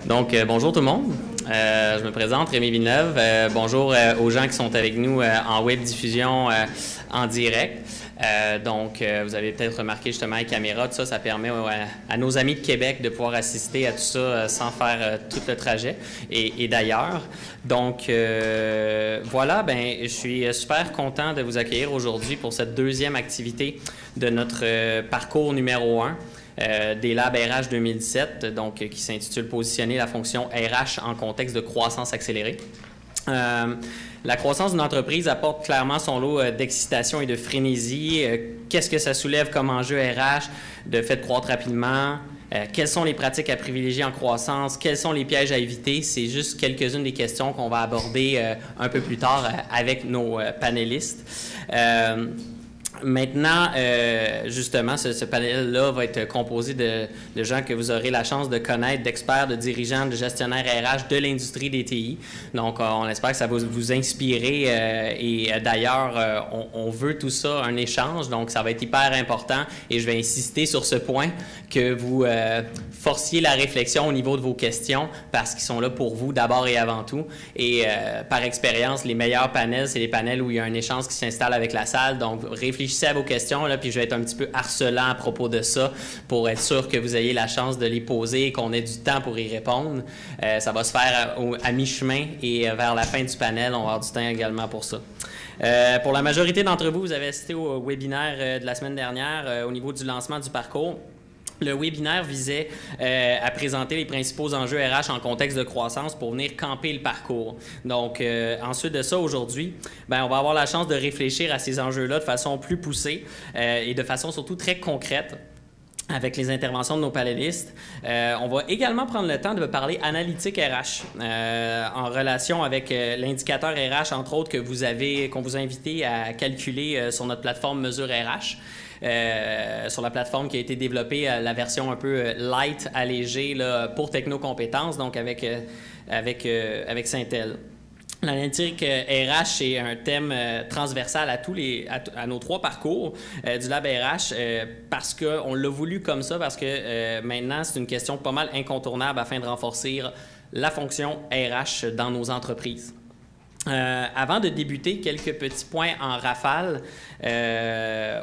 Donc, bonjour tout le monde. Je me présente, Rémi Villeneuve. Bonjour aux gens qui sont avec nous en web diffusion en direct. Vous avez peut-être remarqué justement les caméras, tout ça, ça permet à nos amis de Québec de pouvoir assister à tout ça sans faire tout le trajet et d'ailleurs. Donc, voilà, je suis super content de vous accueillir aujourd'hui pour cette deuxième activité de notre parcours numéro 1. Des Labs RH 2017, donc qui s'intitule « Positionner la fonction RH en contexte de croissance accélérée ». La croissance d'une entreprise apporte clairement son lot d'excitation et de frénésie. Qu'est-ce que ça soulève comme enjeu RH de fait de croître rapidement? Quelles sont les pratiques à privilégier en croissance? Quels sont les pièges à éviter? C'est juste quelques-unes des questions qu'on va aborder un peu plus tard avec nos panélistes. Maintenant, justement, ce panel-là va être composé de gens que vous aurez la chance de connaître, d'experts, de dirigeants, de gestionnaires RH de l'industrie des TI. Donc, on espère que ça va vous inspirer et d'ailleurs, on veut tout ça, un échange, donc ça va être hyper important et je vais insister sur ce point que vous forciez la réflexion au niveau de vos questions parce qu'ils sont là pour vous d'abord et avant tout. Et par expérience, les meilleurs panels, c'est les panels où il y a un échange qui s'installe avec la salle. Donc, réfléchissez à vos questions, là, puis je vais être un petit peu harcelant à propos de ça pour être sûr que vous ayez la chance de les poser et qu'on ait du temps pour y répondre. Ça va se faire à mi-chemin et vers la fin du panel, on va avoir du temps également pour ça. Pour la majorité d'entre vous, vous avez assisté au webinaire de la semaine dernière au niveau du lancement du parcours. Le webinaire visait à présenter les principaux enjeux RH en contexte de croissance pour venir camper le parcours. Donc, ensuite de ça, aujourd'hui, on va avoir la chance de réfléchir à ces enjeux-là de façon plus poussée et de façon surtout très concrète avec les interventions de nos panélistes. On va également prendre le temps de parler analytique RH en relation avec l'indicateur RH, entre autres, qu'on vous a invité à calculer sur notre plateforme Mesure RH. Sur la plateforme qui a été développée, la version un peu light, allégée là, pour technocompétences, donc avec Syntel. L'analytique RH, c'est un thème transversal à nos trois parcours du Lab RH parce qu'on l'a voulu comme ça, parce que maintenant, c'est une question pas mal incontournable afin de renforcer la fonction RH dans nos entreprises. Avant de débuter, quelques petits points en rafale,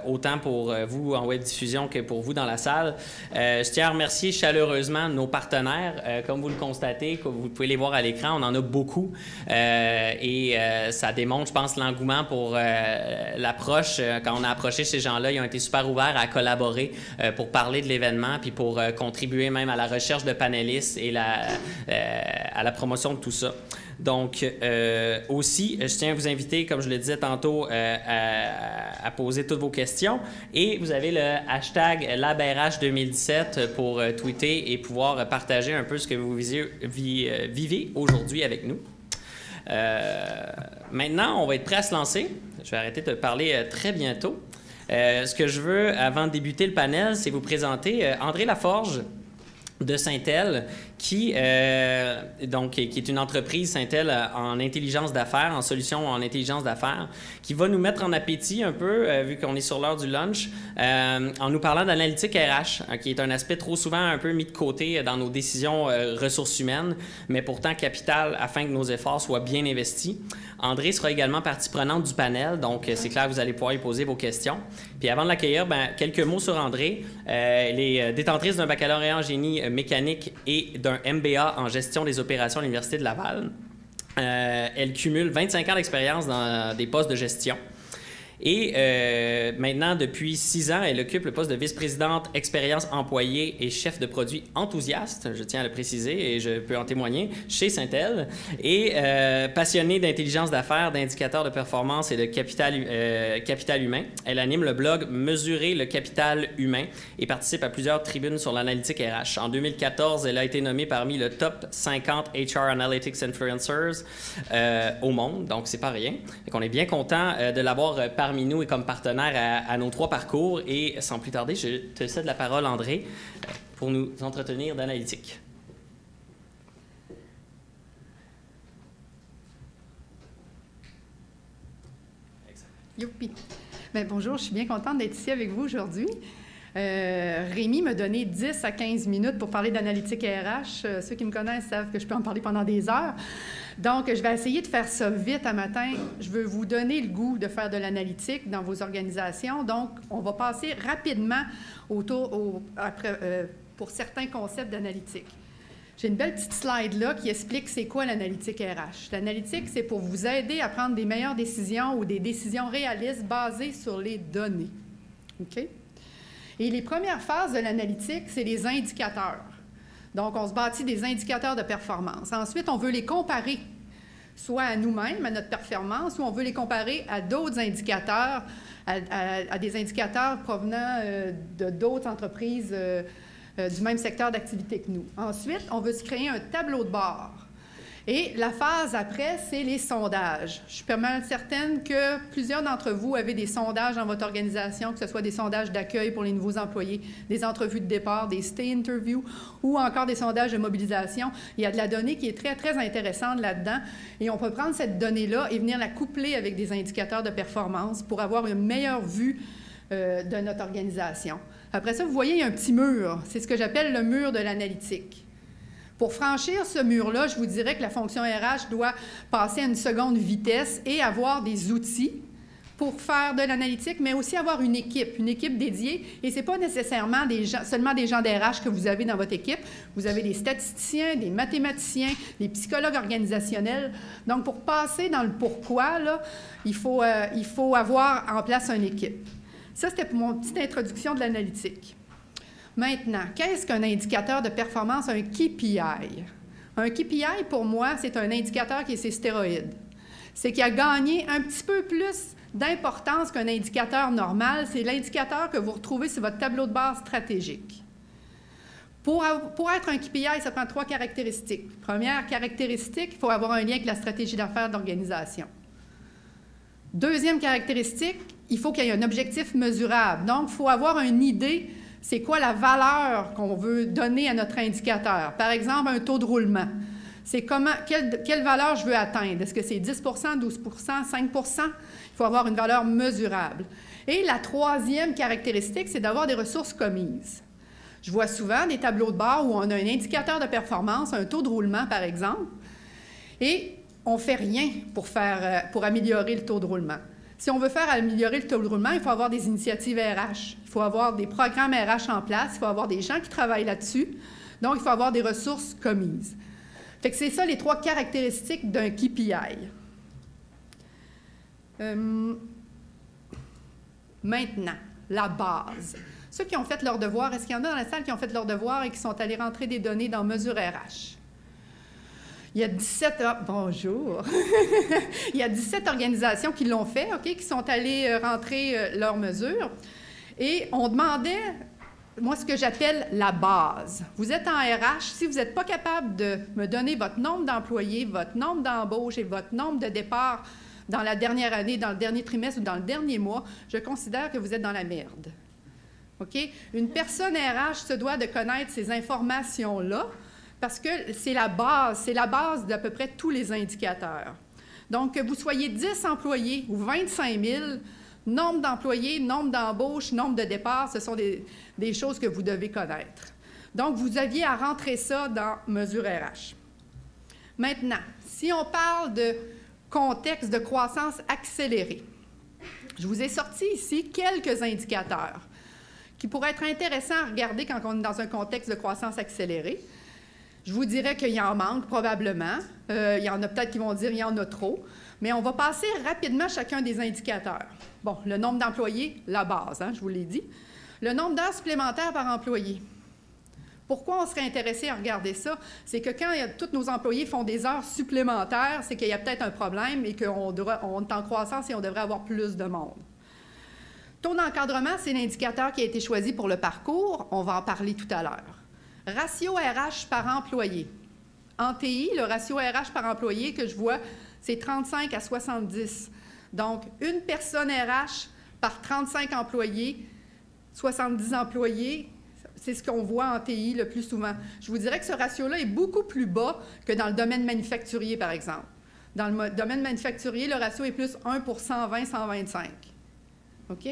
autant pour vous en web diffusion que pour vous dans la salle. Je tiens à remercier chaleureusement nos partenaires. Comme vous le constatez, comme vous pouvez les voir à l'écran, on en a beaucoup et ça démontre, je pense, l'engouement pour l'approche. Quand on a approché ces gens-là, ils ont été super ouverts à collaborer pour parler de l'événement puis pour contribuer même à la recherche de panélistes et à la promotion de tout ça. Donc, aussi, je tiens à vous inviter, comme je le disais tantôt, à poser toutes vos questions. Et vous avez le hashtag LabRH 2017 pour tweeter et pouvoir partager un peu ce que vous vivez aujourd'hui avec nous. Maintenant, on va être prêt à se lancer. Je vais arrêter de parler très bientôt. Ce que je veux, avant de débuter le panel, c'est vous présenter André Laforge de Syntel, qui est une entreprise Syntel en intelligence d'affaires, en solutions en intelligence d'affaires, qui va nous mettre en appétit un peu, vu qu'on est sur l'heure du lunch, en nous parlant d'analytique RH, qui est un aspect trop souvent un peu mis de côté dans nos décisions ressources humaines, mais pourtant capital afin que nos efforts soient bien investis. André sera également partie prenante du panel, donc c'est clair que vous allez pouvoir y poser vos questions. Puis avant de l'accueillir, quelques mots sur André. Elle est détentrice d'un baccalauréat en génie mécanique et d'un MBA en gestion des opérations à l'Université de Laval. Elle cumule 25 ans d'expérience dans des postes de gestion. Et maintenant, depuis 6 ans, elle occupe le poste de vice-présidente expérience employée et chef de produit enthousiaste, je tiens à le préciser et je peux en témoigner, chez Syntel. Et passionnée d'intelligence d'affaires, d'indicateurs de performance et de capital humain, elle anime le blog Mesurer le capital humain et participe à plusieurs tribunes sur l'analytique RH. En 2014, elle a été nommée parmi le top 50 HR Analytics Influencers au monde, donc c'est pas rien. Donc on est bien content de l'avoir parmi nous et comme partenaire à nos trois parcours. Et sans plus tarder, je te cède la parole, André, pour nous entretenir d'analytique. Youpi! Bien, bonjour, je suis bien contente d'être ici avec vous aujourd'hui. Rémi m'a donné 10 à 15 minutes pour parler d'analytique RH. Ceux qui me connaissent savent que je peux en parler pendant des heures. Donc, je vais essayer de faire ça vite un matin. Je veux vous donner le goût de faire de l'analytique dans vos organisations. Donc, on va passer rapidement pour certains concepts d'analytique. J'ai une belle petite slide là qui explique c'est quoi l'analytique RH. L'analytique, c'est pour vous aider à prendre des meilleures décisions ou des décisions réalistes basées sur les données. OK? Et les premières phases de l'analytique, c'est les indicateurs. Donc, on se bâtit des indicateurs de performance. Ensuite, on veut les comparer, soit à nous-mêmes, à notre performance, ou on veut les comparer à d'autres indicateurs, à des indicateurs provenant de d'autres entreprises du même secteur d'activité que nous. Ensuite, on veut se créer un tableau de bord. Et la phase après, c'est les sondages. Je suis pas mal certaine que plusieurs d'entre vous avez des sondages dans votre organisation, que ce soit des sondages d'accueil pour les nouveaux employés, des entrevues de départ, des stay interviews ou encore des sondages de mobilisation. Il y a de la donnée qui est très, très intéressante là-dedans et on peut prendre cette donnée-là et venir la coupler avec des indicateurs de performance pour avoir une meilleure vue de notre organisation. Après ça, vous voyez, il y a un petit mur. C'est ce que j'appelle le mur de l'analytique. Pour franchir ce mur-là, je vous dirais que la fonction RH doit passer à une seconde vitesse et avoir des outils pour faire de l'analytique, mais aussi avoir une équipe dédiée. Et ce n'est pas nécessairement seulement des gens d'RH que vous avez dans votre équipe. Vous avez des statisticiens, des mathématiciens, des psychologues organisationnels. Donc, pour passer dans le pourquoi, là, il faut avoir en place une équipe. Ça, c'était pour mon petite introduction de l'analytique. Maintenant, qu'est-ce qu'un indicateur de performance, un KPI? Un KPI, pour moi, c'est un indicateur qui est ses stéroïdes. C'est qu'il a gagné un petit peu plus d'importance qu'un indicateur normal. C'est l'indicateur que vous retrouvez sur votre tableau de bord stratégique. Pour être un KPI, ça prend 3 caractéristiques. Première caractéristique, il faut avoir un lien avec la stratégie d'affaires d'organisation. Deuxième caractéristique, il faut qu'il y ait un objectif mesurable. Donc, il faut avoir une idée, c'est quoi la valeur qu'on veut donner à notre indicateur. Par exemple, un taux de roulement. C'est quelle valeur je veux atteindre. Est-ce que c'est 10 12 5 Il faut avoir une valeur mesurable. Et la troisième caractéristique, c'est d'avoir des ressources commises. Je vois souvent des tableaux de bord où on a un indicateur de performance, un taux de roulement, par exemple, et on ne fait rien pour améliorer le taux de roulement. Si on veut faire améliorer le taux de roulement, il faut avoir des initiatives RH, il faut avoir des programmes RH en place, il faut avoir des gens qui travaillent là-dessus. Donc, il faut avoir des ressources commises. Fait que c'est ça les 3 caractéristiques d'un KPI. Maintenant, la base. Ceux qui ont fait leur devoir, est-ce qu'il y en a dans la salle qui ont fait leur devoir et qui sont allés rentrer des données dans Mesure RH? Il y a 17... bonjour! Il y a 17 organisations qui l'ont fait, OK, qui sont allées rentrer leurs mesures. Et on demandait, moi, ce que j'appelle la base. Vous êtes en RH, si vous n'êtes pas capable de me donner votre nombre d'employés, votre nombre d'embauches et votre nombre de départs dans la dernière année, dans le dernier trimestre ou dans le dernier mois, je considère que vous êtes dans la merde. OK? Une personne RH se doit de connaître ces informations-là parce que c'est la base d'à peu près tous les indicateurs. Donc, que vous soyez 10 employés ou 25 000, nombre d'employés, nombre d'embauches, nombre de départs, ce sont des choses que vous devez connaître. Donc, vous aviez à rentrer ça dans Mesure RH. Maintenant, si on parle de contexte de croissance accélérée, je vous ai sorti ici quelques indicateurs qui pourraient être intéressants à regarder quand on est dans un contexte de croissance accélérée. Je vous dirais qu'il y en manque probablement. Il y en a peut-être qui vont dire qu'il y en a trop. Mais on va passer rapidement chacun des indicateurs. Bon, le nombre d'employés, la base, hein, je vous l'ai dit. Le nombre d'heures supplémentaires par employé. Pourquoi on serait intéressé à regarder ça? C'est que quand tous nos employés font des heures supplémentaires, c'est qu'il y a peut-être un problème et qu'on est en croissance et on devrait avoir plus de monde. Taux d'encadrement, c'est l'indicateur qui a été choisi pour le parcours. On va en parler tout à l'heure. Ratio RH par employé. En TI, le ratio RH par employé que je vois, c'est 35 à 70. Donc, une personne RH par 35 employés, 70 employés, c'est ce qu'on voit en TI le plus souvent. Je vous dirais que ce ratio-là est beaucoup plus bas que dans le domaine manufacturier, par exemple. Dans le domaine manufacturier, le ratio est plus 1 pour 120, 125. OK?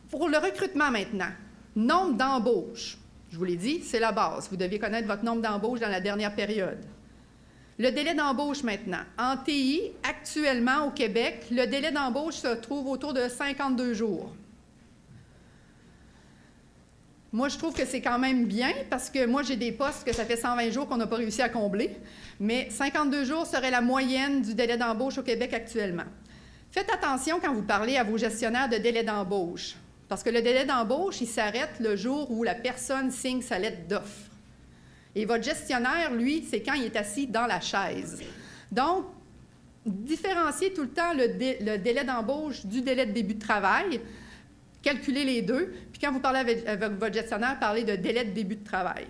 Pour le recrutement maintenant, Nombre d'embauches. Je vous l'ai dit, c'est la base. Vous deviez connaître votre nombre d'embauches dans la dernière période. Le délai d'embauche maintenant. En TI, actuellement au Québec, le délai d'embauche se trouve autour de 52 jours. Moi, je trouve que c'est quand même bien parce que moi, j'ai des postes que ça fait 120 jours qu'on n'a pas réussi à combler, mais 52 jours serait la moyenne du délai d'embauche au Québec actuellement. Faites attention quand vous parlez à vos gestionnaires de délai d'embauche, parce que le délai d'embauche, il s'arrête le jour où la personne signe sa lettre d'offre. Et votre gestionnaire, lui, c'est quand il est assis dans la chaise. Donc, différenciez tout le temps le délai d'embauche du délai de début de travail. Calculez les deux, puis quand vous parlez avec votre gestionnaire, parlez de délai de début de travail.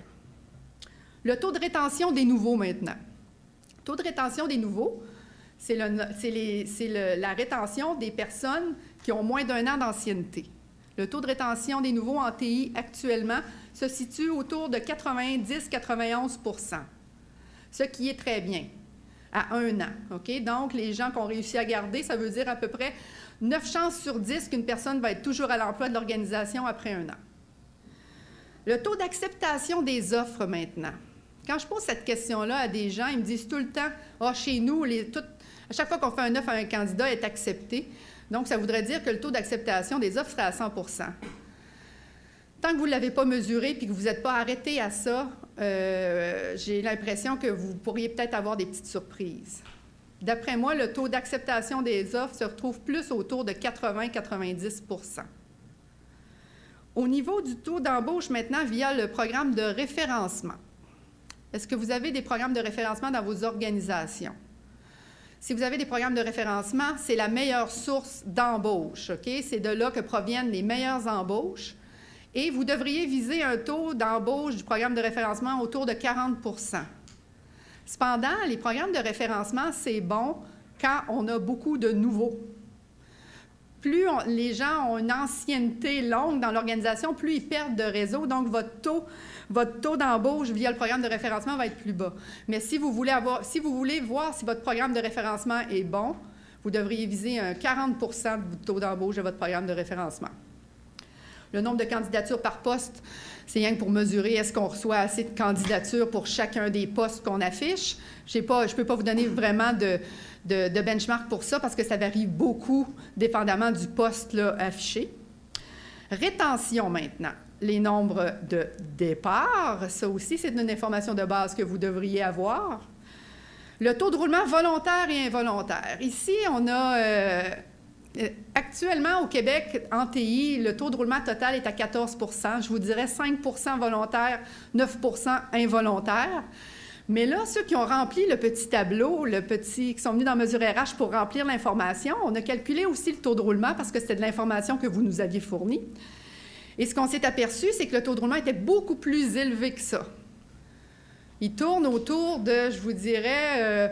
Le taux de rétention des nouveaux maintenant. Le taux de rétention des nouveaux, c'est la rétention des personnes qui ont moins d'1 an d'ancienneté. Le taux de rétention des nouveaux en TI actuellement se situe autour de 90-91 %, ce qui est très bien, à 1 an. Okay? Donc, les gens qu'on réussit à garder, ça veut dire à peu près 9 chances sur 10 qu'une personne va être toujours à l'emploi de l'organisation après 1 an. Le taux d'acceptation des offres maintenant. Quand je pose cette question-là à des gens, ils me disent tout le temps « Ah, chez nous, à chaque fois qu'on fait un offre à un candidat, est accepté. » Donc, ça voudrait dire que le taux d'acceptation des offres serait à 100 %. Tant que vous ne l'avez pas mesuré et que vous n'êtes pas arrêté à ça, j'ai l'impression que vous pourriez peut-être avoir des petites surprises. D'après moi, le taux d'acceptation des offres se retrouve plus autour de 80-90 %. Au niveau du taux d'embauche maintenant via le programme de référencement, est-ce que vous avez des programmes de référencement dans vos organisations? Si vous avez des programmes de référencement, c'est la meilleure source d'embauche. Okay? C'est de là que proviennent les meilleures embauches. Et vous devriez viser un taux d'embauche du programme de référencement autour de 40 %. Cependant, les programmes de référencement, c'est bon quand on a beaucoup de nouveaux. Plus les gens ont une ancienneté longue dans l'organisation, plus ils perdent de réseau, donc votre taux d'embauche via le programme de référencement va être plus bas. Mais si vous voulez voir si votre programme de référencement est bon, vous devriez viser un 40 % du taux d'embauche de votre programme de référencement. Le nombre de candidatures par poste, c'est rien que pour mesurer est-ce qu'on reçoit assez de candidatures pour chacun des postes qu'on affiche. Je ne peux pas vous donner vraiment de benchmark pour ça parce que ça varie beaucoup dépendamment du poste là, affiché. Rétention maintenant. Les nombres de départs, ça aussi, c'est une information de base que vous devriez avoir. Le taux de roulement volontaire et involontaire. Ici, on a actuellement au Québec, en TI, le taux de roulement total est à 14 %. Je vous dirais 5 % volontaire, 9 % involontaire. Mais là, ceux qui ont rempli le petit tableau, qui sont venus dans Mesure RH pour remplir l'information, on a calculé aussi le taux de roulement parce que c'était de l'information que vous nous aviez fournie. Et ce qu'on s'est aperçu, c'est que le taux de roulement était beaucoup plus élevé que ça. Il tourne autour de, je vous dirais,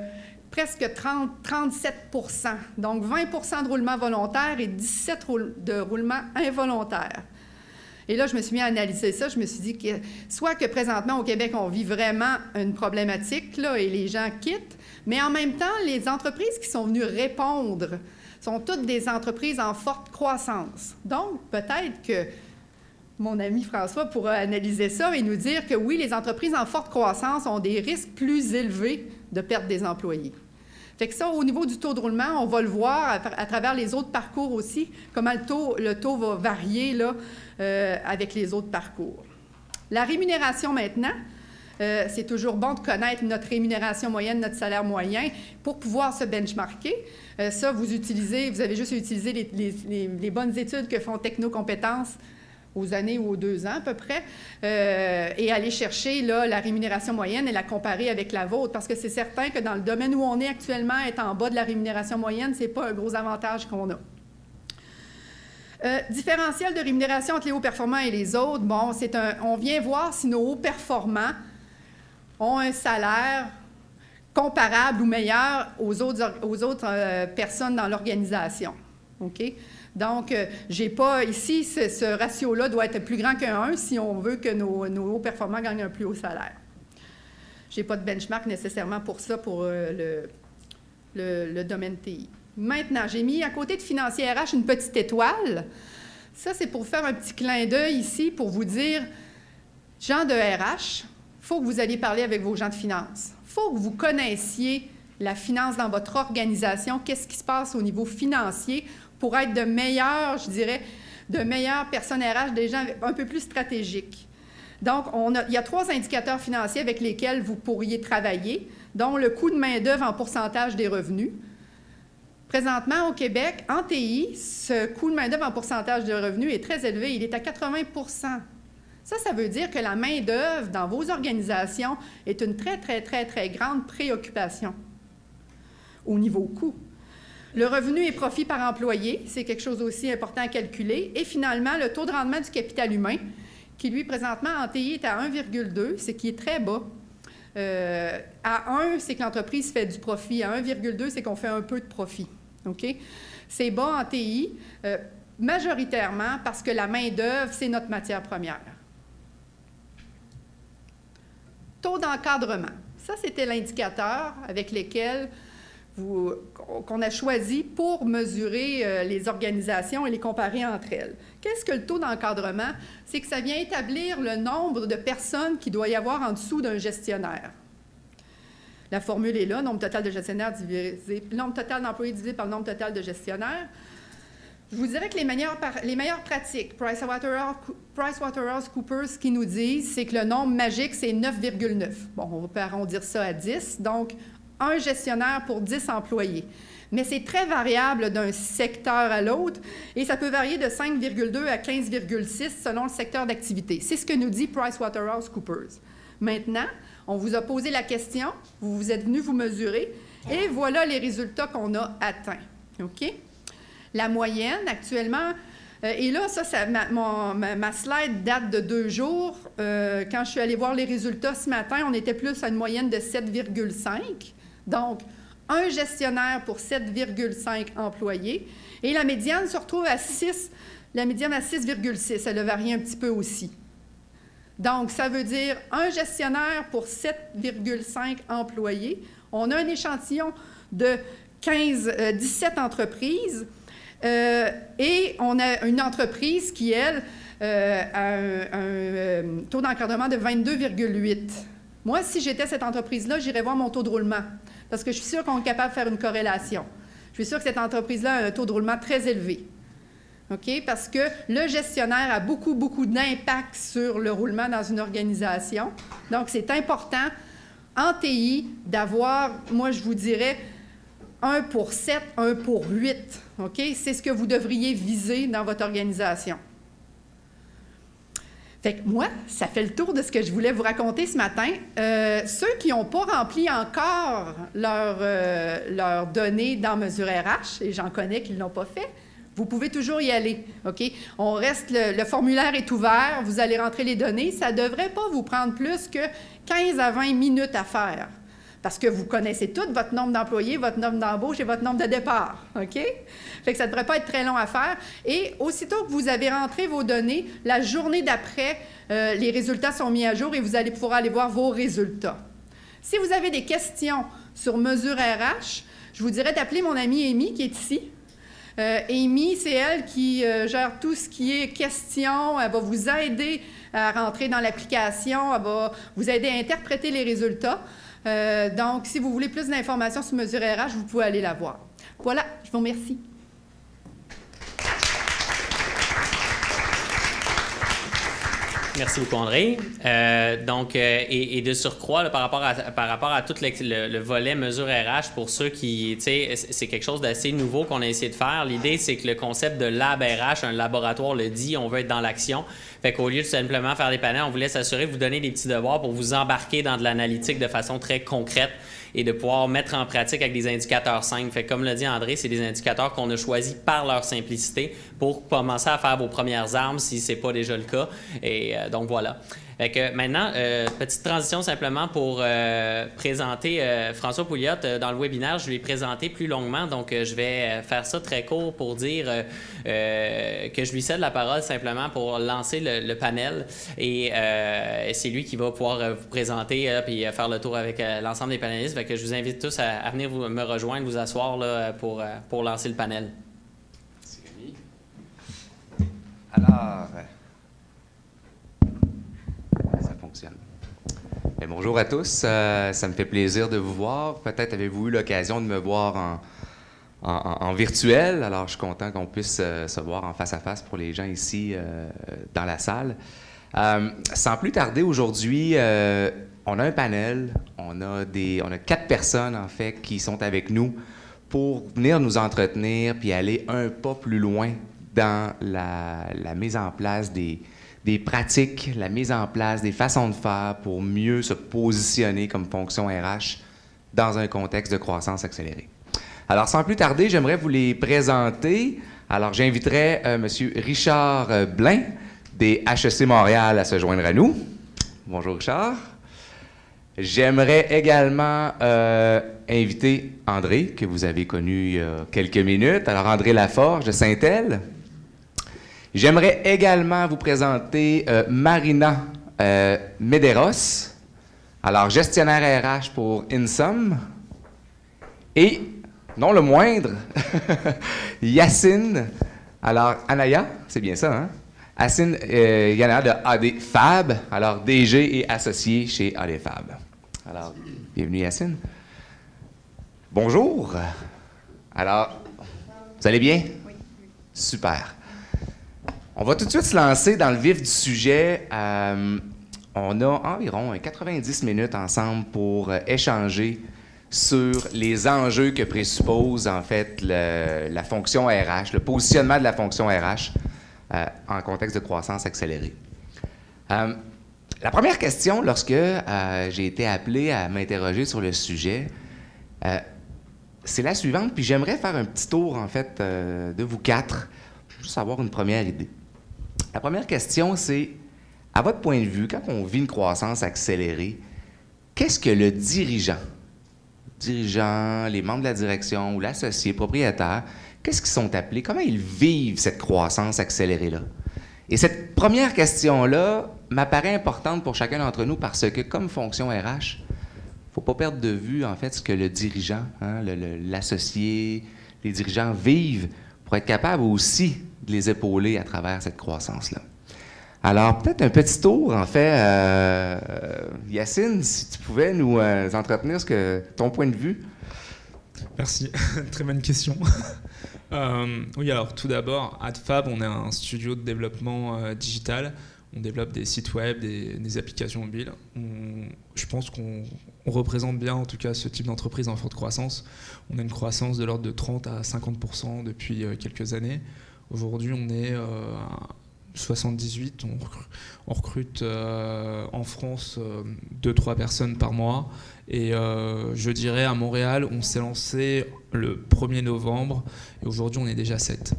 presque 37 %. Donc, 20 % de roulement volontaire et 17 % de roulement involontaire. Et là, je me suis mis à analyser ça. Je me suis dit que soit que présentement, au Québec, on vit vraiment une problématique, là, et les gens quittent, mais en même temps, les entreprises qui sont venues répondre sont toutes des entreprises en forte croissance. Donc, peut-être que mon ami François pourra analyser ça et nous dire que oui, les entreprises en forte croissance ont des risques plus élevés de perdre des employés. Fait que ça, au niveau du taux de roulement, on va le voir à travers les autres parcours aussi, comment le taux va varier là, avec les autres parcours. La rémunération maintenant, c'est toujours bon de connaître notre rémunération moyenne, notre salaire moyen, pour pouvoir se benchmarker. Ça, vous avez juste à utiliser les bonnes études que font Technocompétences aux années ou aux 2 ans à peu près, et aller chercher là, la rémunération moyenne et la comparer avec la vôtre, parce que c'est certain que dans le domaine où on est actuellement, être en bas de la rémunération moyenne, ce n'est pas un gros avantage qu'on a. Différentiel de rémunération entre les hauts performants et les autres, bon, on vient voir si nos hauts performants ont un salaire comparable ou meilleur aux autres personnes dans l'organisation. OK? Donc, j'ai pas ici, ce ratio-là doit être plus grand qu'un 1 si on veut que nos hauts performants gagnent un plus haut salaire. Je n'ai pas de benchmark nécessairement pour ça, pour le domaine TI. Maintenant, j'ai mis à côté de financier RH une petite étoile Ça, c'est pour faire un petit clin d'œil ici pour vous dire, gens de RH, il faut que vous alliez parler avec vos gens de finance. Il faut que vous connaissiez la finance dans votre organisation, qu'est-ce qui se passe au niveau financier pour être de meilleurs, je dirais, de meilleures personnes RH, des gens un peu plus stratégiques. Donc, il y a 3 indicateurs financiers avec lesquels vous pourriez travailler, dont le coût de main-d'œuvre en pourcentage des revenus. Présentement, au Québec, en TI, ce coût de main-d'œuvre en pourcentage de revenus est très élevé. Il est à 80 %. Ça veut dire que la main-d'œuvre dans vos organisations est une très, très, très, très grande préoccupation au niveau coût. Le revenu et profit par employé, c'est quelque chose aussi important à calculer. Et finalement, le taux de rendement du capital humain, qui, lui, présentement, en TI, est à 1,2, ce qui est très bas. À 1, c'est que l'entreprise fait du profit. À 1,2, c'est qu'on fait un peu de profit. OK? C'est bas en TI, majoritairement parce que la main-d'œuvre, c'est notre matière première. Taux d'encadrement. Ça, c'était l'indicateur avec lequel qu'on a choisi pour mesurer les organisations et les comparer entre elles. Qu'est-ce que le taux d'encadrement? C'est que ça vient établir le nombre de personnes qu'il doit y avoir en dessous d'un gestionnaire. La formule est là, nombre total de gestionnaires divisé, nombre total d'employés divisé par le nombre total de gestionnaires. Je vous dirais que les meilleures pratiques, PricewaterhouseCoopers, ce qu'ils nous disent, c'est que le nombre magique, c'est 9,9. Bon, on peut arrondir ça à 10, donc un gestionnaire pour 10 employés. Mais c'est très variable d'un secteur à l'autre et ça peut varier de 5,2 à 15,6 selon le secteur d'activité. C'est ce que nous dit PricewaterhouseCoopers. Maintenant, on vous a posé la question, vous êtes venu vous mesurer et voilà les résultats qu'on a atteints. OK? La moyenne, actuellement, et là, ma slide date de 2 jours. Quand je suis allée voir les résultats ce matin, on était plus à une moyenne de 7,5. Donc, un gestionnaire pour 7,5 employés. Et la médiane se retrouve à 6, la médiane à 6,6. Elle a varié un petit peu aussi. Donc, ça veut dire un gestionnaire pour 7,5 employés. On a un échantillon de 17 entreprises. Et on a une entreprise qui, elle, a un taux d'encadrement de 22,8. Moi, si j'étais cette entreprise-là, j'irais voir mon taux de roulement parce que je suis sûre qu'on est capable de faire une corrélation. Je suis sûre que cette entreprise-là a un taux de roulement très élevé. OK? Parce que le gestionnaire a beaucoup, beaucoup d'impact sur le roulement dans une organisation. Donc, c'est important en TI d'avoir, moi, je vous dirais, 1 pour 7, 1 pour 8. OK? C'est ce que vous devriez viser dans votre organisation. Fait que moi, ça fait le tour de ce que je voulais vous raconter ce matin. Ceux qui n'ont pas rempli encore leurs données dans Mesure RH, et j'en connais qui ne l'ont pas fait, vous pouvez toujours y aller. OK? On reste, le formulaire est ouvert, vous allez rentrer les données. Ça ne devrait pas vous prendre plus que 15 à 20 minutes à faire. Parce que vous connaissez tout votre nombre d'employés, votre nombre d'embauches et votre nombre de départs. OK? Fait que ça ne devrait pas être très long à faire. Et aussitôt que vous avez rentré vos données, la journée d'après, les résultats sont mis à jour et vous allez pouvoir aller voir vos résultats. Si vous avez des questions sur Mesure RH, je vous dirais d'appeler mon amie Amy qui est ici. Amy, c'est elle qui gère tout ce qui est questions. Elle va vous aider à rentrer dans l'application. Elle va vous aider à interpréter les résultats. Donc, si vous voulez plus d'informations sur Mesure RH, vous pouvez aller la voir. Voilà, je vous remercie. Merci beaucoup, André. Et de surcroît, là, par rapport à tout le volet mesure RH, pour ceux qui, tu sais, c'est quelque chose d'assez nouveau qu'on a essayé de faire. L'idée, c'est que le concept de lab RH, un laboratoire le dit, on veut être dans l'action. Fait qu'au lieu de simplement faire des panels, on voulait s'assurer de vous donner des petits devoirs pour vous embarquer dans de l'analytique de façon très concrète et de pouvoir mettre en pratique avec des indicateurs simples. Fait que comme l'a dit André, c'est des indicateurs qu'on a choisis par leur simplicité pour commencer à faire vos premières armes si ce n'est pas déjà le cas. Et donc voilà. Fait que maintenant, petite transition simplement pour présenter François Pouliot dans le webinaire. Je lui ai présenté plus longuement, donc je vais faire ça très court pour dire que je lui cède la parole simplement pour lancer le panel. Et c'est lui qui va pouvoir vous présenter puis faire le tour avec l'ensemble des panélistes. Fait que je vous invite tous à venir me rejoindre, vous asseoir là, pour lancer le panel. Alors, ça fonctionne. Bien, bonjour à tous, ça me fait plaisir de vous voir. Peut-être avez-vous eu l'occasion de me voir en virtuel, alors je suis content qu'on puisse se voir en face à face pour les gens ici dans la salle. Sans plus tarder, aujourd'hui, on a un panel, on a 4 personnes en fait qui sont avec nous pour venir nous entretenir puis aller un pas plus loin dans la mise en place des pratiques, la mise en place des façons de faire pour mieux se positionner comme fonction RH dans un contexte de croissance accélérée. Alors, sans plus tarder, j'aimerais vous les présenter. Alors, j'inviterai M. Richard Blain des HEC Montréal à se joindre à nous. Bonjour, Richard. J'aimerais également inviter André, que vous avez connu il y a quelques minutes. Alors, André Laforge de Saint-El. J'aimerais également vous présenter Marina Medeiros, alors gestionnaire RH pour Insum. Et, non le moindre, Yacine, alors Anaya, c'est bien ça, hein? Yacine Yana de AD Fab, alors DG et associé chez AD Fab. Alors, bienvenue Yacine. Bonjour. Alors, vous allez bien? Oui. Super. On va tout de suite se lancer dans le vif du sujet. On a environ 90 minutes ensemble pour échanger sur les enjeux que présuppose en fait la fonction RH, le positionnement de la fonction RH en contexte de croissance accélérée. La première question, lorsque j'ai été appelé à m'interroger sur le sujet, c'est la suivante, puis j'aimerais faire un petit tour en fait de vous 4, pour juste avoir une première idée. La première question, c'est, à votre point de vue, quand on vit une croissance accélérée, qu'est-ce que le dirigeant, les membres de la direction ou l'associé, propriétaire, qu'est-ce qu'ils sont appelés? Comment ils vivent cette croissance accélérée-là? Et cette première question-là m'apparaît importante pour chacun d'entre nous parce que, comme fonction RH, il ne faut pas perdre de vue, en fait, ce que le dirigeant, hein, l'associé, les dirigeants vivent pour être capable aussi de les épauler à travers cette croissance-là. Alors, peut-être un petit tour, en fait. Yacine, si tu pouvais nous entretenir ton point de vue. Merci, très bonne question. Oui, alors tout d'abord, AdFab, on est un studio de développement digital. On développe des sites web, des applications mobiles. Je pense qu'on représente bien, en tout cas, ce type d'entreprise en forte croissance. On a une croissance de l'ordre de 30 à 50% depuis quelques années. Aujourd'hui, on est à 78. On recrute en France 2-3 personnes par mois. Et je dirais, à Montréal, on s'est lancé le 1er novembre. Et aujourd'hui, on est déjà 7.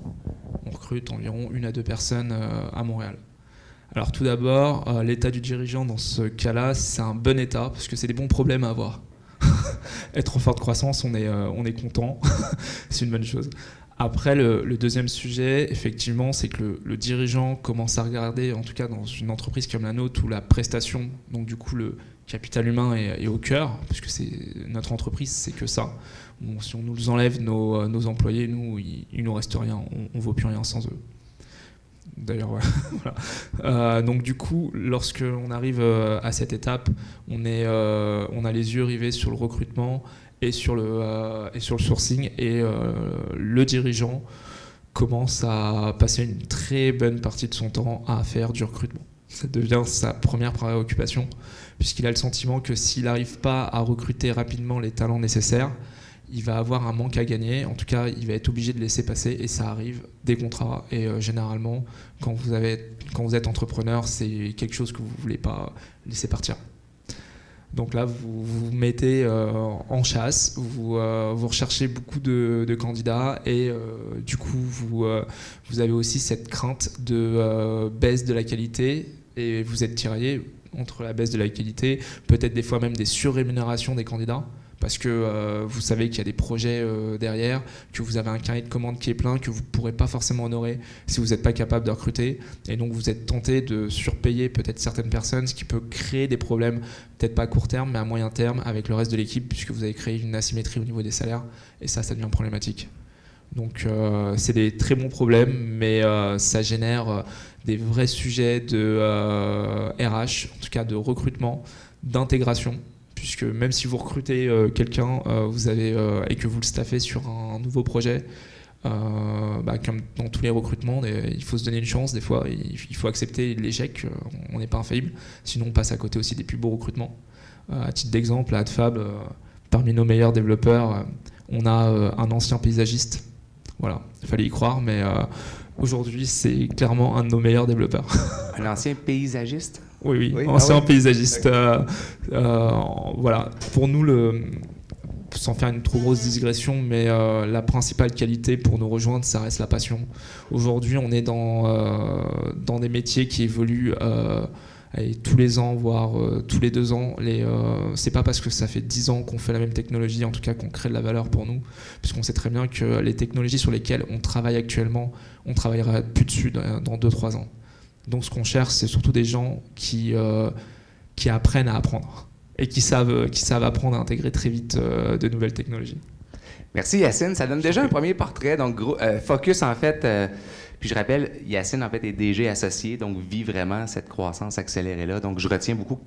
On recrute environ 1 à 2 personnes à Montréal. Alors tout d'abord, l'état du dirigeant dans ce cas-là, c'est un bon état, parce que c'est des bons problèmes à avoir. Être en forte croissance, on est content, c'est une bonne chose. Après, le deuxième sujet, effectivement, c'est que le dirigeant commence à regarder, en tout cas dans une entreprise comme la nôtre, où la prestation, donc du coup le capital humain est au cœur, puisque notre entreprise, c'est que ça. Si on nous enlève nos employés, nous, il nous reste rien, on ne vaut plus rien sans eux. D'ailleurs, ouais. Voilà. Donc du coup, lorsque on arrive à cette étape, on a les yeux rivés sur le recrutement et sur le sourcing, et le dirigeant commence à passer une très bonne partie de son temps à faire du recrutement. Ça devient sa première préoccupation, puisqu'il a le sentiment que s'il n'arrive pas à recruter rapidement les talents nécessaires, il va avoir un manque à gagner. En tout cas, il va être obligé de laisser passer, et ça arrive des contrats. Et généralement, quand vous êtes entrepreneur, c'est quelque chose que vous ne voulez pas laisser partir. Donc là, vous vous mettez en chasse, vous recherchez beaucoup de candidats, et du coup, vous avez aussi cette crainte de baisse de la qualité, et vous êtes tiraillé entre la baisse de la qualité, peut-être des fois même des surrémunérations des candidats, parce que vous savez qu'il y a des projets derrière, que vous avez un carnet de commandes qui est plein, que vous ne pourrez pas forcément honorer si vous n'êtes pas capable de recruter. Et donc vous êtes tenté de surpayer peut-être certaines personnes, ce qui peut créer des problèmes, peut-être pas à court terme, mais à moyen terme avec le reste de l'équipe, puisque vous avez créé une asymétrie au niveau des salaires, et ça devient problématique. Donc c'est des très bons problèmes, mais ça génère des vrais sujets de RH, en tout cas de recrutement, d'intégration, puisque même si vous recrutez quelqu'un et que vous le staffez sur un nouveau projet, comme dans tous les recrutements, il faut se donner une chance. Des fois, il faut accepter l'échec. On n'est pas infaillible. Sinon, on passe à côté aussi des plus beaux recrutements. À titre d'exemple, à AdFab, parmi nos meilleurs développeurs, on a un ancien paysagiste. Voilà, il fallait y croire, mais aujourd'hui, c'est clairement un de nos meilleurs développeurs. Un ancien paysagiste? Oui, ancien paysagiste. Voilà, pour nous, sans faire une trop grosse digression, mais la principale qualité pour nous rejoindre, ça reste la passion. Aujourd'hui, on est dans des métiers qui évoluent tous les ans, voire tous les 2 ans. C'est pas parce que ça fait 10 ans qu'on fait la même technologie, en tout cas qu'on crée de la valeur pour nous, puisqu'on sait très bien que les technologies sur lesquelles on travaille actuellement, on travaillera plus dessus dans 2-3 ans. Donc ce qu'on cherche, c'est surtout des gens qui apprennent à apprendre et qui savent apprendre à intégrer très vite de nouvelles technologies. Merci Yacine, ça donne déjà un premier portrait. Donc Focus en fait, puis je rappelle, Yacine en fait est DG associé, donc vit vraiment cette croissance accélérée-là. Donc je retiens beaucoup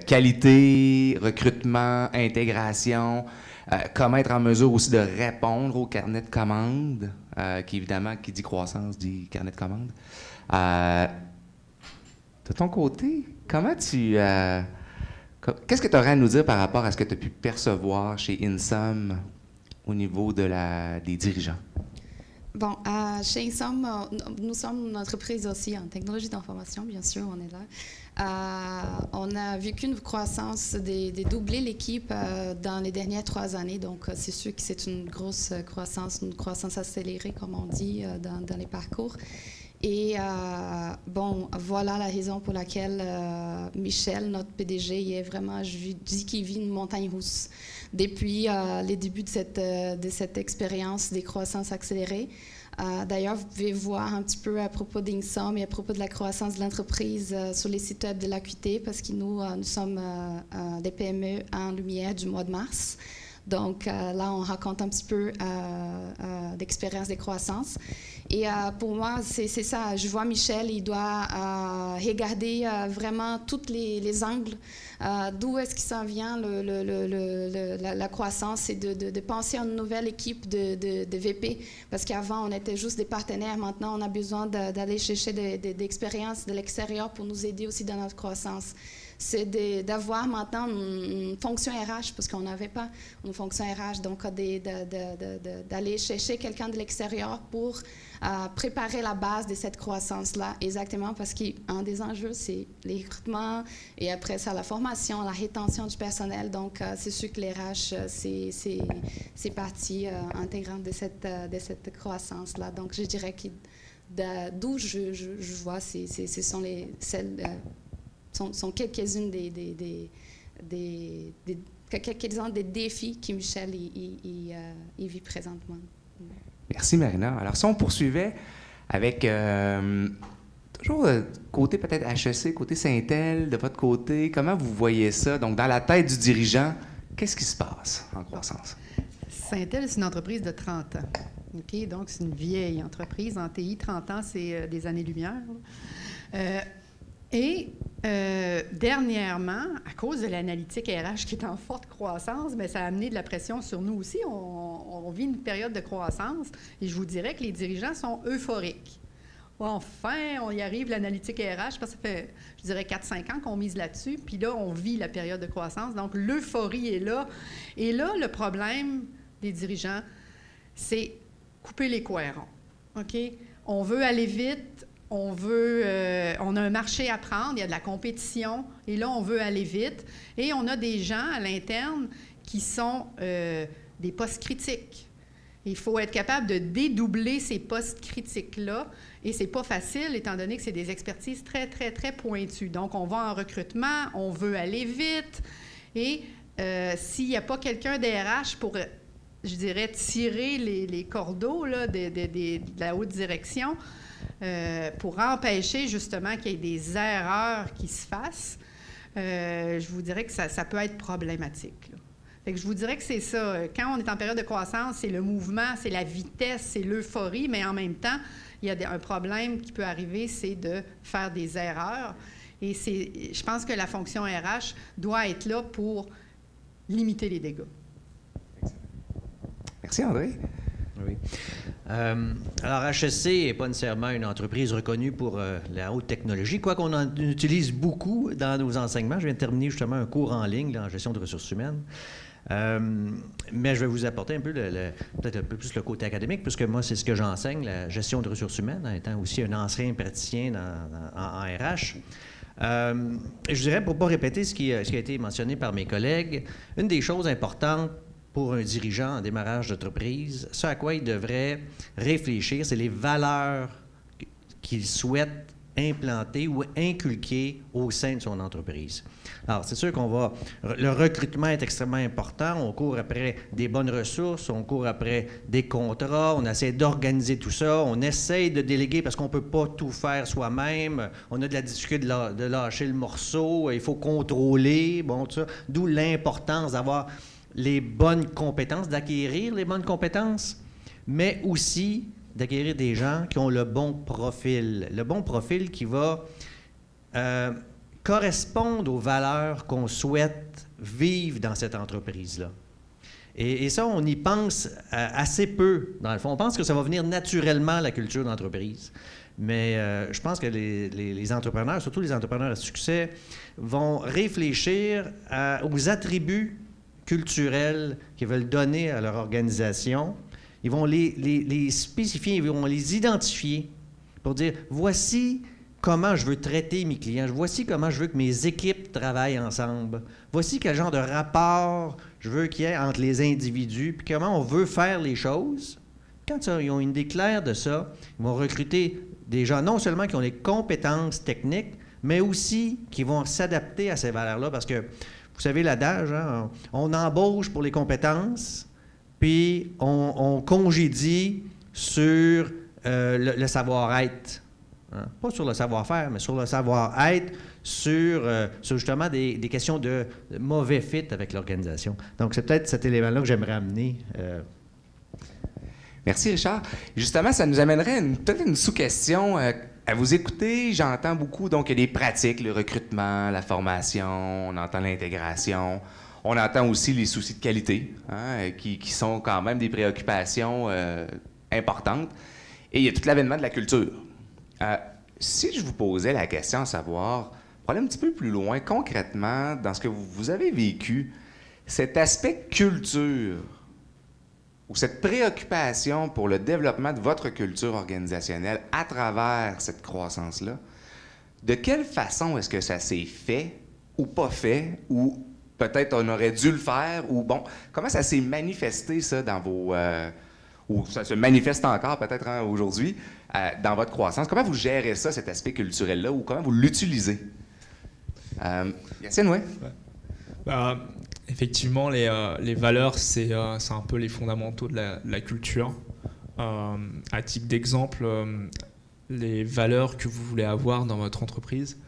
qualité, recrutement, intégration, comment être en mesure aussi de répondre au carnet de commandes, qui évidemment, qui dit croissance, dit carnet de commandes. De ton côté, comment tu... qu'est-ce que tu aurais à nous dire par rapport à ce que tu as pu percevoir chez InSum au niveau des dirigeants? Bon, chez InSum, nous sommes une entreprise aussi en technologie d'information, bien sûr, on est là. On a vécu une croissance de doubler l'équipe dans les dernières 3 années, donc c'est sûr que c'est une grosse croissance, une croissance accélérée, comme on dit, dans les parcours. Et bon, voilà la raison pour laquelle Michel, notre PDG, est vraiment, je dis qu'il vit une montagne russe depuis les débuts de cette expérience des croissances accélérées. D'ailleurs, vous pouvez voir un petit peu à propos d'InSum et à propos de la croissance de l'entreprise sur les sites web de l'AQT, parce que nous sommes des PME en lumière du mois de mars. Donc là, on raconte un petit peu d'expérience des croissances. Et pour moi, c'est ça. Je vois Michel, il doit regarder vraiment tous les angles. D'où est-ce qu'il s'en vient la croissance et de penser à une nouvelle équipe de VP. Parce qu'avant, on était juste des partenaires. Maintenant, on a besoin d'aller chercher des expériences de l'extérieur pour nous aider aussi dans notre croissance. C'est d'avoir maintenant une fonction RH, parce qu'on n'avait pas une fonction RH, donc d'aller chercher quelqu'un de l'extérieur pour préparer la base de cette croissance-là, exactement, parce qu'un des enjeux, c'est les recrutements, et après ça, la formation, la rétention du personnel. Donc, c'est sûr que les RH, c'est partie intégrante de cette croissance-là. Donc, je dirais que d'où je vois, ce sont sont quelques-unes quelques-uns des défis que Michel il vit présentement. Merci Marina. Alors si on poursuivait avec toujours côté peut-être HEC, côté Syntel, de votre côté, comment vous voyez ça? Donc dans la tête du dirigeant, qu'est-ce qui se passe en croissance? Syntel, c'est une entreprise de 30 ans. OK? Donc c'est une vieille entreprise. En TI, 30 ans, c'est des années-lumière. Dernièrement, à cause de l'analytique RH qui est en forte croissance, mais ça a amené de la pression sur nous aussi. On vit une période de croissance et je vous dirais que les dirigeants sont euphoriques. Enfin, on y arrive, l'analytique RH, parce que ça fait, je dirais, 4-5 ans qu'on mise là-dessus, puis là, on vit la période de croissance. Donc, l'euphorie est là. Et là, le problème des dirigeants, c'est couper les couérons. OK? On veut aller vite. On a un marché à prendre, il y a de la compétition, et là, on veut aller vite. Et on a des gens à l'interne qui sont des postes critiques. Il faut être capable de dédoubler ces postes critiques-là, et c'est pas facile, étant donné que c'est des expertises très, très, très pointues. Donc, on va en recrutement, on veut aller vite, et s'il n'y a pas quelqu'un d'RH pour, je dirais, tirer les cordeaux là, de la haute direction, pour empêcher justement qu'il y ait des erreurs qui se fassent, je vous dirais que ça peut être problématique, là. Fait que je vous dirais que c'est ça. Quand on est en période de croissance, c'est le mouvement, c'est la vitesse, c'est l'euphorie, mais en même temps, il y a un problème qui peut arriver, c'est de faire des erreurs. Et je pense que la fonction RH doit être là pour limiter les dégâts. Merci, André. Oui. Alors, HEC n'est pas nécessairement une entreprise reconnue pour la haute technologie, quoiqu'on en utilise beaucoup dans nos enseignements. Je viens de terminer justement un cours en ligne là, en gestion de ressources humaines. Mais je vais vous apporter un peu, peut-être un peu plus le côté académique, puisque moi, c'est ce que j'enseigne, la gestion de ressources humaines, en étant aussi un ancien praticien en RH. Je dirais, pour ne pas répéter ce qui a été mentionné par mes collègues, une des choses importantes pour un dirigeant en démarrage d'entreprise, ce à quoi il devrait réfléchir, c'est les valeurs qu'il souhaite implanter ou inculquer au sein de son entreprise. Alors, c'est sûr le recrutement est extrêmement important. On court après des bonnes ressources, on court après des contrats, on essaie d'organiser tout ça, on essaie de déléguer parce qu'on ne peut pas tout faire soi-même. On a de la difficulté de lâcher le morceau, il faut contrôler, bon, tout ça. D'où l'importance d'avoir les bonnes compétences, d'acquérir les bonnes compétences, mais aussi d'acquérir des gens qui ont le bon profil qui va correspondre aux valeurs qu'on souhaite vivre dans cette entreprise-là. Et ça, on y pense assez peu, dans le fond. On pense que ça va venir naturellement, la culture d'entreprise. Mais je pense que les entrepreneurs, surtout les entrepreneurs à succès, vont réfléchir aux attributs culturels qu'ils veulent donner à leur organisation. Ils vont les spécifier, ils vont les identifier pour dire, voici comment je veux traiter mes clients, voici comment je veux que mes équipes travaillent ensemble, voici quel genre de rapport je veux qu'il y ait entre les individus, puis comment on veut faire les choses. Quand ils ont une idée claire de ça, ils vont recruter des gens non seulement qui ont les compétences techniques, mais aussi qui vont s'adapter à ces valeurs-là, parce que vous savez l'adage, hein, on embauche pour les compétences, puis on congédie sur le savoir-être. Hein? Pas sur le savoir-faire, mais sur le savoir-être, sur justement des questions de mauvais fit avec l'organisation. Donc, c'est peut-être cet élément-là que j'aimerais amener. Merci, Richard. Justement, ça nous amènerait peut-être une sous-question. À vous écouter, j'entends beaucoup donc des pratiques, le recrutement, la formation, on entend l'intégration, on entend aussi les soucis de qualité, hein, qui sont quand même des préoccupations importantes. Et il y a tout l'avènement de la culture. Si je vous posais la question à savoir, pour aller un petit peu plus loin, concrètement, dans ce que vous avez vécu, cet aspect culture, ou cette préoccupation pour le développement de votre culture organisationnelle à travers cette croissance-là, de quelle façon est-ce que ça s'est fait ou pas fait, ou peut-être on aurait dû le faire, ou bon, comment ça s'est manifesté, ça, dans vos... ou ça se manifeste encore peut-être hein, aujourd'hui, dans votre croissance? Comment vous gérez ça, cet aspect culturel-là, ou comment vous l'utilisez? Yacine, oui? Ouais. Effectivement, les valeurs, c'est un peu les fondamentaux de la culture. À titre d'exemple, les valeurs que vous voulez avoir dans votre entreprise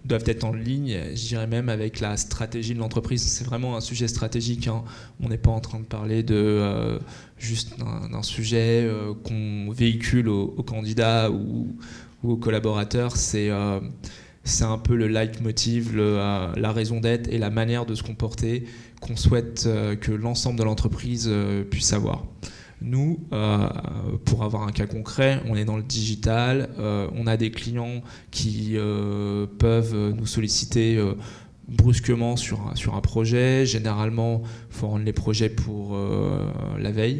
doivent être en ligne, je dirais même avec la stratégie de l'entreprise. C'est vraiment un sujet stratégique. Hein. On n'est pas en train de parler de juste d'un sujet qu'on véhicule aux candidats ou aux collaborateurs. C'est un peu le leitmotiv, la raison d'être et la manière de se comporter qu'on souhaite que l'ensemble de l'entreprise puisse avoir. Nous, pour avoir un cas concret, on est dans le digital, on a des clients qui peuvent nous solliciter brusquement sur un projet. Généralement, il faut rendre les projets pour la veille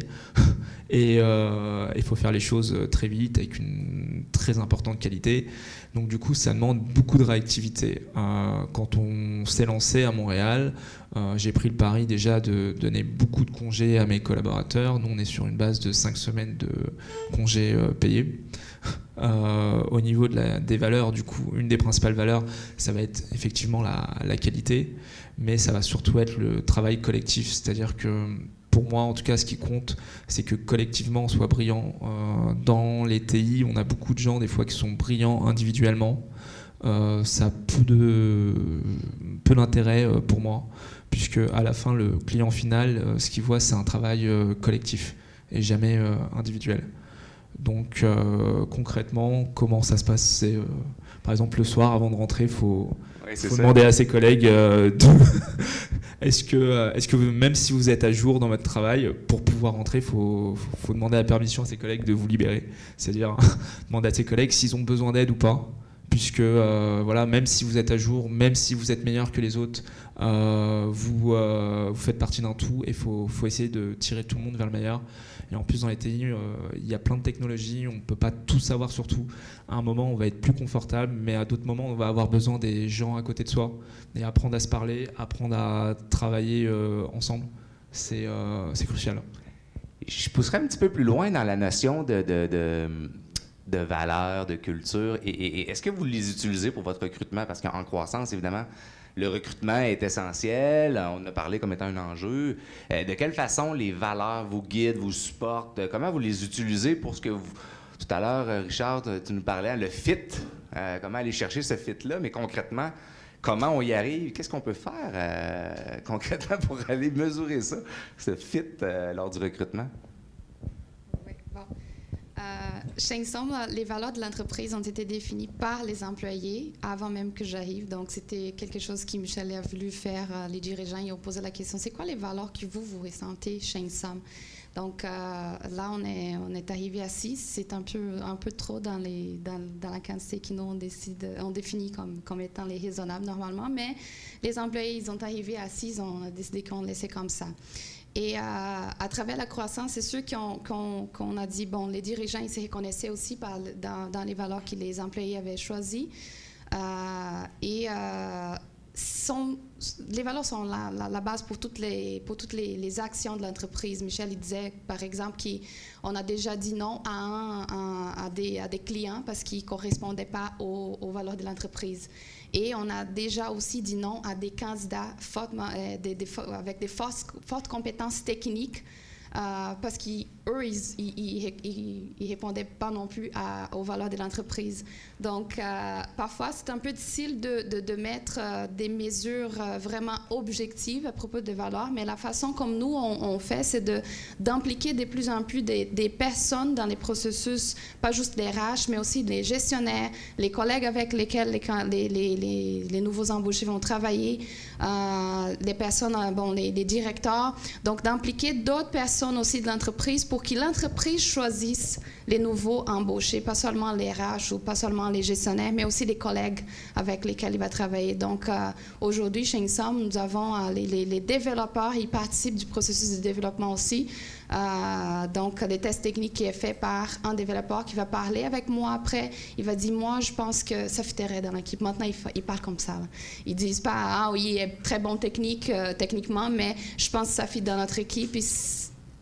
et il faut faire les choses très vite avec une très importante qualité. Donc du coup, ça demande beaucoup de réactivité. Quand on s'est lancé à Montréal, j'ai pris le pari déjà de donner beaucoup de congés à mes collaborateurs. Nous, on est sur une base de 5 semaines de congés payés. Au niveau des valeurs, du coup, une des principales valeurs, ça va être effectivement la qualité, mais ça va surtout être le travail collectif. C'est-à-dire que pour moi, en tout cas, ce qui compte, c'est que collectivement, on soit brillant. Dans les TI, on a beaucoup de gens, des fois, qui sont brillants individuellement. Ça a peu d'intérêt pour moi, puisque à la fin, le client final, ce qu'il voit, c'est un travail collectif et jamais individuel. Donc concrètement, comment ça se passe? C'est par exemple le soir avant de rentrer, il faut demander à ses collègues est-ce que même si vous êtes à jour dans votre travail, pour pouvoir rentrer, il faut demander la permission à ses collègues de vous libérer. C'est-à-dire demander à ses collègues s'ils ont besoin d'aide ou pas. Puisque voilà, même si vous êtes à jour, même si vous êtes meilleur que les autres, vous faites partie d'un tout et il faut essayer de tirer tout le monde vers le meilleur. Et en plus, dans les TI, il y a plein de technologies, on ne peut pas tout savoir sur tout. À un moment, on va être plus confortable, mais à d'autres moments, on va avoir besoin des gens à côté de soi et apprendre à se parler, apprendre à travailler ensemble. C'est crucial. Je pousserais un petit peu plus loin dans la notion de valeurs, de culture. Et est-ce que vous les utilisez pour votre recrutement? Parce qu'en croissance, évidemment, le recrutement est essentiel. On a parlé comme étant un enjeu. De quelle façon les valeurs vous guident, vous supportent? Comment vous les utilisez pour ce que vous... Tout à l'heure, Richard, tu nous parlais, le fit. Comment aller chercher ce fit-là? Mais concrètement, comment on y arrive? Qu'est-ce qu'on peut faire concrètement pour aller mesurer ça, ce fit lors du recrutement? Oui, bon. Chez Ensemble, les valeurs de l'entreprise ont été définies par les employés avant même que j'arrive. Donc, c'était quelque chose que Michel a voulu faire. Les dirigeants, ils ont posé la question, c'est quoi les valeurs que vous ressentez chez Ensemble? Donc, là, on est arrivé à 6. C'est un peu trop dans la quantité qu'ils nous ont défini comme étant les raisonnables normalement. Mais les employés, ils ont arrivé à 6. On a décidé qu'on laissait comme ça. Et à travers la croissance, c'est sûr qu'on a dit, bon, les dirigeants, ils se reconnaissaient aussi dans les valeurs que les employés avaient choisies. Les valeurs sont la base pour toutes les actions de l'entreprise. Michel, il disait, par exemple, qu'on a déjà dit non à des clients parce qu'ils ne correspondaient pas aux valeurs de l'entreprise. Et on a déjà aussi dit non à des candidats avec des fortes compétences techniques parce qu'eux, ils répondaient pas non plus aux valeurs de l'entreprise. Donc, parfois, c'est un peu difficile de mettre des mesures vraiment objectives à propos des valeurs, mais la façon comme nous, on fait, c'est d'impliquer de plus en plus des personnes dans les processus, pas juste les RH, mais aussi les gestionnaires, les collègues avec lesquels les nouveaux embauchés vont travailler, les personnes, les directeurs. Donc, d'impliquer d'autres personnes aussi de l'entreprise pour que l'entreprise choisisse les nouveaux embauchés, pas seulement les RH ou pas seulement les gestionnaires, mais aussi les collègues avec lesquels il va travailler. Donc, aujourd'hui, chez Ensemble, nous avons les développeurs, ils participent du processus de développement aussi. Donc, les tests techniques qui est fait par un développeur qui va parler avec moi après. Il va dire, moi, je pense que ça fitterait dans l'équipe. Maintenant, ils parlent comme ça. Là. Ils disent pas, ah oui, il est très bon techniquement, mais je pense que ça fit dans notre équipe. Et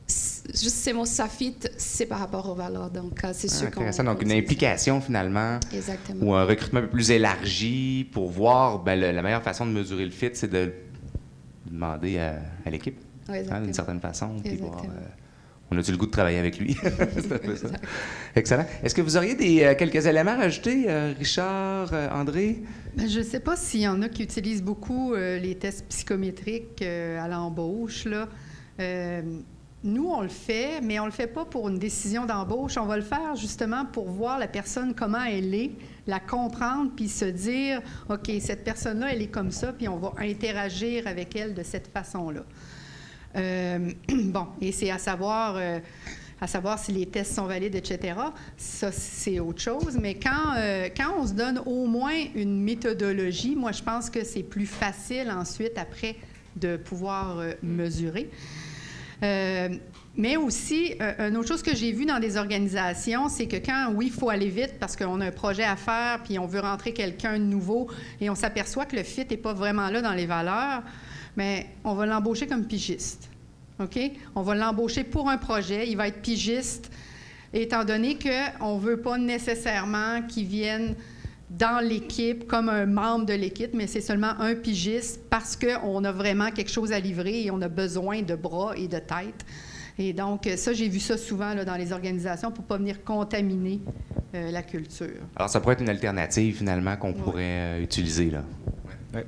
juste ces mots, ça fit, c'est par rapport aux valeurs. Donc, c'est sûr qu'on... Donc, une implication, finalement. Exactement. Ou un recrutement un peu plus élargi pour voir, la meilleure façon de mesurer le fit, c'est de demander à l'équipe, d'une certaine façon, puis voir... on a-tu le goût de travailler avec lui? C'est un peu ça. Excellent. Est-ce que vous auriez quelques éléments à rajouter, Richard, André? Je ne sais pas s'il y en a qui utilisent beaucoup les tests psychométriques à l'embauche, là. Nous, on le fait, mais on ne le fait pas pour une décision d'embauche. On va le faire justement pour voir la personne, comment elle est, la comprendre, puis se dire, OK, cette personne-là, elle est comme ça, puis on va interagir avec elle de cette façon-là. Et c'est à savoir si les tests sont valides, etc. Ça, c'est autre chose. Mais quand on se donne au moins une méthodologie, moi, je pense que c'est plus facile ensuite, après, de pouvoir mesurer. Mais aussi, une autre chose que j'ai vue dans des organisations, c'est que quand, oui, il faut aller vite parce qu'on a un projet à faire puis on veut rentrer quelqu'un de nouveau et on s'aperçoit que le fit n'est pas vraiment là dans les valeurs, mais on va l'embaucher comme pigiste. OK? On va l'embaucher pour un projet. Il va être pigiste étant donné qu'on ne veut pas nécessairement qu'il vienne dans l'équipe comme un membre de l'équipe, mais c'est seulement un pigiste parce qu'on a vraiment quelque chose à livrer et on a besoin de bras et de tête. Et donc, ça, j'ai vu ça souvent là, dans les organisations pour ne pas venir contaminer la culture. Alors, ça pourrait être une alternative, finalement, qu'on pourrait utiliser, là. Ouais.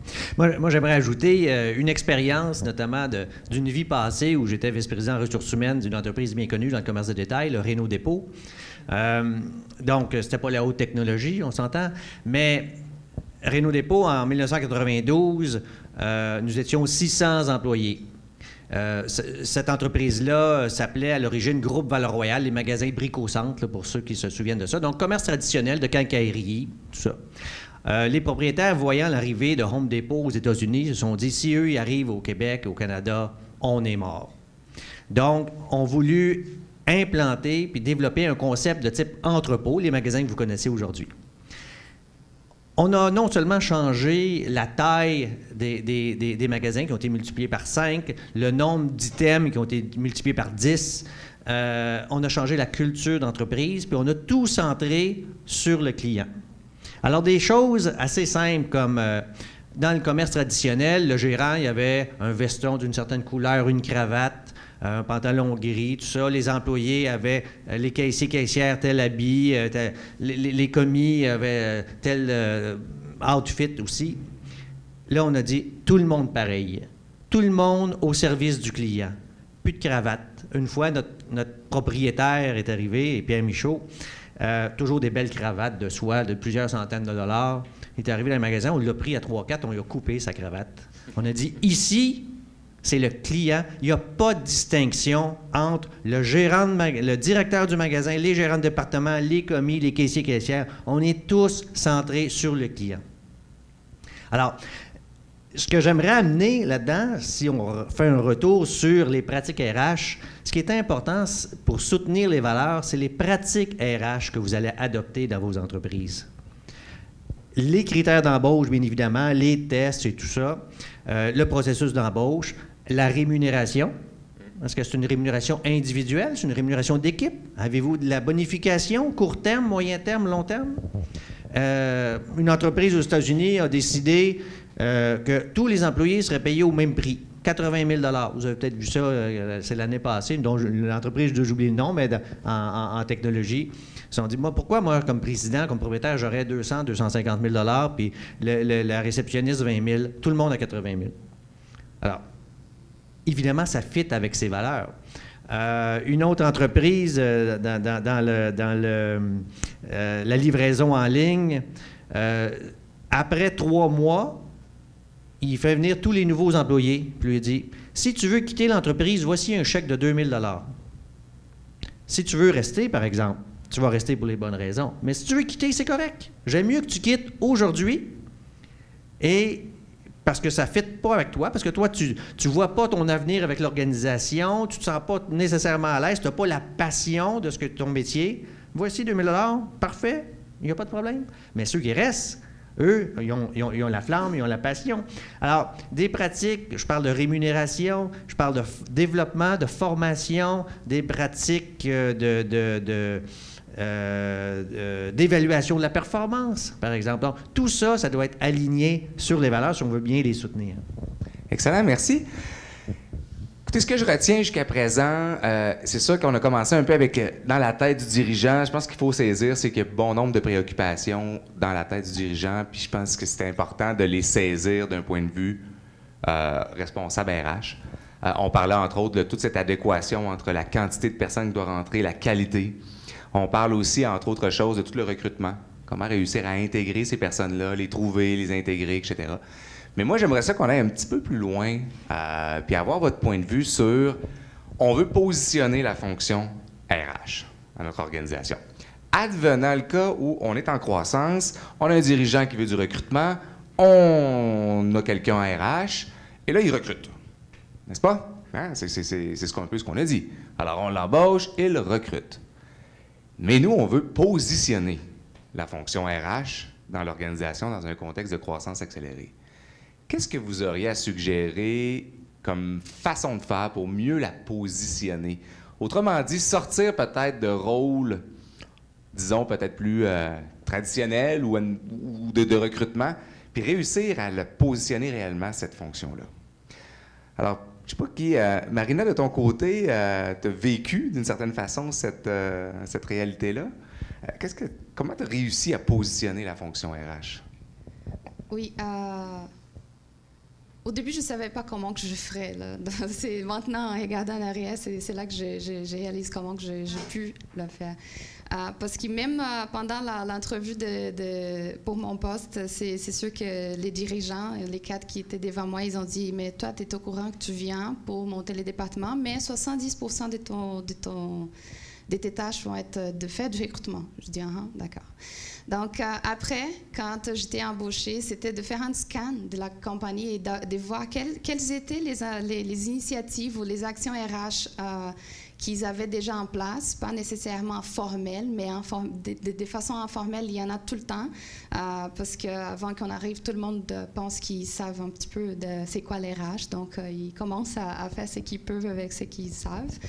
Moi j'aimerais ajouter une expérience, notamment d'une vie passée où j'étais vice-président en ressources humaines d'une entreprise bien connue dans le commerce de détail, le Renault Dépôt. Donc, c'était pas la haute technologie, on s'entend, mais Renault Dépôt, en 1992, nous étions 600 employés. Cette entreprise-là s'appelait à l'origine Groupe Valor-Royal, les magasins Brico-Centre, pour ceux qui se souviennent de ça. Donc, commerce traditionnel de quincaillerie, tout ça. Les propriétaires, voyant l'arrivée de Home Depot aux États-Unis, se sont dit, si eux, ils arrivent au Québec, au Canada, on est mort. Donc, ont voulu implanter puis développer un concept de type entrepôt, les magasins que vous connaissez aujourd'hui. On a non seulement changé la taille des magasins qui ont été multipliés par 5, le nombre d'items qui ont été multipliés par 10, on a changé la culture d'entreprise, puis on a tout centré sur le client. Alors, des choses assez simples comme dans le commerce traditionnel, le gérant, il y avait un veston d'une certaine couleur, une cravate, un pantalon gris, tout ça. Les employés avaient, les caissiers, caissières, tel habit, les commis avaient tel outfit aussi. Là, on a dit tout le monde pareil. Tout le monde au service du client. Plus de cravate. Une fois, notre propriétaire est arrivé, Pierre Michaud, toujours des belles cravates de soie de plusieurs centaines de dollars. Il est arrivé dans le magasin, on l'a pris à 3-4, on lui a coupé sa cravate. On a dit, ici, c'est le client. Il n'y a pas de distinction entre le directeur du magasin, les gérants de département, les commis, les caissiers, caissières. On est tous centrés sur le client. Alors, ce que j'aimerais amener là-dedans, si on fait un retour sur les pratiques RH, ce qui est important pour soutenir les valeurs, c'est les pratiques RH que vous allez adopter dans vos entreprises. Les critères d'embauche, bien évidemment, les tests et tout ça, le processus d'embauche, la rémunération. Est-ce que c'est une rémunération individuelle? C'est une rémunération d'équipe? Avez-vous de la bonification, court terme, moyen terme, long terme? Une entreprise aux États-Unis a décidé que tous les employés seraient payés au même prix, 80 000 $. Vous avez peut-être vu ça, c'est l'année passée, dont l'entreprise, j'oublie le nom, mais en technologie. Ils se sont dit, pourquoi moi, comme président, comme propriétaire, j'aurais 200 250 000 $, puis la réceptionniste 20 000 $, tout le monde à 80 000 $. Alors, évidemment, ça fit avec ses valeurs. Une autre entreprise dans la livraison en ligne, après 3 mois, il fait venir tous les nouveaux employés, puis il dit, si tu veux quitter l'entreprise, voici un chèque de 2 000 $. Si tu veux rester, par exemple, tu vas rester pour les bonnes raisons. Mais si tu veux quitter, c'est correct. J'aime mieux que tu quittes aujourd'hui, et parce que ça ne fit pas avec toi, parce que toi, tu ne vois pas ton avenir avec l'organisation, tu ne te sens pas nécessairement à l'aise, tu n'as pas la passion de ton métier. Voici 2 000 $, parfait, il n'y a pas de problème. Mais ceux qui restent, eux, ils ont la flamme, ils ont la passion. Alors, des pratiques, je parle de rémunération, je parle de développement, de formation, des pratiques d'évaluation de la performance, par exemple. Donc, tout ça, ça doit être aligné sur les valeurs si on veut bien les soutenir. Excellent, merci. Écoutez, ce que je retiens jusqu'à présent, c'est sûr qu'on a commencé un peu avec, dans la tête du dirigeant, je pense qu'il faut saisir, c'est qu'il y a bon nombre de préoccupations dans la tête du dirigeant, puis je pense que c'est important de les saisir d'un point de vue responsable RH. On parlait entre autres de toute cette adéquation entre la quantité de personnes qui doivent rentrer, la qualité. On parle aussi, entre autres choses, de tout le recrutement. Comment réussir à intégrer ces personnes-là, les trouver, les intégrer, etc. Mais moi, j'aimerais ça qu'on aille un petit peu plus loin, puis avoir votre point de vue sur... On veut positionner la fonction RH à notre organisation. Advenant le cas où on est en croissance, on a un dirigeant qui veut du recrutement, on a quelqu'un en RH, et là, il recrute. N'est-ce pas? Hein? C'est un peu ce qu'on a dit. Alors, on l'embauche, il recrute. Mais nous, on veut positionner la fonction RH dans l'organisation dans un contexte de croissance accélérée. Qu'est-ce que vous auriez à suggérer comme façon de faire pour mieux la positionner? Autrement dit, sortir peut-être de rôles, disons, peut-être plus traditionnels ou de recrutement, puis réussir à le positionner réellement, cette fonction-là. Alors, je ne sais pas qui... Marina, de ton côté, tu as vécu d'une certaine façon cette réalité-là. Comment tu as réussi à positionner la fonction RH? Oui, au début, je ne savais pas comment que je ferais. Là. C'est maintenant, en regardant en arrière, c'est là que je réalise comment que j'ai pu le faire. Parce que même pendant l'entrevue pour mon poste, c'est sûr que les dirigeants, les 4 qui étaient devant moi, ils ont dit « Mais toi, tu es au courant que tu viens pour monter les départements, mais 70% de tes tâches vont être de fait du recrutement. » Je dis « d'accord. » Donc, après, quand j'étais embauchée, c'était de faire un scan de la compagnie et de voir quelles étaient les initiatives ou les actions RH qu'ils avaient déjà en place, pas nécessairement formelles, mais de façon informelle, il y en a tout le temps, parce qu'avant qu'on arrive, tout le monde pense qu'ils savent un petit peu de c'est quoi les RH, donc ils commencent à faire ce qu'ils peuvent avec ce qu'ils savent.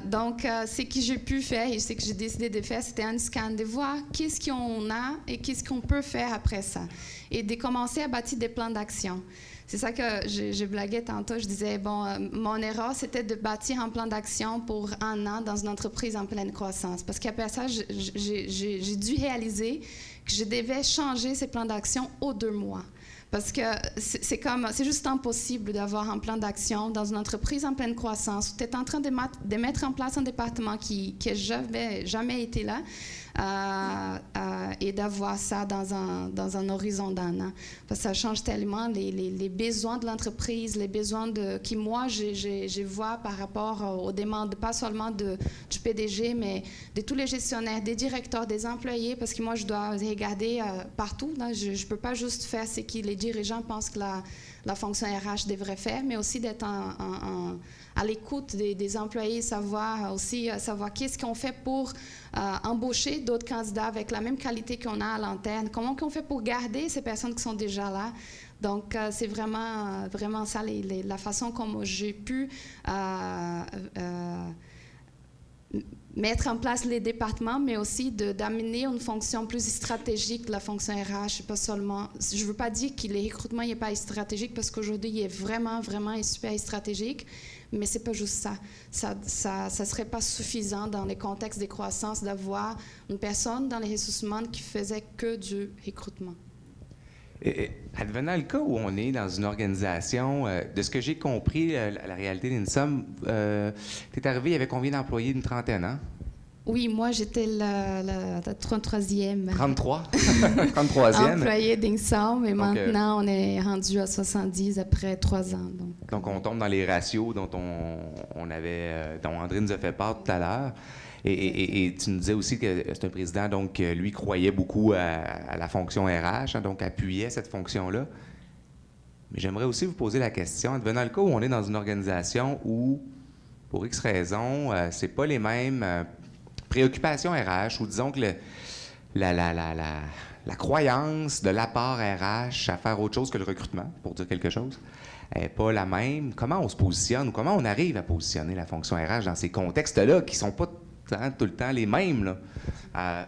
Donc, ce que j'ai pu faire et ce que j'ai décidé de faire, c'était un scan, de voir qu'est-ce qu'on a et qu'est-ce qu'on peut faire après ça, et de commencer à bâtir des plans d'action. C'est ça que je blaguais tantôt. Je disais, bon, mon erreur, c'était de bâtir un plan d'action pour 1 an dans une entreprise en pleine croissance. Parce qu'après ça, j'ai dû réaliser que je devais changer ces plans d'action aux 2 mois. Parce que c'est juste impossible d'avoir un plan d'action dans une entreprise en pleine croissance où tu es en train de mettre en place un département qui n'a jamais été là, et d'avoir ça dans un horizon d'1 an. Parce que ça change tellement les besoins de l'entreprise, les besoins qui, moi, je vois par rapport aux demandes, pas seulement du PDG, mais de tous les gestionnaires, des directeurs, des employés, parce que moi, je dois regarder partout. Là. Je ne peux pas juste faire ce que les dirigeants pensent que la fonction RH devrait faire, mais aussi d'être à l'écoute des employés, savoir qu'est-ce qu'on fait pour embaucher d'autres candidats avec la même qualité qu'on a à l'interne, comment qu'on fait pour garder ces personnes qui sont déjà là. Donc, c'est vraiment ça, la façon comme j'ai pu mettre en place les départements, mais aussi d'amener une fonction plus stratégique de la fonction RH. Pas seulement, je ne veux pas dire que le recrutement n'est pas stratégique, parce qu'aujourd'hui, il est vraiment super stratégique, mais ce n'est pas juste ça. Ça serait pas suffisant dans les contextes de croissance d'avoir une personne dans les ressources humaines qui faisait que du recrutement. Advenant le cas où on est dans une organisation, de ce que j'ai compris, la réalité d'Insom, tu es arrivé, il y avait combien d'employés? Une trentaine, hein? Oui, moi, j'étais la 33e. 33? 33e? Employée d'Insom, et maintenant, on est rendu à 70 après 3 ans. Donc, on tombe dans les ratios dont dont André nous a fait part tout à l'heure. Et tu nous disais aussi que c'est un président, donc, lui, croyait beaucoup à la fonction RH, hein, donc appuyait cette fonction-là. Mais j'aimerais aussi vous poser la question, advenant le cas où on est dans une organisation où, pour X raisons, c'est pas les mêmes préoccupations RH, ou disons que la croyance de l'apport RH à faire autre chose que le recrutement, pour dire quelque chose, n'est pas la même. Comment on se positionne, ou comment on arrive à positionner la fonction RH dans ces contextes-là qui sont pas tout le temps les mêmes, là?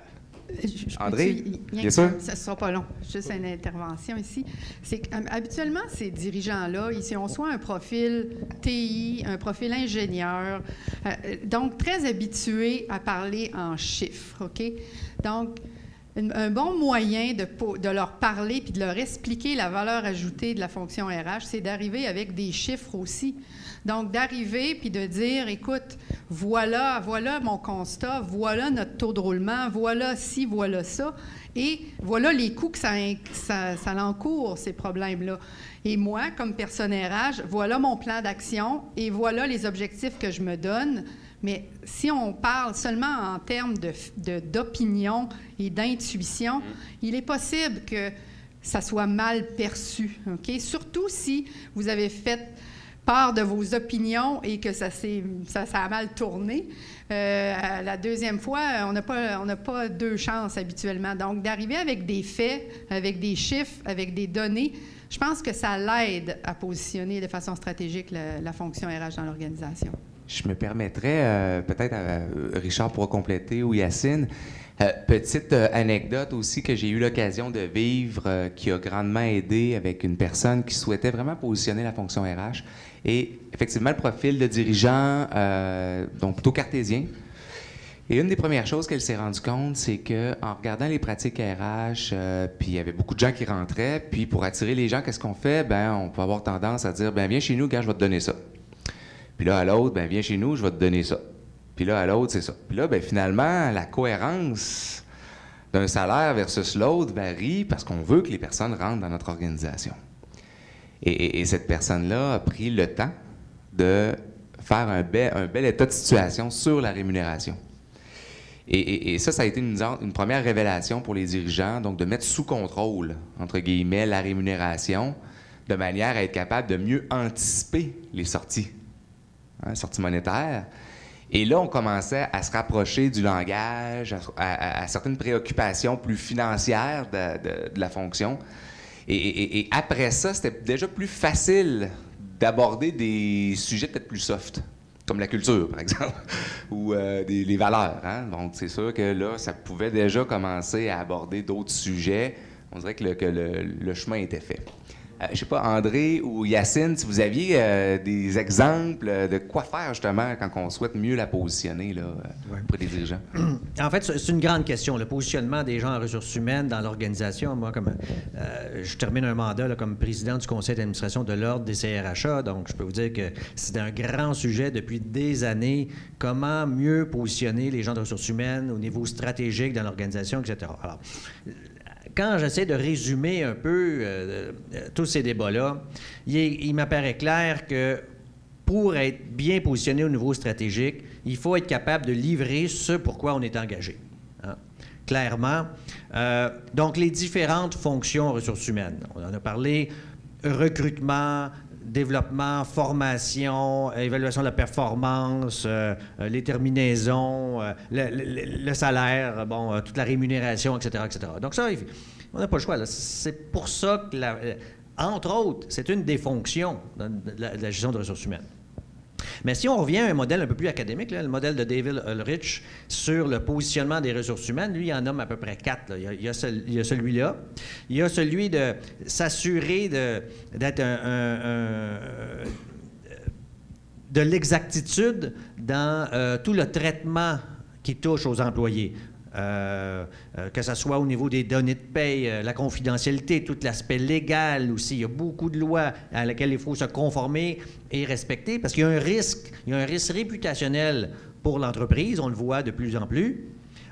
André, bien sûr. Ça ne sera pas long. Juste une intervention ici. C'est habituellement, ces dirigeants-là, ici, on soit un profil TI, un profil ingénieur, donc très habitués à parler en chiffres, OK? Donc, un bon moyen de leur parler puis de leur expliquer la valeur ajoutée de la fonction RH, c'est d'arriver avec des chiffres aussi. Donc, d'arriver puis de dire, écoute, voilà mon constat, voilà notre taux de roulement, voilà ci, voilà ça, et voilà les coûts que ça l'encourt, ces problèmes-là. Et moi, comme personne RH, voilà mon plan d'action et voilà les objectifs que je me donne. Mais si on parle seulement en termes d'opinion et d'intuition, il est possible que ça soit mal perçu, OK? Surtout si vous avez fait part de vos opinions et que ça a mal tourné. La deuxième fois, on n'a pas 2 chances habituellement. Donc, d'arriver avec des faits, avec des chiffres, avec des données, je pense que ça l'aide à positionner de façon stratégique la fonction RH dans l'organisation. Je me permettrais, peut-être Richard pourra compléter, ou Yacine, petite anecdote aussi que j'ai eu l'occasion de vivre, qui a grandement aidé avec une personne qui souhaitait vraiment positionner la fonction RH. Et effectivement, le profil de dirigeant, donc plutôt cartésien, Et une des premières choses qu'elle s'est rendue compte, c'est qu'en regardant les pratiques RH, puis il y avait beaucoup de gens qui rentraient, puis pour attirer les gens, qu'est-ce qu'on fait? Ben, on peut avoir tendance à dire, ben viens chez nous, gars, je vais te donner ça. Puis là, à l'autre, ben viens chez nous, je vais te donner ça. Puis là, à l'autre, c'est ça. Puis là, ben finalement, la cohérence d'un salaire versus l'autre varie parce qu'on veut que les personnes rentrent dans notre organisation. Et cette personne-là a pris le temps de faire un bel état de situation sur la rémunération. Et ça a été une première révélation pour les dirigeants, donc de mettre sous contrôle, entre guillemets, la rémunération, de manière à être capable de mieux anticiper les sorties, sorties monétaires. Et là, on commençait à se rapprocher du langage, à certaines préoccupations plus financières de la fonction. Et après ça, c'était déjà plus facile d'aborder des sujets peut-être plus soft, comme la culture, par exemple, ou les valeurs. Hein? Donc, c'est sûr que là, ça pouvait déjà commencer à aborder d'autres sujets. On dirait que le chemin était fait. Je ne sais pas, André ou Yacine, si vous aviez des exemples de quoi faire, justement, quand on souhaite mieux la positionner là, auprès des dirigeants. En fait, c'est une grande question, le positionnement des gens en ressources humaines dans l'organisation. Moi, comme je termine un mandat là, comme président du conseil d'administration de l'Ordre des CRHA, donc je peux vous dire que c'est un grand sujet depuis des années, comment mieux positionner les gens de ressources humaines au niveau stratégique dans l'organisation, etc. Alors, quand j'essaie de résumer un peu tous ces débats-là, il m'apparaît clair que pour être bien positionné au niveau stratégique, il faut être capable de livrer ce pourquoi on est engagé. Hein? Clairement. Donc, les différentes fonctions ressources humaines. On en a parlé, recrutement, développement, formation, évaluation de la performance, les terminaisons, le salaire, bon, toute la rémunération, etc., etc. Donc ça, on n'a pas le choix. Là. C'est pour ça que, entre autres, c'est une des fonctions de la gestion de ressources humaines. Mais si on revient à un modèle un peu plus académique, là, le modèle de David Ulrich sur le positionnement des ressources humaines, lui, il en nomme à peu près 4. Là. Il y a celui-là. Il y a celui de s'assurer d'être de l'exactitude dans tout le traitement qui touche aux employés. Que ce soit au niveau des données de paye, la confidentialité, tout l'aspect légal aussi. Il y a beaucoup de lois à laquelle il faut se conformer et respecter parce qu'il y a un risque réputationnel pour l'entreprise, on le voit de plus en plus.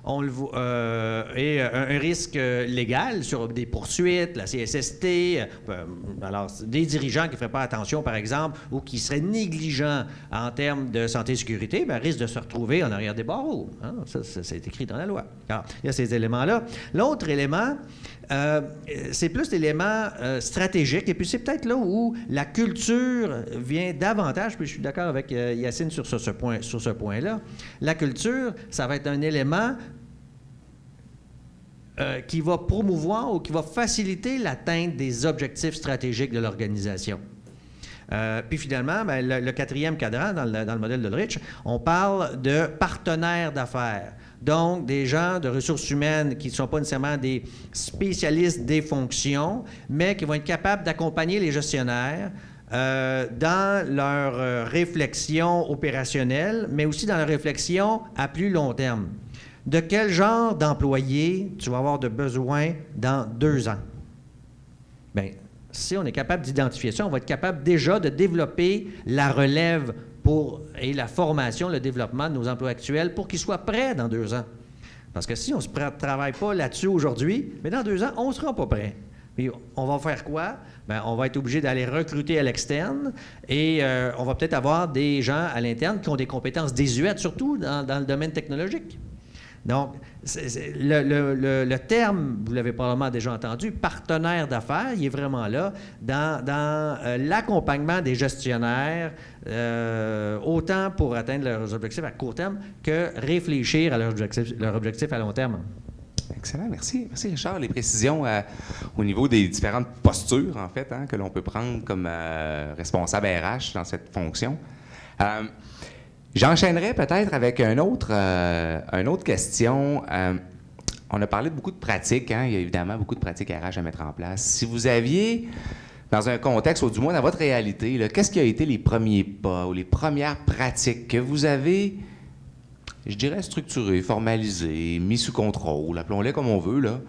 Et un risque légal sur des poursuites, la CSST, alors des dirigeants qui ne feraient pas attention, par exemple, ou qui seraient négligents en termes de santé et sécurité, bien, risquent de se retrouver en arrière des barreaux. Hein? Ça, c'est écrit dans la loi. Alors, il y a ces éléments-là. L'autre élément, c'est plus l'élément stratégique, et puis c'est peut-être là où la culture vient davantage, puis je suis d'accord avec Yacine sur ce point-là. La culture, ça va être un élément qui va promouvoir ou qui va faciliter l'atteinte des objectifs stratégiques de l'organisation. Puis finalement, bien, le quatrième cadran dans le modèle d'Ulrich, on parle de partenaires d'affaires. Donc, des gens de ressources humaines qui ne sont pas nécessairement des spécialistes des fonctions, mais qui vont être capables d'accompagner les gestionnaires dans leur réflexion opérationnelle, mais aussi dans leur réflexion à plus long terme. De quel genre d'employé tu vas avoir de besoin dans 2 ans? Bien, si on est capable d'identifier ça, on va être capable déjà de développer la relève et la formation, le développement de nos emplois actuels pour qu'ils soient prêts dans 2 ans. Parce que si on ne travaille pas là-dessus aujourd'hui, mais dans 2 ans, on ne sera pas prêt. Puis on va faire quoi? Bien, on va être obligé d'aller recruter à l'externe et on va peut-être avoir des gens à l'interne qui ont des compétences désuètes, surtout dans le domaine technologique. Donc, le terme, vous l'avez probablement déjà entendu, partenaire d'affaires, il est vraiment là dans l'accompagnement des gestionnaires, autant pour atteindre leurs objectifs à court terme que réfléchir à leurs objectifs à long terme. Excellent, merci. Merci Richard. Les précisions au niveau des différentes postures, en fait, hein, que l'on peut prendre comme responsable RH dans cette fonction. J'enchaînerai peut-être avec une autre question. On a parlé de beaucoup de pratiques. Hein? Il y a évidemment beaucoup de pratiques RH à mettre en place. Si vous aviez, dans un contexte, ou du moins dans votre réalité, qu'est-ce qui a été les premiers pas ou les premières pratiques que vous avez je dirais, structurés, formalisés, mis sous contrôle, appelons-les comme on veut, là,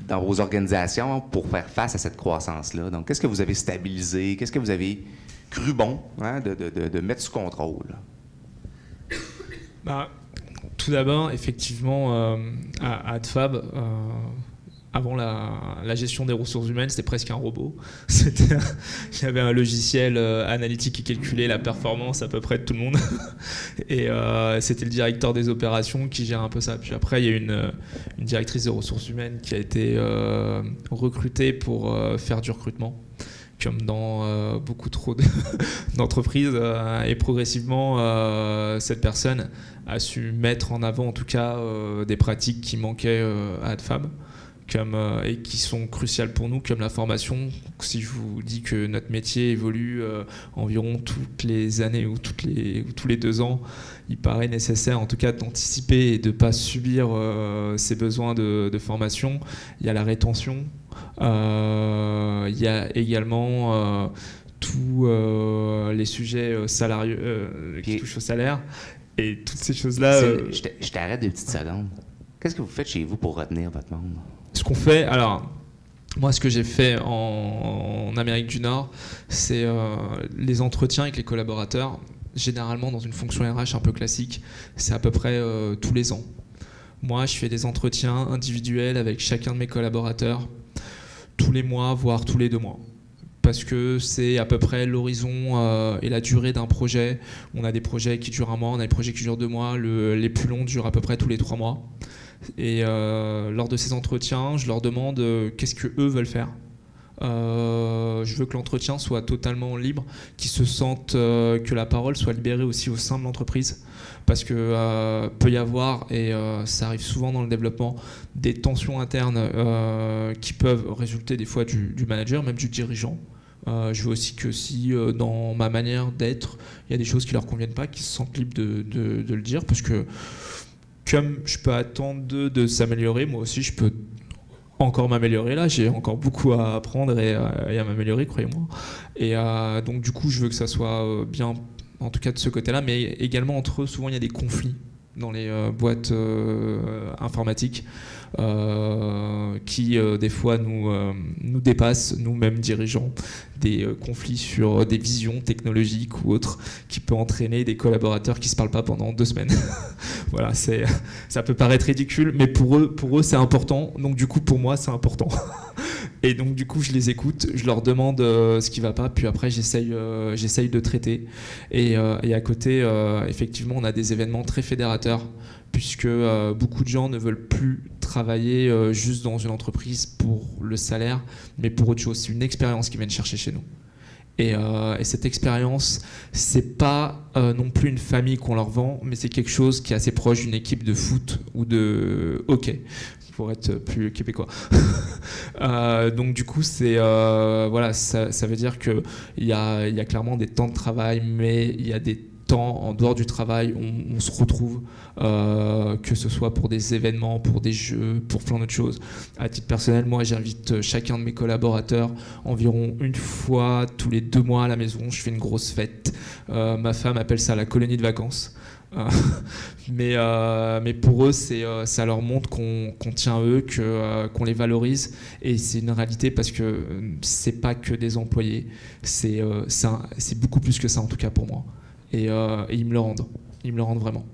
dans vos organisations pour faire face à cette croissance-là? Donc, qu'est-ce que vous avez stabilisé? Qu'est-ce que vous avez cru bon de mettre sous contrôle? Tout d'abord, effectivement, à AdFab, avant la gestion des ressources humaines, c'était presque un robot. Il y avait un logiciel analytique qui calculait la performance à peu près de tout le monde. Et c'était le directeur des opérations qui gère un peu ça. Puis après, il y a une directrice des ressources humaines qui a été recrutée pour faire du recrutement, comme dans beaucoup trop d'entreprises. Et progressivement, cette personne a su mettre en avant, en tout cas, des pratiques qui manquaient à AdFab. Et qui sont cruciales pour nous, comme la formation. Si je vous dis que notre métier évolue environ toutes les années ou tous les 2 ans, il paraît nécessaire en tout cas d'anticiper et de ne pas subir ces besoins de formation. Il y a la rétention, il y a également tous les sujets salarieux qui touchent au salaire, et toutes ces choses-là... Je t'arrête 2 petites secondes. Qu'est-ce que vous faites chez vous pour retenir votre monde? Ce qu'on fait, alors, moi, ce que j'ai fait en Amérique du Nord, c'est les entretiens avec les collaborateurs. Généralement, dans une fonction RH un peu classique, c'est à peu près tous les ans. Moi, je fais des entretiens individuels avec chacun de mes collaborateurs tous les mois, voire tous les 2 mois. Parce que c'est à peu près l'horizon et la durée d'un projet. On a des projets qui durent 1 mois, on a des projets qui durent 2 mois. Les plus longs durent à peu près tous les 3 mois. Et lors de ces entretiens, je leur demande qu'est-ce qu'eux veulent faire. Je veux que l'entretien soit totalement libre, qu'ils se sentent que la parole soit libérée aussi au sein de l'entreprise. Parce que peut y avoir, et ça arrive souvent dans le développement, des tensions internes qui peuvent résulter des fois du manager, même du dirigeant. Je veux aussi que si dans ma manière d'être, il y a des choses qui ne leur conviennent pas, qu'ils se sentent libres de le dire, parce que comme je peux attendre d'eux de s'améliorer, moi aussi je peux encore m'améliorer. Là, j'ai encore beaucoup à apprendre et à m'améliorer, croyez-moi. Et donc du coup, je veux que ça soit bien, en tout cas de ce côté-là, mais également entre eux, souvent il y a des conflits dans les boîtes informatiques qui des fois nous dépassent, nous-mêmes dirigeants, des conflits sur des visions technologiques ou autres qui peut entraîner des collaborateurs qui ne se parlent pas pendant 2 semaines. Voilà, ça peut paraître ridicule, mais pour eux c'est important, donc du coup pour moi c'est important. Et donc du coup je les écoute, je leur demande ce qui ne va pas, puis après j'essaye de traiter. Et à côté, effectivement, on a des événements très fédérateurs, puisque beaucoup de gens ne veulent plus travailler juste dans une entreprise pour le salaire, mais pour autre chose. C'est une expérience qu'ils viennent chercher chez nous. Et cette expérience, c'est pas non plus une famille qu'on leur vend, mais c'est quelque chose qui est assez proche d'une équipe de foot ou de hockey, pour être plus québécois. Donc du coup, voilà, ça veut dire qu'il y a clairement des temps de travail, mais il y a des temps en dehors du travail, on se retrouve, que ce soit pour des événements, pour des jeux, pour plein d'autres choses. À titre personnel, moi j'invite chacun de mes collaborateurs environ 1 fois tous les 2 mois à la maison. Je fais une grosse fête. Ma femme appelle ça la colonie de vacances. Mais pour eux, ça leur montre qu'on tient à eux, qu'on les valorise, et c'est une réalité parce que c'est pas que des employés, c'est beaucoup plus que ça en tout cas pour moi. Et ils me le rendent vraiment.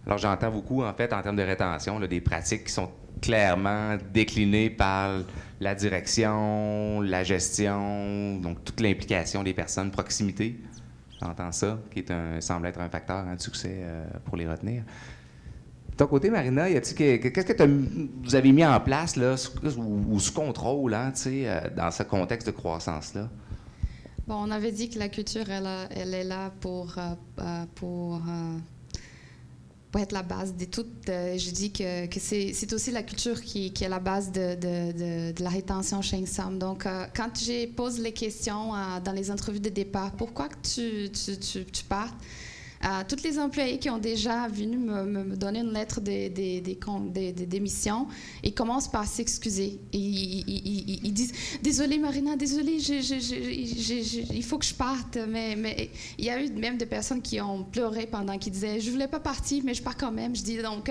Alors j'entends beaucoup en fait en termes de rétention là, des pratiques qui sont clairement déclinées par la direction, la gestion, donc toute l'implication des personnes, proximité. J'entends ça, qui semble être un facteur de succès pour les retenir. De ton côté, Marina, qu'est-ce que vous avez mis en place là, ou sous contrôle hein, dans ce contexte de croissance-là? Bon, on avait dit que la culture, elle est là pour être la base de tout. Je dis que c'est aussi la culture qui est la base de la rétention chez Ensemble. Donc, quand je pose les questions dans les entrevues de départ, pourquoi que tu partes? Tous les employés qui ont déjà venu me donner une lettre de démission, ils commencent par s'excuser. Ils disent « Désolée, Marina, désolée, il faut que je parte. » Mais il y a eu même des personnes qui ont pleuré pendant qu'ils disaient « Je voulais pas partir, mais je pars quand même. » Je dis donc,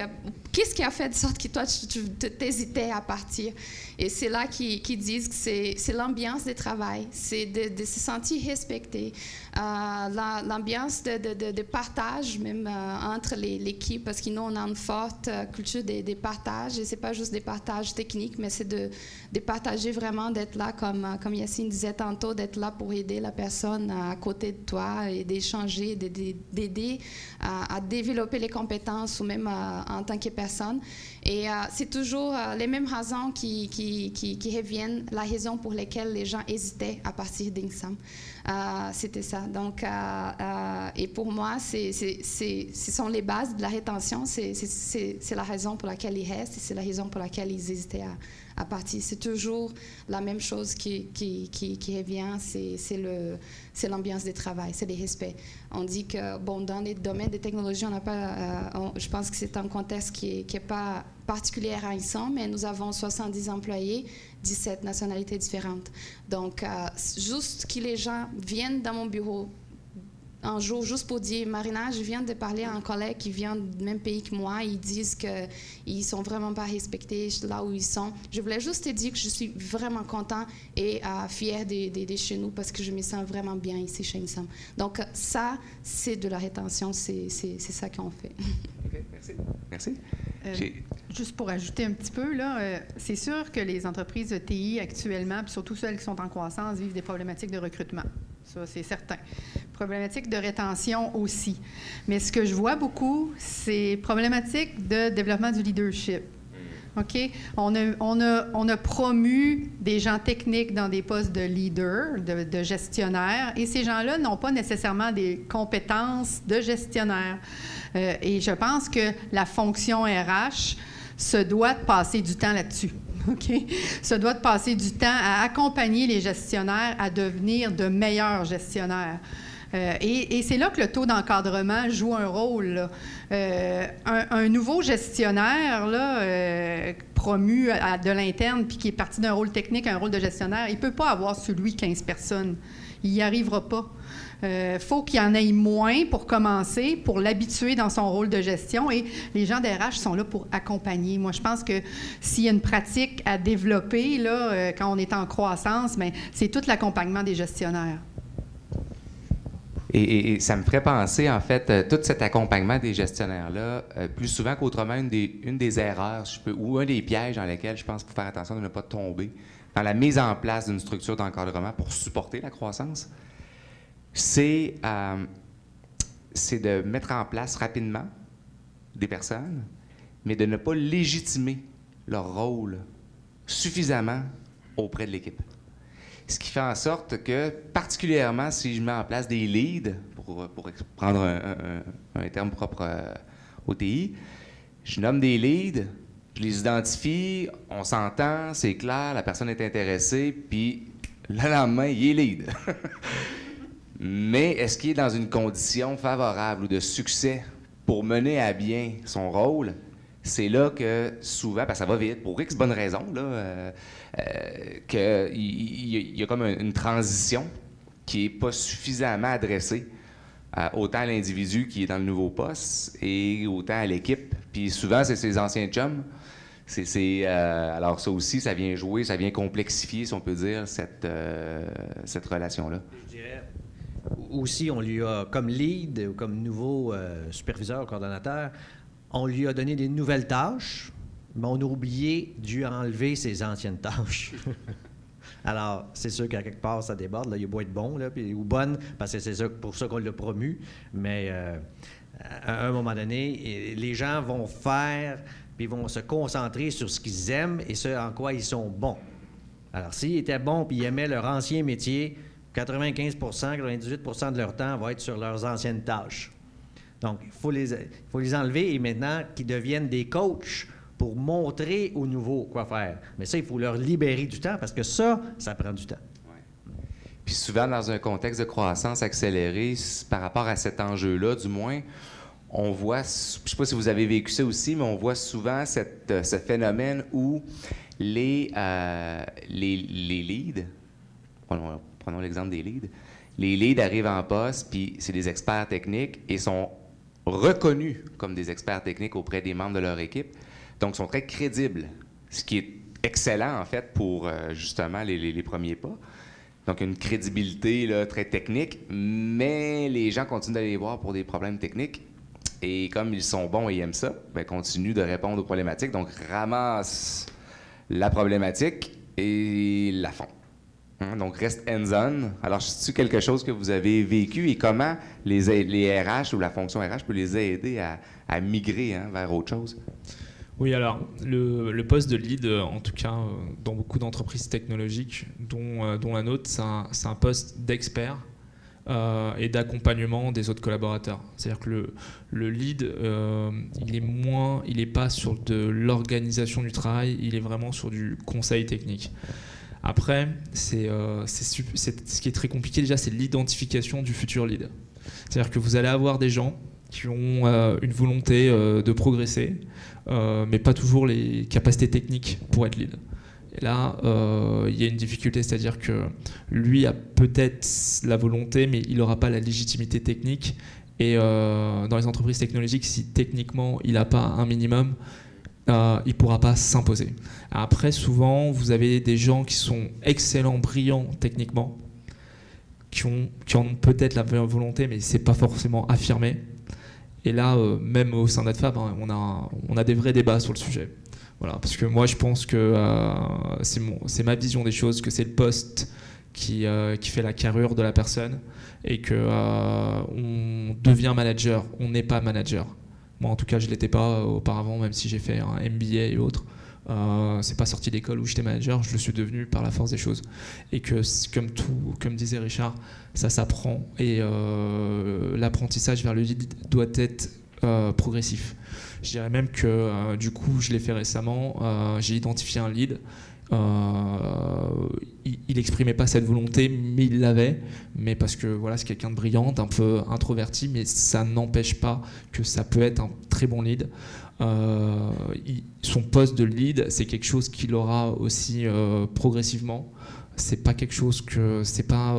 qu'est-ce qui a fait de sorte que toi, tu t'hésitais à partir? Et c'est là qu'ils disent que c'est l'ambiance de travail, c'est de se sentir respecté, l'ambiance de partage même entre l'équipe, parce que nous, on a une forte culture des partages, et c'est pas juste des partages techniques, mais c'est de partager vraiment, d'être là, comme Yacine disait tantôt, d'être là pour aider la personne à côté de toi et d'échanger, d'aider à développer les compétences ou même en tant que personne. Et c'est toujours les mêmes raisons qui reviennent, la raison pour laquelle les gens hésitaient à partir d'Insam. C'était ça. Donc, et pour moi, ce sont les bases de la rétention. C'est la raison pour laquelle ils restent et c'est la raison pour laquelle ils hésitaient à partir. C'est toujours la même chose qui revient, c'est l'ambiance de travail, c'est le respect. On dit que, bon, dans les domaines des technologies, on n'a pas, je pense que c'est un contexte qui n'est pas particulier à Insam, mais nous avons 70 employés, 17 nationalités différentes. Donc, juste que les gens viennent dans mon bureau un jour, juste pour dire, Marina, je viens de parler à un collègue qui vient du même pays que moi, ils disent qu'ils ne sont vraiment pas respectés là où ils sont. Je voulais juste te dire que je suis vraiment content et fière de chez nous parce que je me sens vraiment bien ici chez Insam. Donc ça, c'est de la rétention, c'est ça qu'on fait. OK, merci. Merci. Juste pour ajouter un petit peu, là, c'est sûr que les entreprises de TI actuellement, puis surtout celles qui sont en croissance, vivent des problématiques de recrutement. Ça, c'est certain. Problématiques de rétention aussi. Mais ce que je vois beaucoup, c'est problématiques de développement du leadership. OK? On a promu des gens techniques dans des postes de leader, de gestionnaire, et ces gens-là n'ont pas nécessairement des compétences de gestionnaire. Et je pense que la fonction RH se doit de passer du temps là-dessus. OK? Se doit de passer du temps à accompagner les gestionnaires à devenir de meilleurs gestionnaires. Et c'est là que le taux d'encadrement joue un rôle. Un nouveau gestionnaire là, promu de l'interne puis qui est parti d'un rôle technique à un rôle de gestionnaire, il ne peut pas avoir sous lui 15 personnes. Il n'y arrivera pas. Faut qu'il y en ait moins pour commencer, pour l'habituer dans son rôle de gestion. Et les gens d'RH sont là pour accompagner. Moi, je pense que s'il y a une pratique à développer là, quand on est en croissance, bien, c'est tout l'accompagnement des gestionnaires. Et ça me ferait penser, en fait, tout cet accompagnement des gestionnaires-là, plus souvent qu'autrement, une des erreurs, ou un des pièges dans lesquels je pense qu'il faut faire attention de ne pas tomber, dans la mise en place d'une structure d'encadrement pour supporter la croissance, c'est de mettre en place rapidement des personnes, mais de ne pas légitimer leur rôle suffisamment auprès de l'équipe. Ce qui fait en sorte que, particulièrement si je mets en place des leads, pour prendre un terme propre au TI, je nomme des leads, je les identifie, on s'entend, c'est clair, la personne est intéressée, puis le lendemain, il est lead. Mais est-ce qu'il est dans une condition favorable ou de succès pour mener à bien son rôle? C'est là que souvent, parce que ça va vite, pour X bonnes raisons, qu'il y a comme une transition qui n'est pas suffisamment adressée autant à l'individu qui est dans le nouveau poste et autant à l'équipe. Puis souvent, c'est ses anciens chums. Alors ça aussi, ça vient jouer, ça vient complexifier, si on peut dire, cette relation-là. Je dirais aussi, on lui a, comme lead ou comme nouveau superviseur ou coordonnateur, on lui a donné des nouvelles tâches, mais on a oublié de lui enlever ses anciennes tâches. Alors, c'est sûr qu'à quelque part, ça déborde. Là, il a beau être bon, là, ou bonne, parce que c'est ça, pour ça qu'on l'a promu. Mais à un moment donné, les gens vont faire, puis ils vont se concentrer sur ce qu'ils aiment et ce en quoi ils sont bons. Alors, s'ils étaient bons puis ils aimaient leur ancien métier, 95 98 de leur temps va être sur leurs anciennes tâches. Donc, il faut les enlever et maintenant qu'ils deviennent des coachs pour montrer aux nouveaux quoi faire. Mais ça, il faut leur libérer du temps parce que ça prend du temps. Ouais. Puis souvent, dans un contexte de croissance accélérée, par rapport à cet enjeu-là, du moins, on voit, je ne sais pas si vous avez vécu ça aussi, mais on voit souvent ce phénomène où les leads, prenons l'exemple des leads, les leads arrivent en poste, puis c'est des experts techniques et sont reconnus comme des experts techniques auprès des membres de leur équipe, donc sont très crédibles, ce qui est excellent, en fait, pour justement les premiers pas. Donc, une crédibilité là, très technique, mais les gens continuent d'aller les voir pour des problèmes techniques. Et comme ils sont bons et aiment ça, bien, continuent de répondre aux problématiques. Donc, ramassent la problématique et la font. Donc, reste hands-on. Alors, c'est-tu quelque chose que vous avez vécu et comment les RH ou la fonction RH peut les aider à migrer vers autre chose? Oui, alors, le poste de lead, en tout cas, dans beaucoup d'entreprises technologiques, dont la nôtre, c'est un poste d'expert et d'accompagnement des autres collaborateurs. C'est-à-dire que le lead, il n'est pas sur de l'organisation du travail, il est vraiment sur du conseil technique. Après, ce qui est très compliqué déjà, c'est l'identification du futur lead. C'est-à-dire que vous allez avoir des gens qui ont une volonté de progresser, mais pas toujours les capacités techniques pour être lead. Et là, il y a une difficulté, c'est-à-dire que lui a peut-être la volonté, mais il n'aura pas la légitimité technique. Et dans les entreprises technologiques, si techniquement il n'a pas un minimum, il ne pourra pas s'imposer. Après, souvent, vous avez des gens qui sont excellents, brillants techniquement, qui en ont peut-être la volonté, mais ce n'est pas forcément affirmé. Et là, même au sein d'AdFab, on a des vrais débats sur le sujet. Voilà, parce que moi, je pense que c'est ma vision des choses, que c'est le poste qui fait la carrure de la personne et qu'on devient manager, on n'est pas manager. Moi, en tout cas, je ne l'étais pas auparavant, même si j'ai fait un MBA et autres. C'est pas sorti d'école où j'étais manager, je le suis devenu par la force des choses. Et que, comme disait Richard, ça s'apprend et l'apprentissage vers le lead doit être progressif. Je dirais même que du coup, je l'ai fait récemment, j'ai identifié un lead. Il n'exprimait pas cette volonté, mais il l'avait. Mais parce que voilà, c'est quelqu'un de brillant, d'un peu introverti, mais ça n'empêche pas que ça peut être un très bon lead. Son poste de lead, c'est quelque chose qu'il aura aussi progressivement. C'est pas quelque chose que c'est pas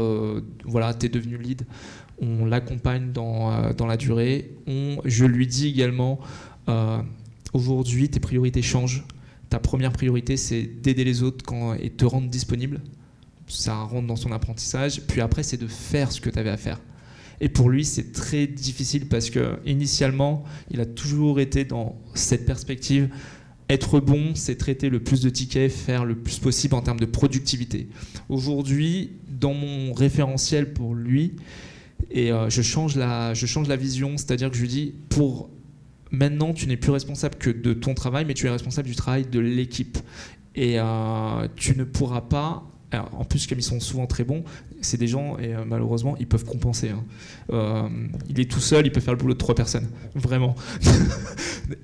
voilà, t'es devenu lead. On l'accompagne dans la durée. Je lui dis également aujourd'hui, tes priorités changent. Ta première priorité, c'est d'aider les autres et te rendre disponible. Ça rentre dans son apprentissage. Puis après, c'est de faire ce que tu avais à faire. Et pour lui, c'est très difficile parce qu'initialement, il a toujours été dans cette perspective. Être bon, c'est traiter le plus de tickets, faire le plus possible en termes de productivité. Aujourd'hui, dans mon référentiel pour lui, et je change la vision, c'est-à-dire que je lui dis, maintenant, tu n'es plus responsable que de ton travail, mais tu es responsable du travail de l'équipe. Et tu ne pourras pas... Alors, en plus, comme ils sont souvent très bons, c'est des gens, et malheureusement, ils peuvent compenser. Il est tout seul, il peut faire le boulot de 3 personnes. Vraiment.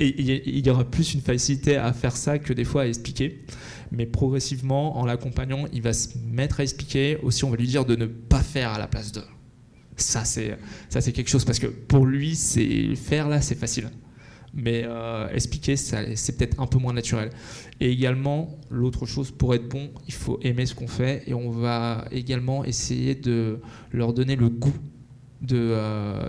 Et il y aura plus une facilité à faire ça que des fois à expliquer. Mais progressivement, en l'accompagnant, il va se mettre à expliquer. Aussi, on va lui dire de ne pas faire à la place d'eux. Ça, c'est quelque chose, parce que pour lui, faire là, c'est facile. Mais expliquer, c'est peut-être un peu moins naturel. Et également, l'autre chose, pour être bon, il faut aimer ce qu'on fait. Et on va également essayer de leur donner le goût de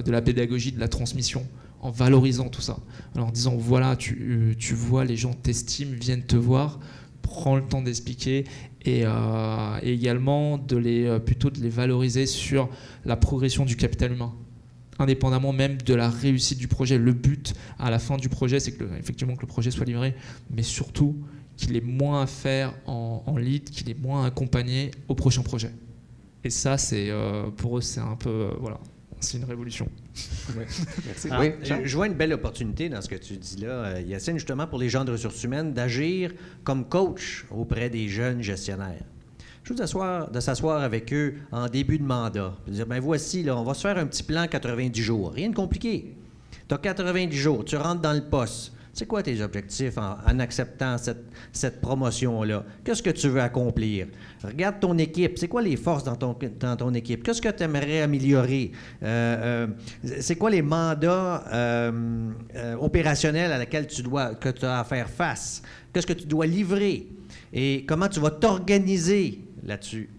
la pédagogie, de la transmission, en valorisant tout ça. Alors, en disant, voilà, tu vois, les gens t'estiment, viennent te voir, prends le temps d'expliquer. Et également, plutôt de les valoriser sur la progression du capital humain. Indépendamment même de la réussite du projet. Le but à la fin du projet, c'est effectivement que le projet soit livré, mais surtout qu'il ait moins à faire en lead, qu'il ait moins à accompagner au prochain projet. Et ça, pour eux, c'est un peu... voilà, c'est une révolution. Ouais. Merci. Alors, Oui, je vois une belle opportunité dans ce que tu dis là, Yacine, justement pour les gens de ressources humaines, d'agir comme coach auprès des jeunes gestionnaires. Juste de s'asseoir avec eux en début de mandat. De dire, ben voici, là, on va se faire un petit plan 90 jours. Rien de compliqué. Tu as 90 jours, tu rentres dans le poste. C'est quoi tes objectifs en acceptant cette promotion-là? Qu'est-ce que tu veux accomplir? Regarde ton équipe. C'est quoi les forces dans ton équipe? Qu'est-ce que tu aimerais améliorer? C'est quoi les mandats opérationnels à laquelle que tu as à faire face? Qu'est-ce que tu dois livrer? Et comment tu vas t'organiser là-dessus?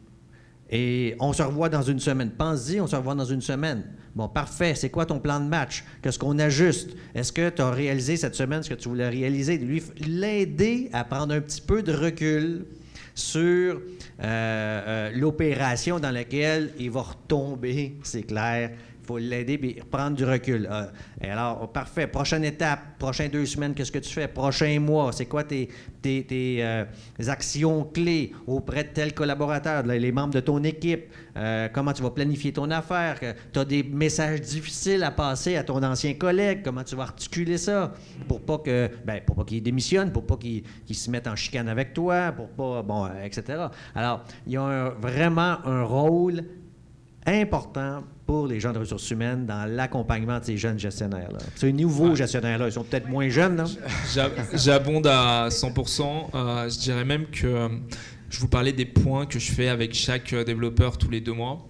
Et on se revoit dans une semaine. Pense-y, on se revoit dans une semaine. Bon, parfait. C'est quoi ton plan de match? Qu'est-ce qu'on ajuste? Est-ce que tu as réalisé cette semaine ce que tu voulais réaliser? L'aider à prendre un petit peu de recul sur l'opération dans laquelle il va retomber, c'est clair. Il faut l'aider et prendre du recul. Et alors, parfait. Prochaine étape, prochaines 2 semaines, qu'est-ce que tu fais? Prochain mois, c'est quoi tes actions clés auprès de tel collaborateur, les membres de ton équipe? Comment tu vas planifier ton affaire? Tu as des messages difficiles à passer à ton ancien collègue. Comment tu vas articuler ça? Pour pas qu'il démissionne, pour pas qu'il se mette en chicane avec toi, pour pas... Bon, etc. Alors, il y a vraiment un rôle important pour les gens de ressources humaines dans l'accompagnement de ces jeunes gestionnaires-là. Ces nouveaux gestionnaires-là, ils sont peut-être moins jeunes, non? J'abonde à 100%. Je dirais même que je vous parlais des points que je fais avec chaque développeur tous les 2 mois.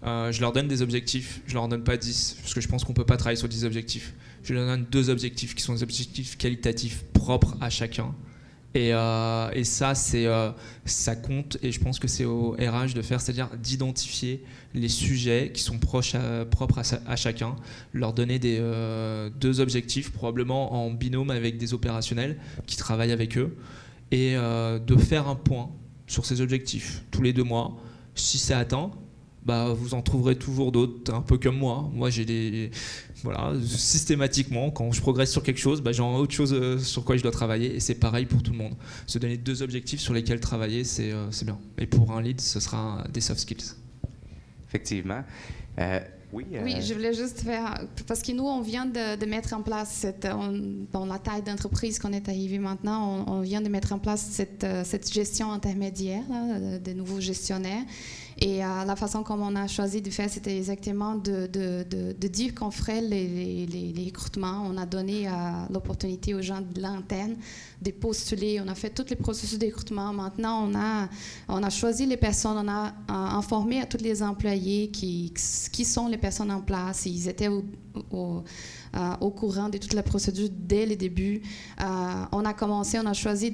Je leur donne des objectifs. Je leur donne pas 10, parce que je pense qu'on peut pas travailler sur 10 objectifs. Je leur donne 2 objectifs qui sont des objectifs qualitatifs propres à chacun. Et ça, ça compte, et je pense que c'est au RH de faire, c'est-à-dire d'identifier les sujets qui sont propres à chacun, leur donner 2 objectifs, probablement en binôme avec des opérationnels qui travaillent avec eux, et de faire un point sur ces objectifs tous les 2 mois. Si c'est atteint, vous en trouverez toujours d'autres, un peu comme moi. Moi, systématiquement, quand je progresse sur quelque chose, j'ai autre chose sur quoi je dois travailler, et c'est pareil pour tout le monde. Se donner 2 objectifs sur lesquels travailler, c'est bien. Et pour un lead, ce sera des soft skills. Effectivement. Oui, je voulais juste faire... Parce que nous, on vient de mettre en place la taille d'entreprise qu'on est arrivé maintenant, on vient de mettre en place cette gestion intermédiaire là, des nouveaux gestionnaires. Et la façon comme on a choisi de faire, c'était exactement de dire qu'on ferait les recrutements. On a donné l'opportunité aux gens de l'antenne de postuler. On a fait tous les processus de recrutement. Maintenant, on a choisi les personnes, on a informé à tous les employés qui sont les personnes en place. Ils étaient au courant de toute la procédure dès le début. On a choisi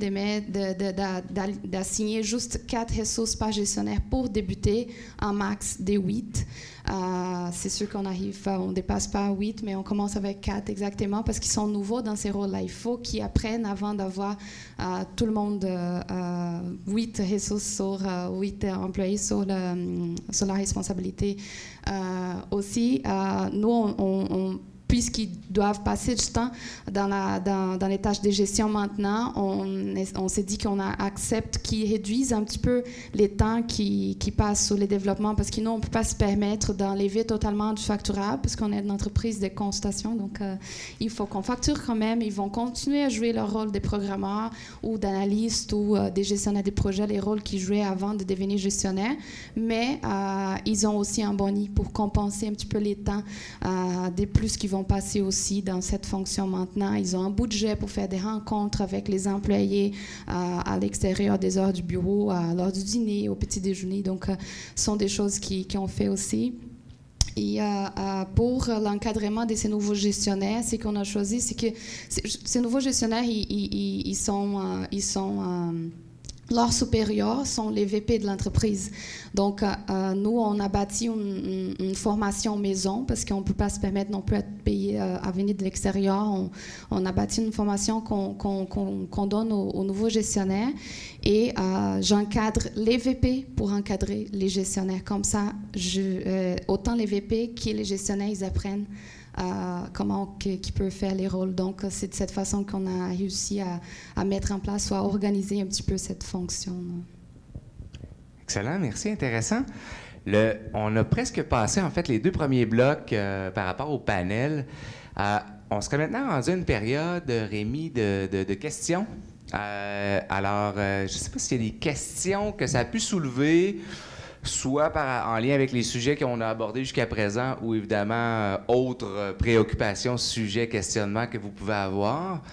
d'assigner juste 4 ressources par gestionnaire pour débuter en max de 8. C'est sûr qu'on on ne dépasse pas 8, mais on commence avec 4 exactement parce qu'ils sont nouveaux dans ces rôles-là. Il faut qu'ils apprennent avant d'avoir tout le monde 8 ressources 8 employés sur la responsabilité. Aussi, nous, puisqu'ils doivent passer du temps dans les tâches de gestion maintenant, on s'est dit qu'on accepte qu'ils réduisent un petit peu les temps qui passent sur les développements, parce que nous, on ne peut pas se permettre d'enlever totalement du facturable, parce qu'on est une entreprise de constatation, donc il faut qu'on facture quand même. Ils vont continuer à jouer leur rôle de programmeurs ou d'analystes ou des gestionnaires de projets, les rôles qu'ils jouaient avant de devenir gestionnaires, mais ils ont aussi un boni pour compenser un petit peu les temps des plus qu'ils vont passer aussi dans cette fonction maintenant. Ils ont un budget pour faire des rencontres avec les employés à l'extérieur des heures du bureau, à l'heure du dîner, au petit déjeuner. Donc, ce sont des choses qui ont fait aussi. Et pour l'encadrement de ces nouveaux gestionnaires, ce qu'on a choisi, c'est que ces nouveaux gestionnaires, ils sont leurs supérieurs sont les VP de l'entreprise. Donc, nous, on a bâti une formation maison parce qu'on ne peut pas se permettre non plus d'être payé à venir de l'extérieur. On a bâti une formation qu'on donne aux nouveaux gestionnaires et j'encadre les VP pour encadrer les gestionnaires. Comme ça, autant les VP que les gestionnaires, ils apprennent comment qui peut faire les rôles. Donc, c'est de cette façon qu'on a réussi à mettre en place ou à organiser un petit peu cette fonction. Excellent, merci, intéressant. On a presque passé, en fait, les 2 premiers blocs par rapport au panel. On serait maintenant rendu à une période, Rémi, de questions. Alors, je ne sais pas s'il y a des questions que ça a pu soulever, soit en lien avec les sujets qu'on a abordés jusqu'à présent ou évidemment autres préoccupations, sujets, questionnements que vous pouvez avoir.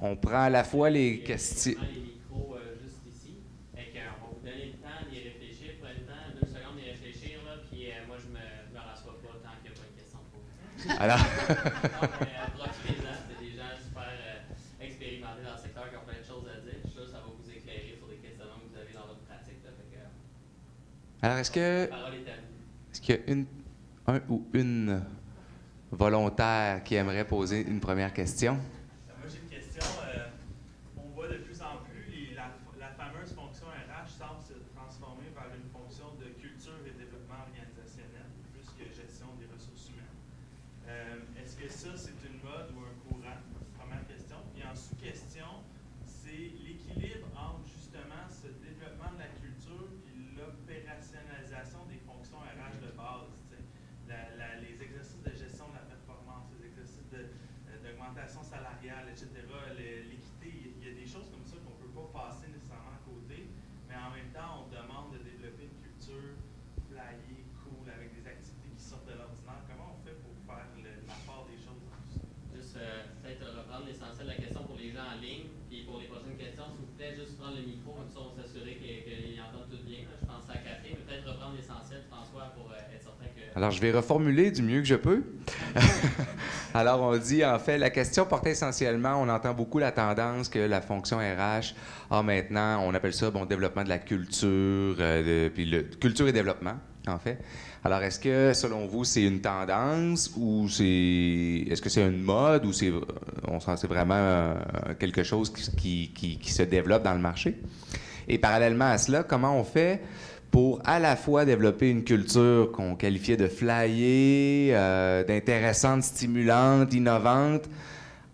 On prend à la fois les questions. Les micros juste ici. On va vous donner le temps d'y réfléchir. Prenez le temps, 2 secondes d'y réfléchir. Là, puis moi, je me rassois pas tant qu'il n'y a pas de questions pour vous. Alors, Profitez-en. C'est des gens super expérimentés dans le secteur qui ont plein de choses à dire. Je suis sûr que ça va vous éclairer sur des questionnements que vous avez dans votre pratique. Là, alors est-ce que... la parole est à vous. Est-ce qu'il y a un ou une volontaire qui aimerait poser une première question? Moi, j'ai une question. On voit de plus en plus la fameuse fonction RH semble se transformer vers une fonction de culture et développement organisationnel, plus que gestion des ressources humaines. Est-ce que ça, c'est une mode ou un courant? Première question. Puis en sous-question, c'est l'équilibre entre justement ce développement de la culture et l'opérationnalisation des fonctions RH de base. Les exercices de gestion de la performance, les exercices d'augmentation salariale, etc., l'équité, il y a des choses comme ça qu'on ne peut pas passer nécessairement à côté, mais en même temps, on demande de développer une culture flyée, cool, avec des activités qui sortent de l'ordinaire. Comment on fait pour faire la part des choses dans tout ça? Juste peut-être reprendre l'essentiel de la question pour les gens en ligne, puis pour les prochaines questions, s'il vous plaît, juste prendre le micro, comme ça on s'assurer qu'ils entendent tout bien. Là. Je pense à Catherine, mais peut-être reprendre l'essentiel, François, pour être certain que... Alors, je vais reformuler du mieux que je peux. Alors, on dit, en fait, la question portait essentiellement, on entend beaucoup la tendance que la fonction RH a maintenant, on appelle ça, développement de la culture, culture et développement, en fait. Alors, est-ce que, selon vous, c'est une tendance ou est-ce que c'est une mode ou c'est vraiment quelque chose qui se développe dans le marché? Et parallèlement à cela, comment on fait pour à la fois développer une culture qu'on qualifiait de flyée, d'intéressante, stimulante, innovante,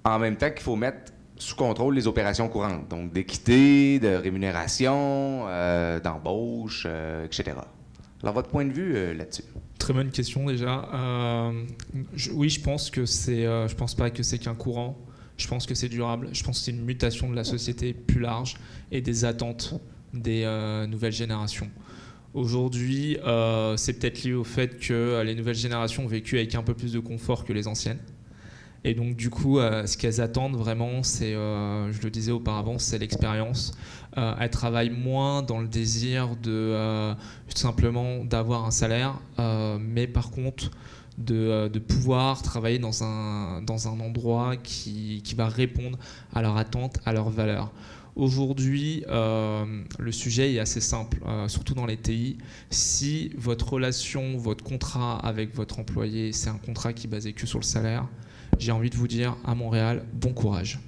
en même temps qu'il faut mettre sous contrôle les opérations courantes, donc d'équité, de rémunération, d'embauche, etc. Alors, votre point de vue là-dessus? Très bonne question déjà. Oui, je pense que je pense pas que c'est qu'un courant. Je pense que c'est durable. Je pense que c'est une mutation de la société plus large et des attentes des nouvelles générations. Aujourd'hui, c'est peut-être lié au fait que les nouvelles générations ont vécu avec un peu plus de confort que les anciennes. Et donc, du coup, ce qu'elles attendent vraiment, c'est, je le disais auparavant, c'est l'expérience. Elles travaillent moins dans le désir de simplement d'avoir un salaire, mais par contre, de pouvoir travailler dans un endroit qui va répondre à leurs attentes, à leurs valeurs. Aujourd'hui, le sujet est assez simple, surtout dans les TI. Si votre relation, votre contrat avec votre employé, c'est un contrat qui est basé que sur le salaire, j'ai envie de vous dire, à Montréal, bon courage.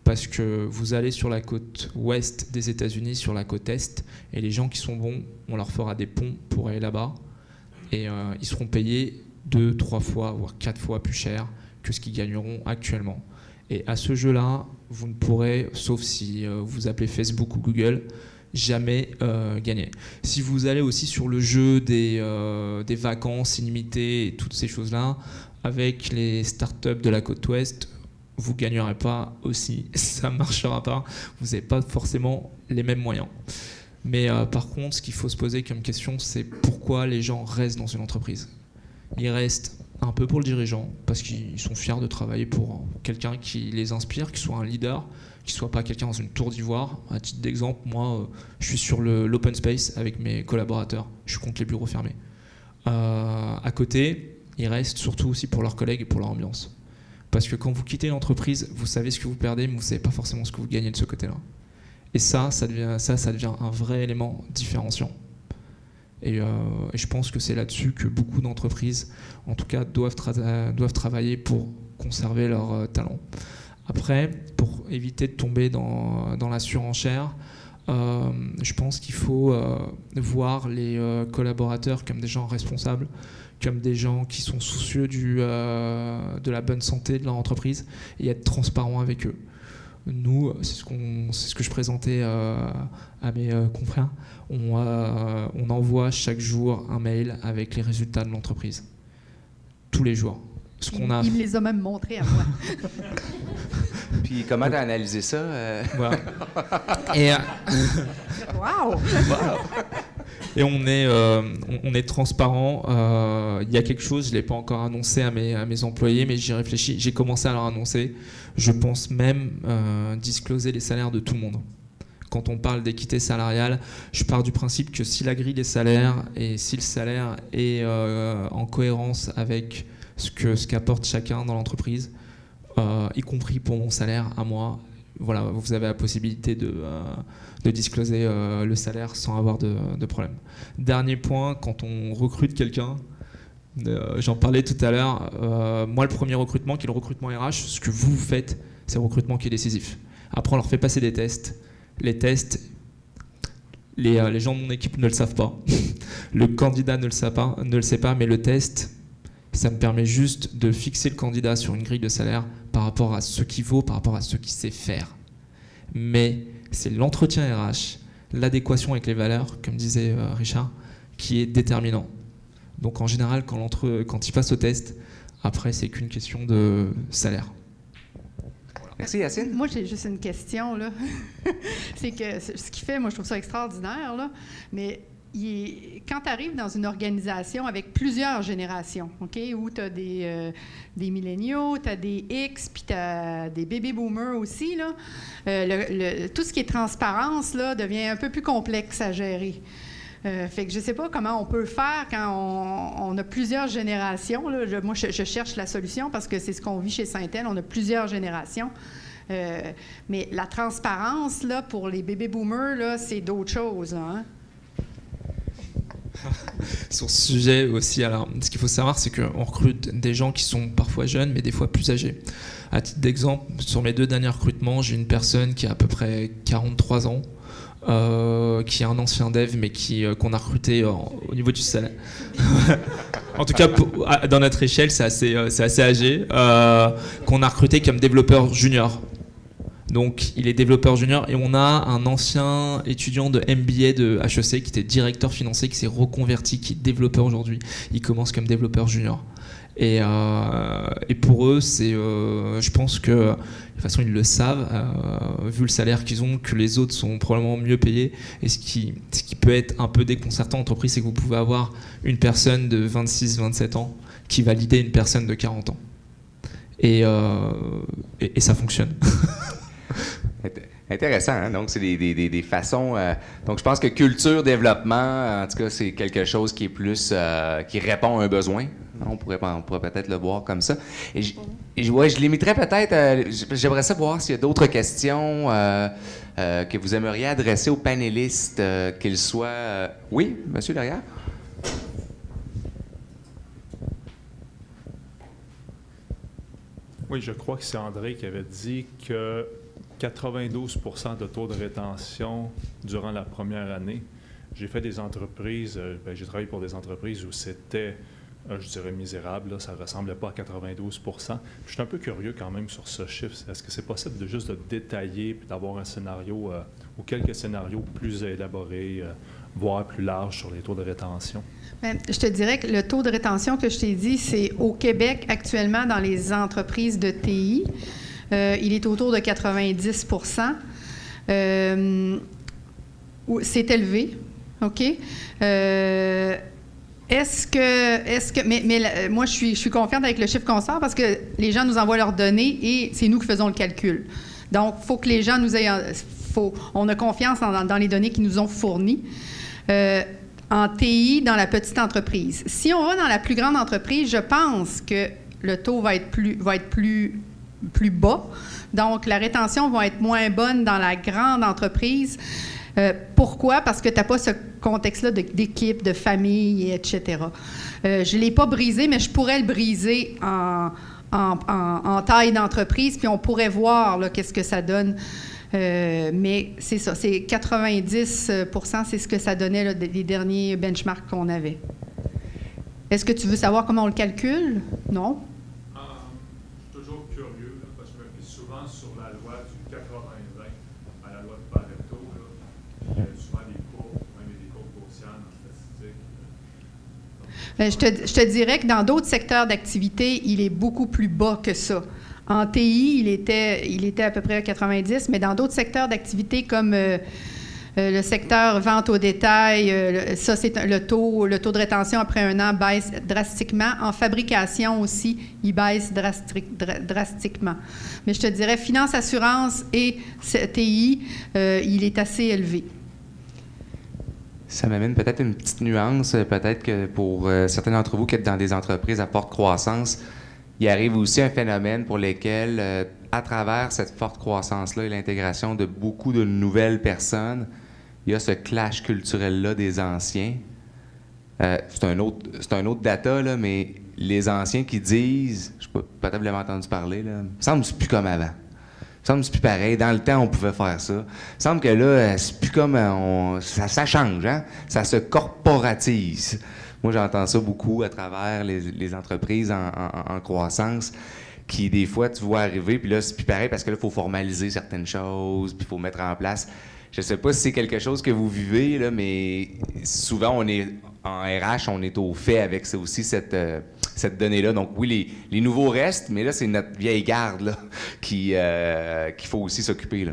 Parce que vous allez sur la côte ouest des États-Unis, sur la côte est, et les gens qui sont bons, on leur fera des ponts pour aller là-bas, et ils seront payés 2, 3 fois, voire 4 fois plus cher que ce qu'ils gagneront actuellement. Et à ce jeu-là, vous ne pourrez, sauf si vous appelez Facebook ou Google, jamais gagner. Si vous allez aussi sur le jeu des vacances illimitées et toutes ces choses-là, avec les startups de la côte ouest, vous ne gagnerez pas aussi, ça ne marchera pas, vous n'avez pas forcément les mêmes moyens. Mais par contre, ce qu'il faut se poser comme question, c'est pourquoi les gens restent dans une entreprise. Ils restent un peu pour le dirigeant, parce qu'ils sont fiers de travailler pour quelqu'un qui les inspire, qui soit un leader, qui ne soit pas quelqu'un dans une tour d'ivoire. À titre d'exemple, moi, je suis sur l'open space avec mes collaborateurs. Je suis contre les bureaux fermés. À côté, ils restent surtout aussi pour leurs collègues et pour leur ambiance. Parce que quand vous quittez l'entreprise, vous savez ce que vous perdez, mais vous ne savez pas forcément ce que vous gagnez de ce côté-là. Et ça devient un vrai élément différenciant. Et je pense que c'est là-dessus que beaucoup d'entreprises, en tout cas, doivent travailler pour conserver leur talent. Après, pour éviter de tomber dans la surenchère, je pense qu'il faut voir les collaborateurs comme des gens responsables, comme des gens qui sont soucieux de la bonne santé de leur entreprise et être transparent avec eux. Nous, c'est ce que je présentais à mes confrères. On envoie chaque jour un mail avec les résultats de l'entreprise. Tous les jours. Il me les a même montrés à moi. Puis comment tu as analysé ça? Voilà. Et, Wow! Et on est transparent. Il y a quelque chose, je ne l'ai pas encore annoncé à mes employés, mais j'y réfléchis. J'ai commencé à leur annoncer. Je pense même discloser les salaires de tout le monde. Quand on parle d'équité salariale, je pars du principe que si la grille des salaires et si le salaire est en cohérence avec ce qu'apporte chacun dans l'entreprise, y compris pour mon salaire à moi, voilà, vous avez la possibilité de discloser le salaire sans avoir de problème. Dernier point, quand on recrute quelqu'un, j'en parlais tout à l'heure, moi le premier recrutement qui est le recrutement RH, ce que vous faites, c'est le recrutement qui est décisif. Après on leur fait passer des tests. Les tests, les gens de mon équipe ne le savent pas. Le candidat ne le sait pas, mais le test, ça me permet juste de fixer le candidat sur une grille de salaire par rapport à ce qu'il vaut, par rapport à ce qu'il sait faire. Mais c'est l'entretien RH, l'adéquation avec les valeurs, comme disait Richard, qui est déterminant. Donc en général, quand il passe au test, après, c'est qu'une question de salaire. Merci, Yacine. Moi, j'ai juste une question, là. C'est que ce qu'il fait, moi, je trouve ça extraordinaire, là. Mais quand tu arrives dans une organisation avec plusieurs générations, OK, où tu as des milléniaux, tu as des X, puis tu as des baby boomers aussi, là, tout ce qui est transparence, là, devient un peu plus complexe à gérer. Fait que je ne sais pas comment on peut faire quand on a plusieurs générations. Là. Moi, je cherche la solution parce que c'est ce qu'on vit chez Syntel. On a plusieurs générations. Mais la transparence, là, pour les baby boomers, là, c'est d'autres choses. Là, hein? Sur ce sujet aussi, alors, ce qu'il faut savoir, c'est qu'on recrute des gens qui sont parfois jeunes, mais des fois plus âgés. À titre d'exemple, sur mes 2 derniers recrutements, j'ai une personne qui a à peu près 43 ans, qui est un ancien dev, mais qu'on a recruté au niveau du salaire. En tout cas, dans notre échelle, c'est assez âgé, qu'on a recruté comme développeur junior. Donc, il est développeur junior et on a un ancien étudiant de MBA de HEC qui était directeur financier, qui s'est reconverti, qui est développeur aujourd'hui. Il commence comme développeur junior. Et pour eux, je pense que de toute façon ils le savent, vu le salaire qu'ils ont, que les autres sont probablement mieux payés. Et ce qui peut être un peu déconcertant en entreprise, c'est que vous pouvez avoir une personne de 26-27 ans qui va leader une personne de 40 ans. Et ça fonctionne. Intéressant, hein? Donc c'est des façons. Donc je pense que culture, développement, en tout cas, c'est quelque chose qui est plus qui répond à un besoin. On pourrait peut-être le voir comme ça. Et je limiterais peut-être. J'aimerais savoir s'il y a d'autres questions que vous aimeriez adresser aux panélistes, qu'ils soient. Oui, monsieur derrière. Oui, je crois que c'est André qui avait dit que 92% de taux de rétention durant la première année. J'ai fait des entreprises, j'ai travaillé pour des entreprises où c'était, je dirais, misérable, là, ça ne ressemblait pas à 92%. Je suis un peu curieux quand même sur ce chiffre. Est-ce que c'est possible de juste de détailler et d'avoir un scénario ou quelques scénarios plus élaborés, voire plus larges sur les taux de rétention? Bien, je te dirais que le taux de rétention que je t'ai dit, c'est au Québec actuellement dans les entreprises de TI. Il est autour de 90 %. C'est élevé, OK? Mais moi, je suis confiante avec le chiffre qu'on sort parce que les gens nous envoient leurs données et c'est nous qui faisons le calcul. Donc, il faut que les gens nous aient... on a confiance dans les données qu'ils nous ont fournies. En TI, dans la petite entreprise. Si on va dans la plus grande entreprise, je pense que le taux va être plus bas. Donc, la rétention va être moins bonne dans la grande entreprise. Pourquoi? Parce que tu n'as pas ce contexte-là d'équipe, de famille, etc. Je ne l'ai pas brisé, mais je pourrais le briser en taille d'entreprise, puis on pourrait voir qu'est-ce que ça donne. Mais c'est ça, c'est 90 %, c'est ce que ça donnait là, des derniers benchmarks qu'on avait. Est-ce que tu veux savoir comment on le calcule? Non? Je suis toujours curieux, là, parce que je me fie souvent sur la loi du 80-20, à la loi de Pareto. Là. Il y a souvent des courbes, même des courbes gaussiennes en statistique. Je te dirais que dans d'autres secteurs d'activité, il est beaucoup plus bas que ça. En TI, il était à peu près à 90, mais dans d'autres secteurs d'activité comme Le secteur vente au détail, ça, c'est le taux de rétention après un an baisse drastiquement. En fabrication aussi, il baisse drastiquement. Mais je te dirais, finance, assurance et TI, il est assez élevé. Ça m'amène peut-être une petite nuance. Peut-être que pour certains d'entre vous qui êtes dans des entreprises à forte croissance, il arrive aussi un phénomène pour lequel, à travers cette forte croissance-là et l'intégration de beaucoup de nouvelles personnes, il y a ce clash culturel-là des anciens. C'est un autre data, là, mais les anciens qui disent, je sais pas, peut-être vous l'avez entendu parler, là, il me semble que c'est plus comme avant. Il me semble que c'est plus pareil. Dans le temps, on pouvait faire ça. Il me semble que là, c'est plus comme... ça change, hein? Ça se corporatise. Moi, j'entends ça beaucoup à travers les entreprises en croissance qui, des fois, tu vois arriver, puis là, c'est plus pareil parce que là, il faut formaliser certaines choses, puis il faut mettre en place... Je ne sais pas si c'est quelque chose que vous vivez, là, mais souvent, on est en RH, on est au fait avec ça aussi, cette donnée-là. Donc oui, les nouveaux restent, mais là, c'est notre vieille garde là, qu'il faut aussi s'occuper. Là.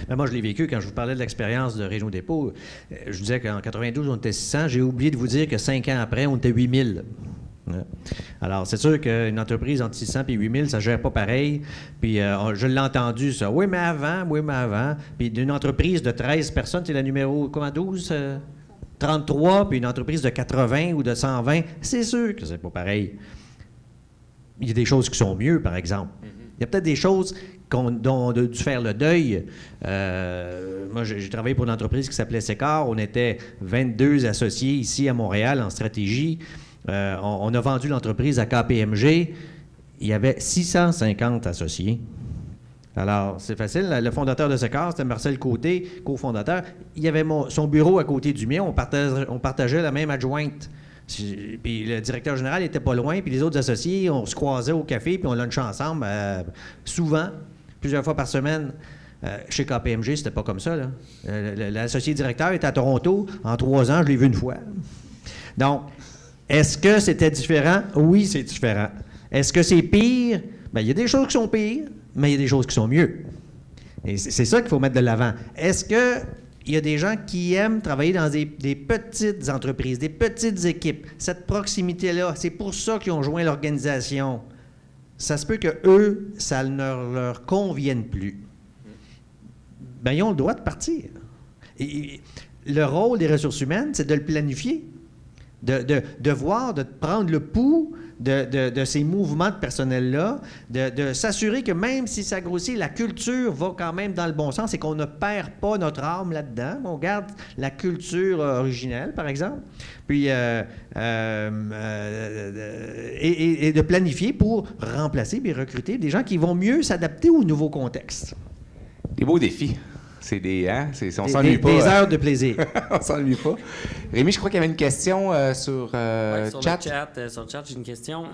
Ben moi, je l'ai vécu quand je vous parlais de l'expérience de Région Dépôt. Je vous disais qu'en 92, on était 600. J'ai oublié de vous dire que 5 ans après, on était 8000. Alors, c'est sûr qu'une entreprise entre 600 et 8000, ça ne gère pas pareil. Puis, je l'ai entendu, ça. Oui, mais avant. Puis, d'une entreprise de 13 personnes, c'est la numéro, 12? 33, puis une entreprise de 80 ou de 120, c'est sûr que c'est pas pareil. Il y a des choses qui sont mieux, par exemple. Il y a peut-être des choses dont on a dû faire le deuil. Moi, j'ai travaillé pour une entreprise qui s'appelait Sécor. On était 22 associés ici à Montréal en stratégie. On a vendu l'entreprise à KPMG. Il y avait 650 associés. Alors, c'est facile. Le fondateur de Sécor, c'était Marcel Côté, cofondateur. Il y avait son bureau à côté du mien. On partageait la même adjointe. Puis le directeur général n'était pas loin. Puis les autres associés, on se croisait au café, puis on lunchait ensemble souvent, plusieurs fois par semaine. Chez KPMG, c'était pas comme ça. L'associé directeur était à Toronto. En 3 ans, je l'ai vu une fois. Donc, est-ce que c'était différent? Oui, c'est différent. Est-ce que c'est pire? Bien, il y a des choses qui sont pires, mais il y a des choses qui sont mieux. Et c'est ça qu'il faut mettre de l'avant. Est-ce qu'il y a des gens qui aiment travailler dans des petites entreprises, des petites équipes? Cette proximité-là, c'est pour ça qu'ils ont joint l'organisation. Ça se peut qu'eux, ça ne leur convienne plus. Bien, ils ont le droit de partir. Et le rôle des ressources humaines, c'est de le planifier. De voir, de prendre le pouls de ces mouvements de personnel-là, de s'assurer que même si ça grossit, la culture va quand même dans le bon sens et qu'on ne perd pas notre âme là-dedans. On garde la culture originelle, par exemple. Puis, et de planifier pour remplacer et recruter des gens qui vont mieux s'adapter au nouveau contexte. Des beaux défis. C'est on s'ennuie pas. Des heures de plaisir. On s'ennuie pas. Rémi, je crois qu'il y avait une question sur chat. Sur le chat, j'ai une question,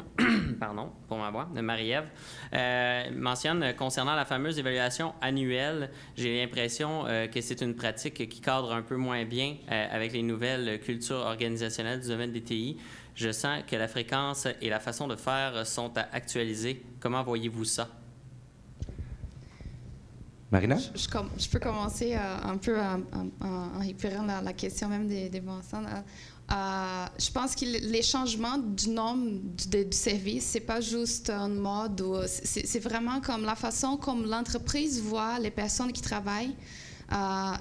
pardon, pour ma voix, de Marie-Ève. Mentionne, concernant la fameuse évaluation annuelle, j'ai l'impression que c'est une pratique qui cadre un peu moins bien avec les nouvelles cultures organisationnelles du domaine des TI. Je sens que la fréquence et la façon de faire sont à actualiser. Comment voyez-vous ça? Marina? Je peux commencer un peu en récupérant la question même des Vincent. Je pense que les changements du nom du service, c'est pas juste un mode, c'est vraiment comme la façon comme l'entreprise voit les personnes qui travaillent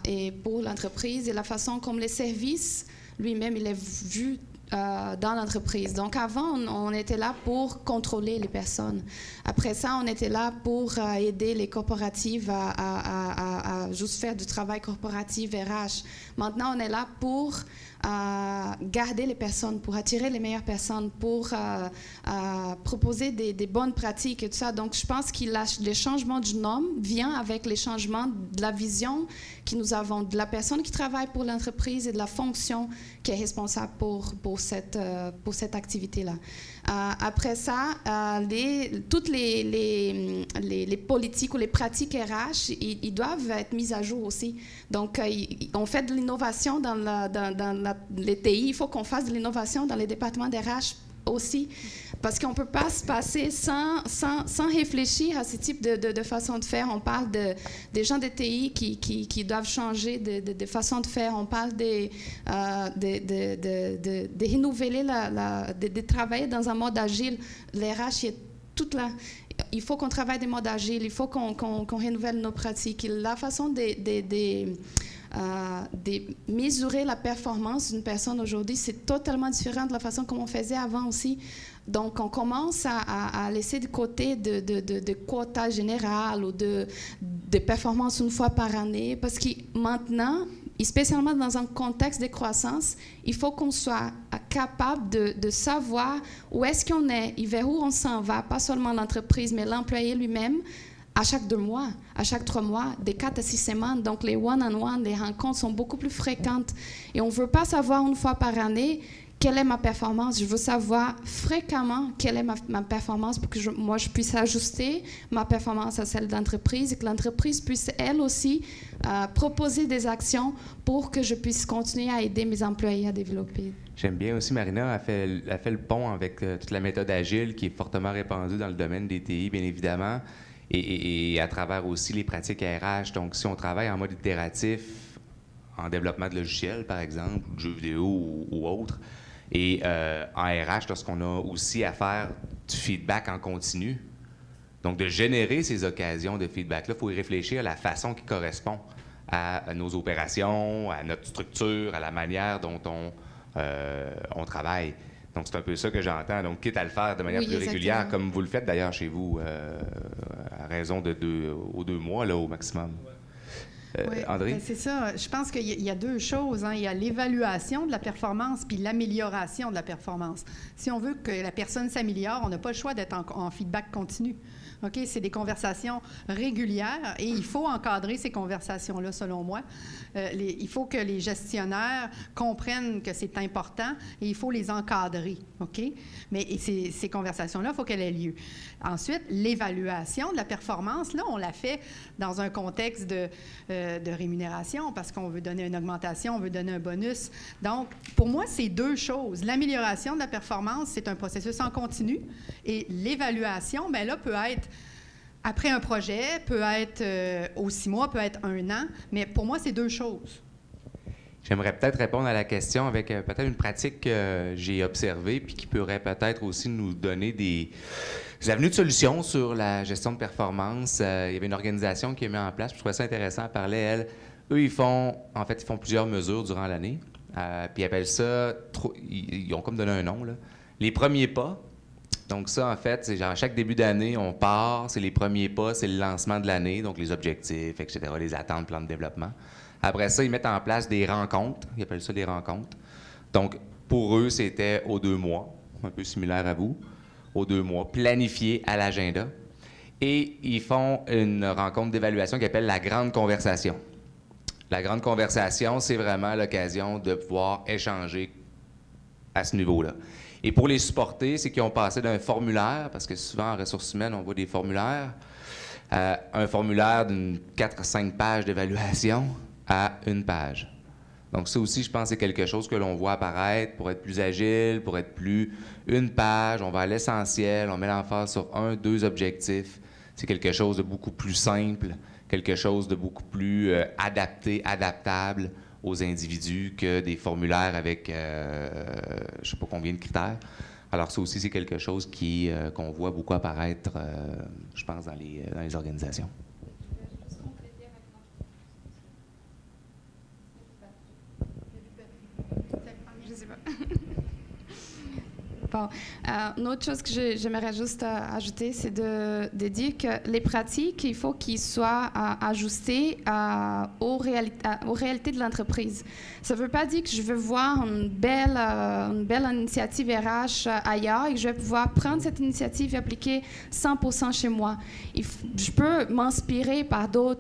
et pour l'entreprise et la façon comme les services lui-même il est vu dans l'entreprise. Donc, avant, on était là pour contrôler les personnes. Après ça, on était là pour aider les corporatives à juste faire du travail corporatif RH. Maintenant, on est là pour garder les personnes, pour attirer les meilleures personnes, pour proposer des bonnes pratiques et tout ça. Donc, je pense que le changement du nom vient avec les changements de la vision que nous avons, de la personne qui travaille pour l'entreprise et de la fonction qui est responsable pour cette activité-là. Après ça, toutes les politiques ou les pratiques RH, ils doivent être mises à jour aussi. Donc, on fait de l'innovation dans les TI. Il faut qu'on fasse de l'innovation dans les départements d'RH aussi. Parce qu'on ne peut pas se passer sans réfléchir à ce type de façon de faire. On parle des gens de TI qui doivent changer de façon de faire. On parle de renouveler, de travailler dans un mode agile. L'RH est toute là. Il faut qu'on travaille des modes agiles, il faut qu'on renouvelle nos pratiques. La façon de mesurer la performance d'une personne aujourd'hui, c'est totalement différent de la façon comme on faisait avant aussi. Donc, on commence à laisser de côté de quotas général ou de performance une fois par année, parce que maintenant, et spécialement dans un contexte de croissance, il faut qu'on soit capable de savoir où est-ce qu'on est et vers où on s'en va, pas seulement l'entreprise, mais l'employé lui-même, à chaque 2 mois, à chaque 3 mois, des 4 à 6 semaines. Donc, les one-on-one, les rencontres sont beaucoup plus fréquentes. Et on ne veut pas savoir une fois par année quelle est ma performance. Je veux savoir fréquemment quelle est ma performance pour que moi, je puisse ajuster ma performance à celle d'entreprise et que l'entreprise puisse, elle aussi, proposer des actions pour que je puisse continuer à aider mes employés à développer. J'aime bien aussi, Marina, a fait le pont avec toute la méthode agile qui est fortement répandue dans le domaine des TI, bien évidemment, et à travers aussi les pratiques RH. Donc, si on travaille en mode itératif, en développement de logiciels, par exemple, de jeux vidéo ou autre, et en RH, lorsqu'on a aussi à faire du feedback en continu, donc de générer ces occasions de feedback-là, il faut y réfléchir à la façon qui correspond à nos opérations, à notre structure, à la manière dont on travaille. Donc, c'est un peu ça que j'entends. Donc, quitte à le faire de manière plus régulière, comme vous le faites d'ailleurs chez vous, à raison de 2 mois, là, au maximum. Oui, André? Ben c'est ça. Je pense qu'il y a 2 choses. Hein. Il y a l'évaluation de la performance puis l'amélioration de la performance. Si on veut que la personne s'améliore, on n'a pas le choix d'être en feedback continu. OK? C'est des conversations régulières et il faut encadrer ces conversations-là, selon moi. Il faut que les gestionnaires comprennent que c'est important et il faut les encadrer. OK? Mais ces conversations-là, il faut qu'elles aient lieu. Ensuite, l'évaluation de la performance, là, on la fait dans un contexte de rémunération parce qu'on veut donner une augmentation, on veut donner un bonus. Donc, pour moi, c'est 2 choses. L'amélioration de la performance, c'est un processus en continu et l'évaluation, bien là, peut être après un projet, peut être aux 6 mois, peut être 1 an, mais pour moi, c'est 2 choses. J'aimerais peut-être répondre à la question avec peut-être une pratique que j'ai observée puis qui pourrait peut-être aussi nous donner des avenues de solutions sur la gestion de performance. Il y avait une organisation qui a mis en place, je trouvais ça intéressant, elle parlait, eux, ils font plusieurs mesures durant l'année, puis ils appellent ça, ils ont comme donné un nom, là, les premiers pas. Donc ça, en fait, c'est genre à chaque début d'année, on part, c'est les premiers pas, c'est le lancement de l'année, donc les objectifs, etc., les attentes, plans de développement. Après ça, ils mettent en place des rencontres, ils appellent ça des rencontres. Donc, pour eux, c'était aux 2 mois, un peu similaire à vous, aux 2 mois, planifié à l'agenda. Et ils font une rencontre d'évaluation qu'ils appellent la grande conversation. La grande conversation, c'est vraiment l'occasion de pouvoir échanger à ce niveau-là. Et pour les supporter, c'est qu'ils ont passé d'un formulaire, parce que souvent en ressources humaines, on voit des formulaires, un formulaire d'une 4 à 5 pages d'évaluation à 1 page. Donc ça aussi, je pense que c'est quelque chose que l'on voit apparaître pour être plus agile, pour être plus 1 page, on va à l'essentiel, on met l'emphase sur 1, 2 objectifs. C'est quelque chose de beaucoup plus simple, quelque chose de beaucoup plus adapté, adaptable aux individus que des formulaires avec je ne sais pas combien de critères. Alors ça aussi, c'est quelque chose qu'on voit beaucoup apparaître, je pense, dans les organisations. Je sais pas. Bon. Une autre chose que j'aimerais juste ajouter, c'est de dire que les pratiques, il faut qu'ils soient ajustés aux réalités de l'entreprise. Ça ne veut pas dire que je veux voir une belle initiative RH ailleurs et que je vais pouvoir prendre cette initiative et appliquer 100% chez moi. Je peux m'inspirer par des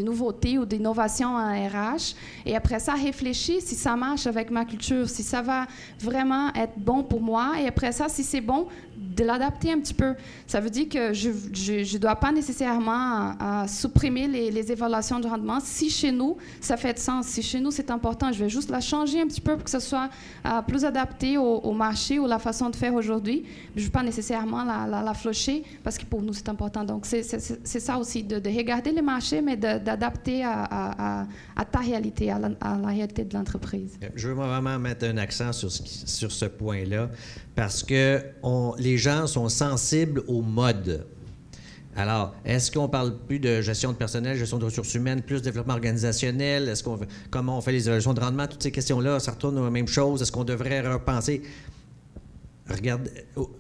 nouveautés ou des innovations en RH et après ça, réfléchir si ça marche avec ma culture, si ça va vraiment être bon pour moi. Et après ça, si c'est bon, de l'adapter un petit peu. Ça veut dire que je ne dois pas nécessairement supprimer les évaluations de rendement. Si chez nous, ça fait de sens, si chez nous, c'est important, je vais juste la changer un petit peu pour que ce soit plus adapté au marché ou la façon de faire aujourd'hui. Je ne veux pas nécessairement la flusher parce que pour nous, c'est important. Donc, c'est ça aussi, de regarder le marché, mais d'adapter à ta réalité, à la réalité de l'entreprise. Je veux vraiment mettre un accent sur ce point-là parce que les gens sont sensibles au mode. Alors, est-ce qu'on parle plus de gestion de personnel, gestion de ressources humaines, plus développement organisationnel? Comment on fait les évaluations de rendement? Toutes ces questions-là, ça retourne aux mêmes choses. Est-ce qu'on devrait repenser? Regarde,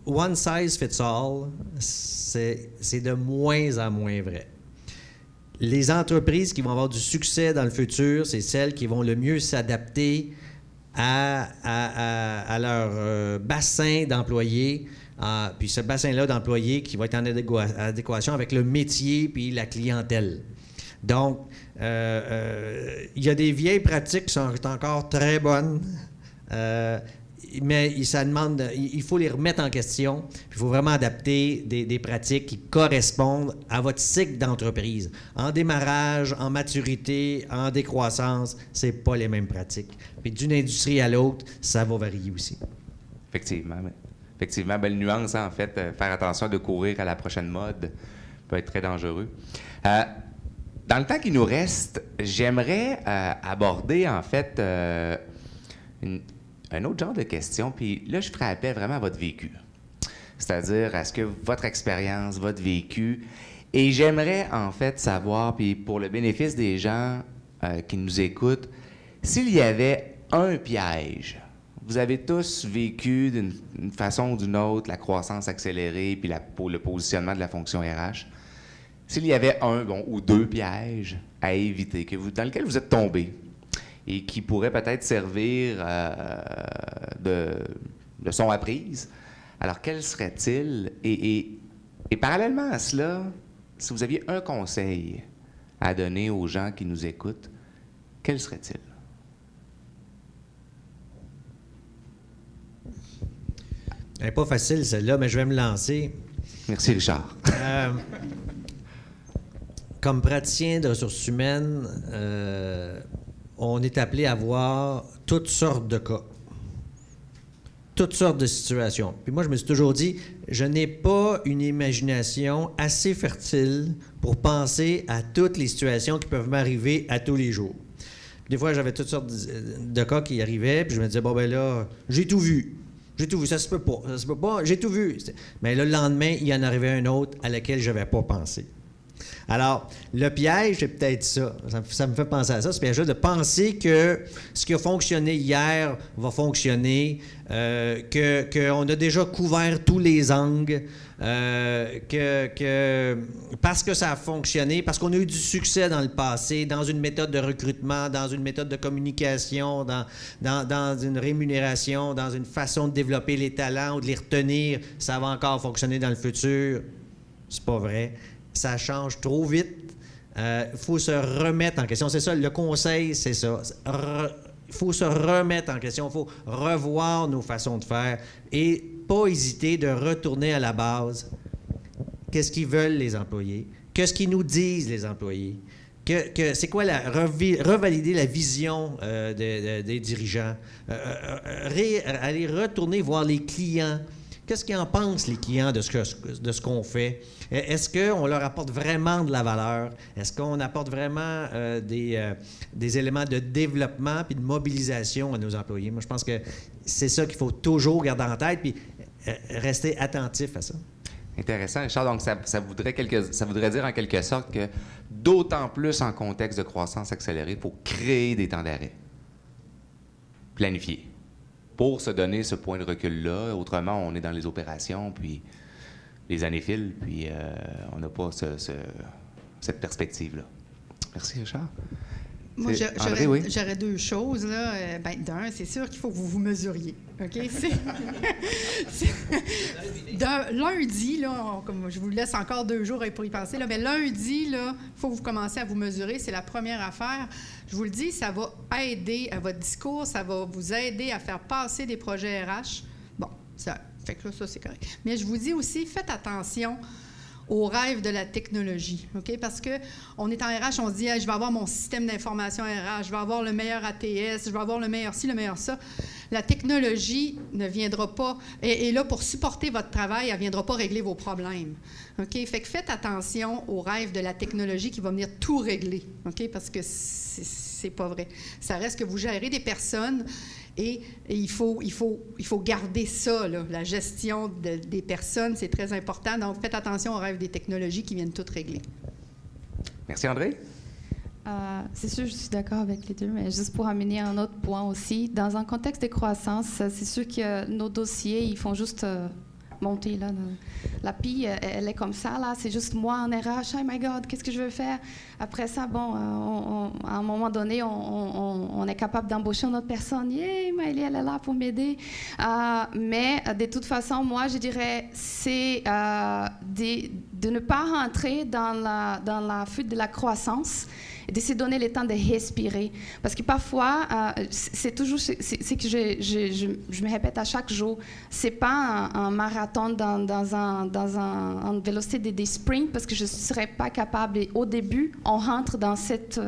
one size fits all, c'est de moins en moins vrai. Les entreprises qui vont avoir du succès dans le futur, c'est celles qui vont le mieux s'adapter à leur bassin d'employés, puis ce bassin-là d'employés qui va être en adéquation avec le métier puis la clientèle. Donc, il y a des vieilles pratiques qui sont encore très bonnes, mais ça demande, il faut les remettre en question. Il faut vraiment adapter des pratiques qui correspondent à votre cycle d'entreprise. En démarrage, en maturité, en décroissance, c'est pas les mêmes pratiques. Puis d'une industrie à l'autre, ça va varier aussi. Effectivement, belle nuance, en fait. Faire attention de courir à la prochaine mode peut être très dangereux. Dans le temps qui nous reste, j'aimerais aborder, en fait, un autre genre de question, puis là, je ferai appel vraiment à votre vécu. C'est-à-dire, est-ce que votre expérience, votre vécu, et j'aimerais, en fait, savoir, puis pour le bénéfice des gens qui nous écoutent, s'il y avait un piège. Vous avez tous vécu d'une façon ou d'une autre la croissance accélérée puis le positionnement de la fonction RH. S'il y avait un ou deux pièges à éviter, dans lesquels vous êtes tombé et qui pourraient peut-être servir de leçon apprise, alors quels seraient-ils? Et parallèlement à cela, si vous aviez un conseil à donner aux gens qui nous écoutent, quel serait-il? Elle n'est pas facile, celle-là, mais je vais me lancer. Merci, Richard. Comme praticien de ressources humaines, on est appelé à voir toutes sortes de cas, toutes sortes de situations. Puis moi, je me suis toujours dit, je n'ai pas une imagination assez fertile pour penser à toutes les situations qui peuvent m'arriver à tous les jours. Puis des fois, j'avais toutes sortes de cas qui arrivaient, puis je me disais, bon, ben là, j'ai tout vu. J'ai tout vu, ça se peut pas, j'ai tout vu. Mais là, le lendemain, il y en arrivait un autre à laquelle je n'avais pas pensé. Alors, le piège, c'est peut-être ça. Ça me fait penser à ça, ce piège-là, de penser que ce qui a fonctionné hier va fonctionner, qu'on a déjà couvert tous les angles, que parce que ça a fonctionné, parce qu'on a eu du succès dans le passé, dans une méthode de recrutement, dans une méthode de communication, dans une rémunération, dans une façon de développer les talents ou de les retenir, ça va encore fonctionner dans le futur. C'est pas vrai. Ça change trop vite. Il faut se remettre en question. C'est ça, le conseil, c'est ça. Il faut se remettre en question. Il faut revoir nos façons de faire et pas hésiter de retourner à la base. Qu'est-ce qu'ils veulent, les employés? Qu'est-ce qu'ils nous disent, les employés? C'est quoi revalider la vision des dirigeants? Aller retourner voir les clients. Qu'est-ce qu'ils en pensent, les clients, de ce qu'on fait? Est-ce qu'on leur apporte vraiment de la valeur? Est-ce qu'on apporte vraiment des éléments de développement puis de mobilisation à nos employés? Moi, je pense que c'est ça qu'il faut toujours garder en tête puis rester attentif à ça. Intéressant, Richard. Donc, ça voudrait dire en quelque sorte que d'autant plus en contexte de croissance accélérée, il faut créer des temps d'arrêt. Planifier. Pour se donner ce point de recul-là. Autrement, on est dans les opérations, puis les années filent, puis on n'a pas cette perspective-là. Merci, Richard. Moi, oui? j'aurais deux choses. Là. D'un, c'est sûr qu'il faut que vous vous mesuriez. OK? Lundi, là, comme je vous laisse encore 2 jours pour y penser, là, mais lundi, il faut que vous commenciez à vous mesurer. C'est la première affaire. Je vous le dis, ça va aider à votre discours, ça va vous aider à faire passer des projets RH. Bon, Fait que là, ça, c'est correct. Mais je vous dis aussi, faites attention au rêve de la technologie, OK? Parce qu'on est en RH, on se dit, hey, je vais avoir mon système d'information RH, je vais avoir le meilleur ATS, je vais avoir le meilleur ci, le meilleur ça. La technologie ne viendra pas, est là pour supporter votre travail, elle ne viendra pas régler vos problèmes, OK? Fait que faites attention au rêve de la technologie qui va venir tout régler, OK? Parce que c'est pas vrai. Ça reste que vous gérez des personnes. Et il faut garder ça, là. La gestion des personnes, c'est très important. Donc, faites attention aux rêves des technologies qui viennent toutes régler. Merci, André. C'est sûr, je suis d'accord avec les deux, mais juste pour amener un autre point aussi. Dans un contexte de croissance, c'est sûr que nos dossiers, ils font juste monter. Là. La pie, elle est comme ça. Là. C'est juste moi en RH. Oh my God, qu'est-ce que je veux faire? Après ça, bon, à un moment donné, on est capable d'embaucher une autre personne. Yeah, Maëlie, elle est là pour m'aider. Mais de toute façon, moi, je dirais, c'est de ne pas rentrer dans la fuite de la croissance et de se donner le temps de respirer. Parce que parfois, c'est toujours ce que je me répète à chaque jour, c'est pas un marathon dans une vélocité des sprints, parce que je ne serais pas capable. Et au début, on rentre dans cette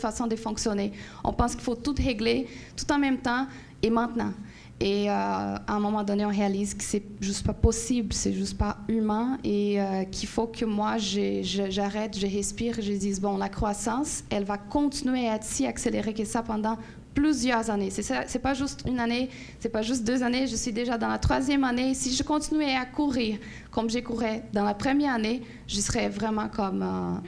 façon de fonctionner. On pense qu'il faut tout régler, tout en même temps et maintenant. Et à un moment donné, on réalise que c'est juste pas possible, c'est juste pas humain, et qu'il faut que moi, j'arrête, je respire, je dise, bon, la croissance, elle va continuer à être si accélérée que ça pendant plusieurs années. C'est pas juste une année, c'est pas juste 2 années, je suis déjà dans la 3e année. Si je continuais à courir comme j'ai couru dans la première année, je serais vraiment comme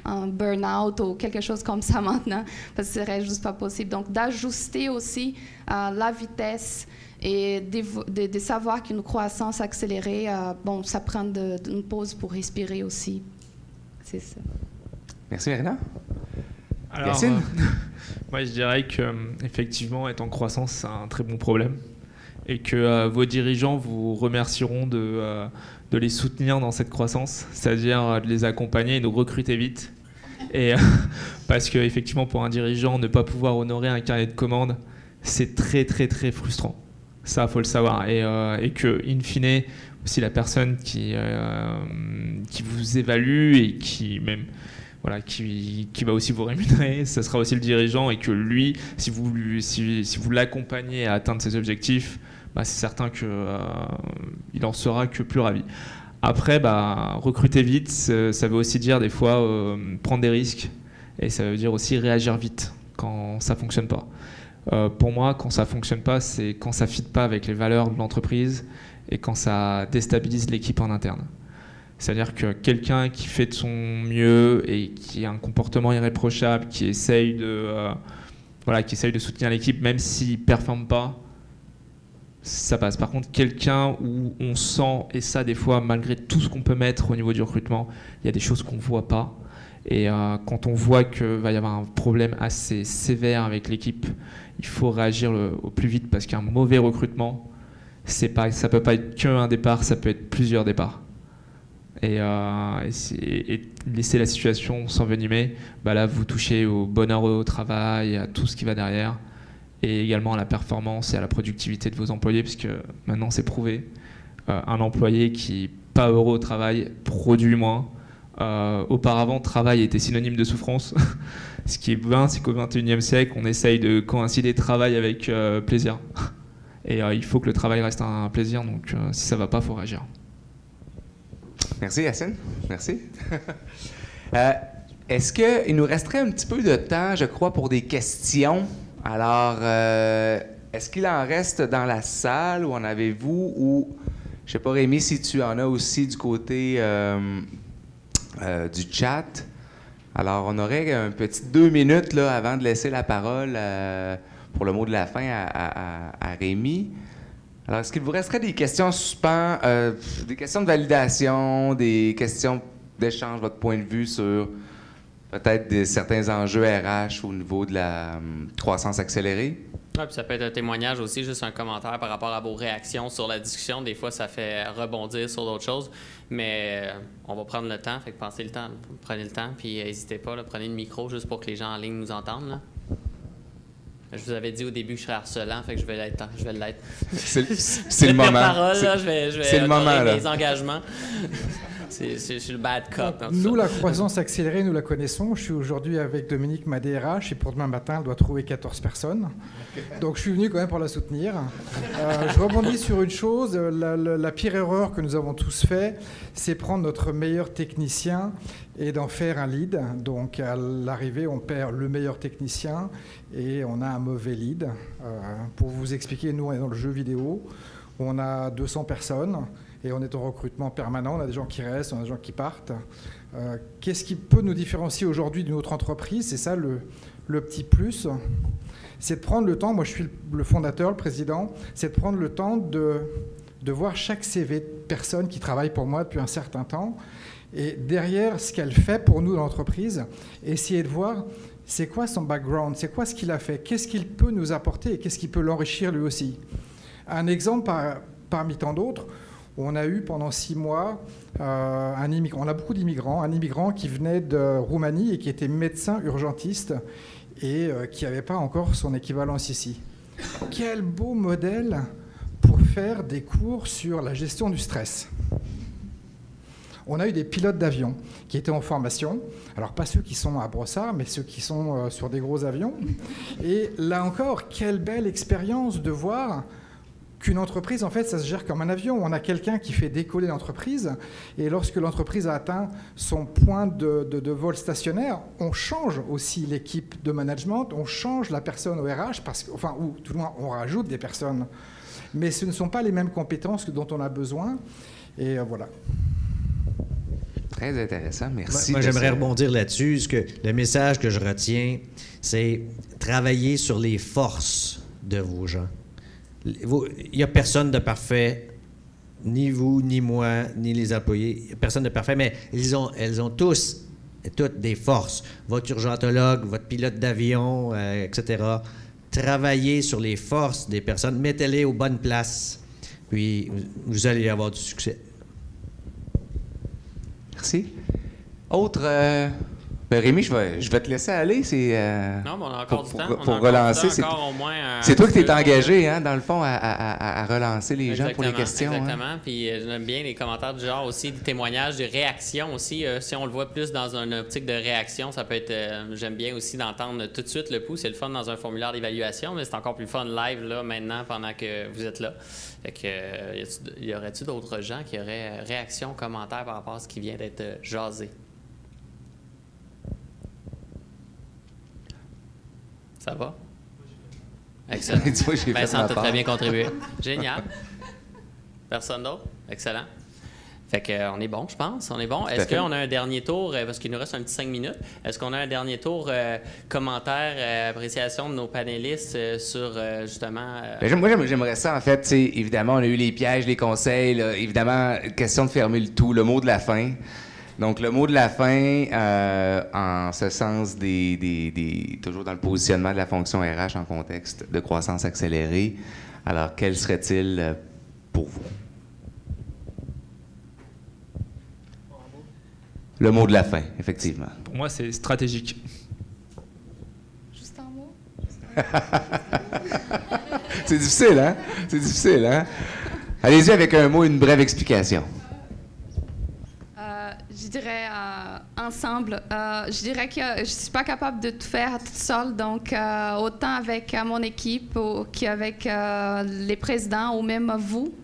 un burn-out ou quelque chose comme ça maintenant, parce que ce serait juste pas possible. Donc, d'ajuster aussi la vitesse et de savoir qu'une croissance accélérée, bon, ça prend une pause pour respirer aussi. C'est ça. Merci, Marina. Alors, Yacine? Moi, je dirais que effectivement, être en croissance, c'est un très bon problème, et que vos dirigeants vous remercieront de les soutenir dans cette croissance, c'est-à-dire de les accompagner et de recruter vite. Et parce que effectivement, pour un dirigeant, ne pas pouvoir honorer un carnet de commandes, c'est très très très frustrant. Ça, faut le savoir, et que in fine, aussi la personne qui vous évalue et qui même voilà, qui va aussi vous rémunérer, ce sera aussi le dirigeant, et que lui, si vous l'accompagnez à atteindre ses objectifs, bah, c'est certain qu'il en sera que plus ravi. Après, recruter vite, ça veut aussi dire des fois prendre des risques, et ça veut dire aussi réagir vite quand ça fonctionne pas. Pour moi, quand ça fonctionne pas, c'est quand ça ne fit pas avec les valeurs de l'entreprise et quand ça déstabilise l'équipe en interne. C'est-à-dire que quelqu'un qui fait de son mieux et qui a un comportement irréprochable, qui essaye de soutenir l'équipe, même s'il ne performe pas, ça passe. Par contre, quelqu'un où on sent, et ça des fois, malgré tout ce qu'on peut mettre au niveau du recrutement, il y a des choses qu'on ne voit pas. Et quand on voit qu'il va y avoir un problème assez sévère avec l'équipe, il faut réagir au plus vite, parce qu'un mauvais recrutement, ça ne peut pas être qu'un départ, ça peut être plusieurs départs. Et laisser la situation s'envenimer, là vous touchez au bonheur au travail, à tout ce qui va derrière, et également à la performance et à la productivité de vos employés, puisque maintenant c'est prouvé, un employé qui n'est pas heureux au travail produit moins. Auparavant, travail était synonyme de souffrance. Ce qui est bien, c'est qu'au XXIe siècle, on essaye de coïncider travail avec plaisir, et il faut que le travail reste un plaisir, donc si ça ne va pas, il faut réagir. Merci, Yacine. Merci. Est-ce qu'il nous resterait un petit peu de temps, je crois, pour des questions? Alors, est-ce qu'il en reste dans la salle, ou en avez-vous? Ou, je ne sais pas, Rémi, si tu en as aussi du côté du chat. Alors, on aurait un petit 2 minutes là, avant de laisser la parole pour le mot de la fin à Rémi. Alors, est-ce qu'il vous resterait des questions en suspens, des questions de validation, des questions d'échange, votre point de vue sur peut-être certains enjeux RH au niveau de la croissance accélérée? Ouais, puis ça peut être un témoignage aussi, juste un commentaire par rapport à vos réactions sur la discussion. Des fois, ça fait rebondir sur d'autres choses, mais on va prendre le temps, fait que pensez le temps, prenez le temps, puis n'hésitez pas, là, prenez le micro juste pour que les gens en ligne nous entendent. Là. Je vous avais dit au début que je serais harcelant, fait que je vais l'être. C'est le moment. Parole, là, je vais c'est le moment, là. mes engagements. Je suis le bad cop. Donc, nous, la croissance accélérée, nous la connaissons. Je suis aujourd'hui avec Dominique, ma DRH, et pour demain matin, elle doit trouver 14 personnes. Donc, je suis venu quand même pour la soutenir. Je rebondis sur une chose. La pire erreur que nous avons tous fait, c'est prendre notre meilleur technicien et d'en faire un lead. Donc, à l'arrivée, on perd le meilleur technicien et on a un mauvais lead. Pour vous expliquer, nous, on est dans le jeu vidéo. On a 200 personnes. Et on est en recrutement permanent, on a des gens qui restent, on a des gens qui partent. Qu'est-ce qui peut nous différencier aujourd'hui d'une autre entreprise? C'est ça le petit plus. C'est de prendre le temps, moi je suis le fondateur, le président, c'est de prendre le temps de voir chaque CV de personne qui travaille pour moi depuis un certain temps. Et derrière ce qu'elle fait pour nous dans l'entreprise, essayer de voir c'est quoi son background, c'est quoi ce qu'il a fait, qu'est-ce qu'il peut nous apporter et qu'est-ce qui peut l'enrichir lui aussi. Un exemple parmi tant d'autres, on a eu pendant 6 mois un immigrant, on a beaucoup d'immigrants, un immigrant qui venait de Roumanie et qui était médecin urgentiste et qui n'avait pas encore son équivalence ici. Quel beau modèle pour faire des cours sur la gestion du stress. On a eu des pilotes d'avion qui étaient en formation, alors pas ceux qui sont à Brossard, mais ceux qui sont sur des gros avions. Et là encore, quelle belle expérience de voir qu'une entreprise, en fait, ça se gère comme un avion. On a quelqu'un qui fait décoller l'entreprise, et lorsque l'entreprise a atteint son point de vol stationnaire, on change aussi l'équipe de management, on change la personne au RH, ou tout le moins, on rajoute des personnes. Mais ce ne sont pas les mêmes compétences dont on a besoin, et voilà. Très intéressant, merci. Moi, j'aimerais rebondir là-dessus. Le message que je retiens, c'est travailler sur les forces de vos gens. Il n'y a personne de parfait, ni vous, ni moi, ni les employés. Il n'y a personne de parfait, mais elles ont tous et toutes des forces. Votre urgentologue, votre pilote d'avion, etc. Travaillez sur les forces des personnes, mettez-les aux bonnes places, puis vous allez avoir du succès. Merci. Autre... Rémi, je vais te laisser aller. Non, mais on a encore du temps. Pour relancer. C'est toi qui t'es engagé, hein, dans le fond, à relancer les gens pour les questions. Exactement. Hein? Puis j'aime bien les commentaires du genre aussi, des témoignages, des réactions aussi. Si on le voit plus dans une optique de réaction, ça peut être... j'aime bien aussi d'entendre tout de suite le pouls. C'est le fun dans un formulaire d'évaluation, mais c'est encore plus fun live, là, maintenant, pendant que vous êtes là. Fait que, y aurait-il d'autres gens qui auraient réaction, commentaires par rapport à ce qui vient d'être jasé? Ça va? Excellent. Vincent, tu as très bien contribué. Génial. Personne d'autre? Excellent. Fait qu'on est bon, je pense. On est bon. Est-ce qu'on a un dernier tour, parce qu'il nous reste un petit 5 minutes, est-ce qu'on a un dernier tour commentaire, appréciation de nos panélistes sur, justement... Moi, j'aimerais ça, en fait. Évidemment, on a eu les pièges, les conseils. Là, évidemment, question de fermer le tout. Le mot de la fin. Donc, le mot de la fin, en ce sens toujours dans le positionnement de la fonction RH en contexte de croissance accélérée. Alors, quel serait-il pour vous? Le mot de la fin, effectivement. Pour moi, c'est stratégique. Juste un mot? C'est difficile, hein? C'est difficile, hein? Allez-y avec un mot, une brève explication. Je dirais ensemble. Je dirais que je ne suis pas capable de tout faire toute seule. Donc, autant avec mon équipe qu'avec les présidents ou même vous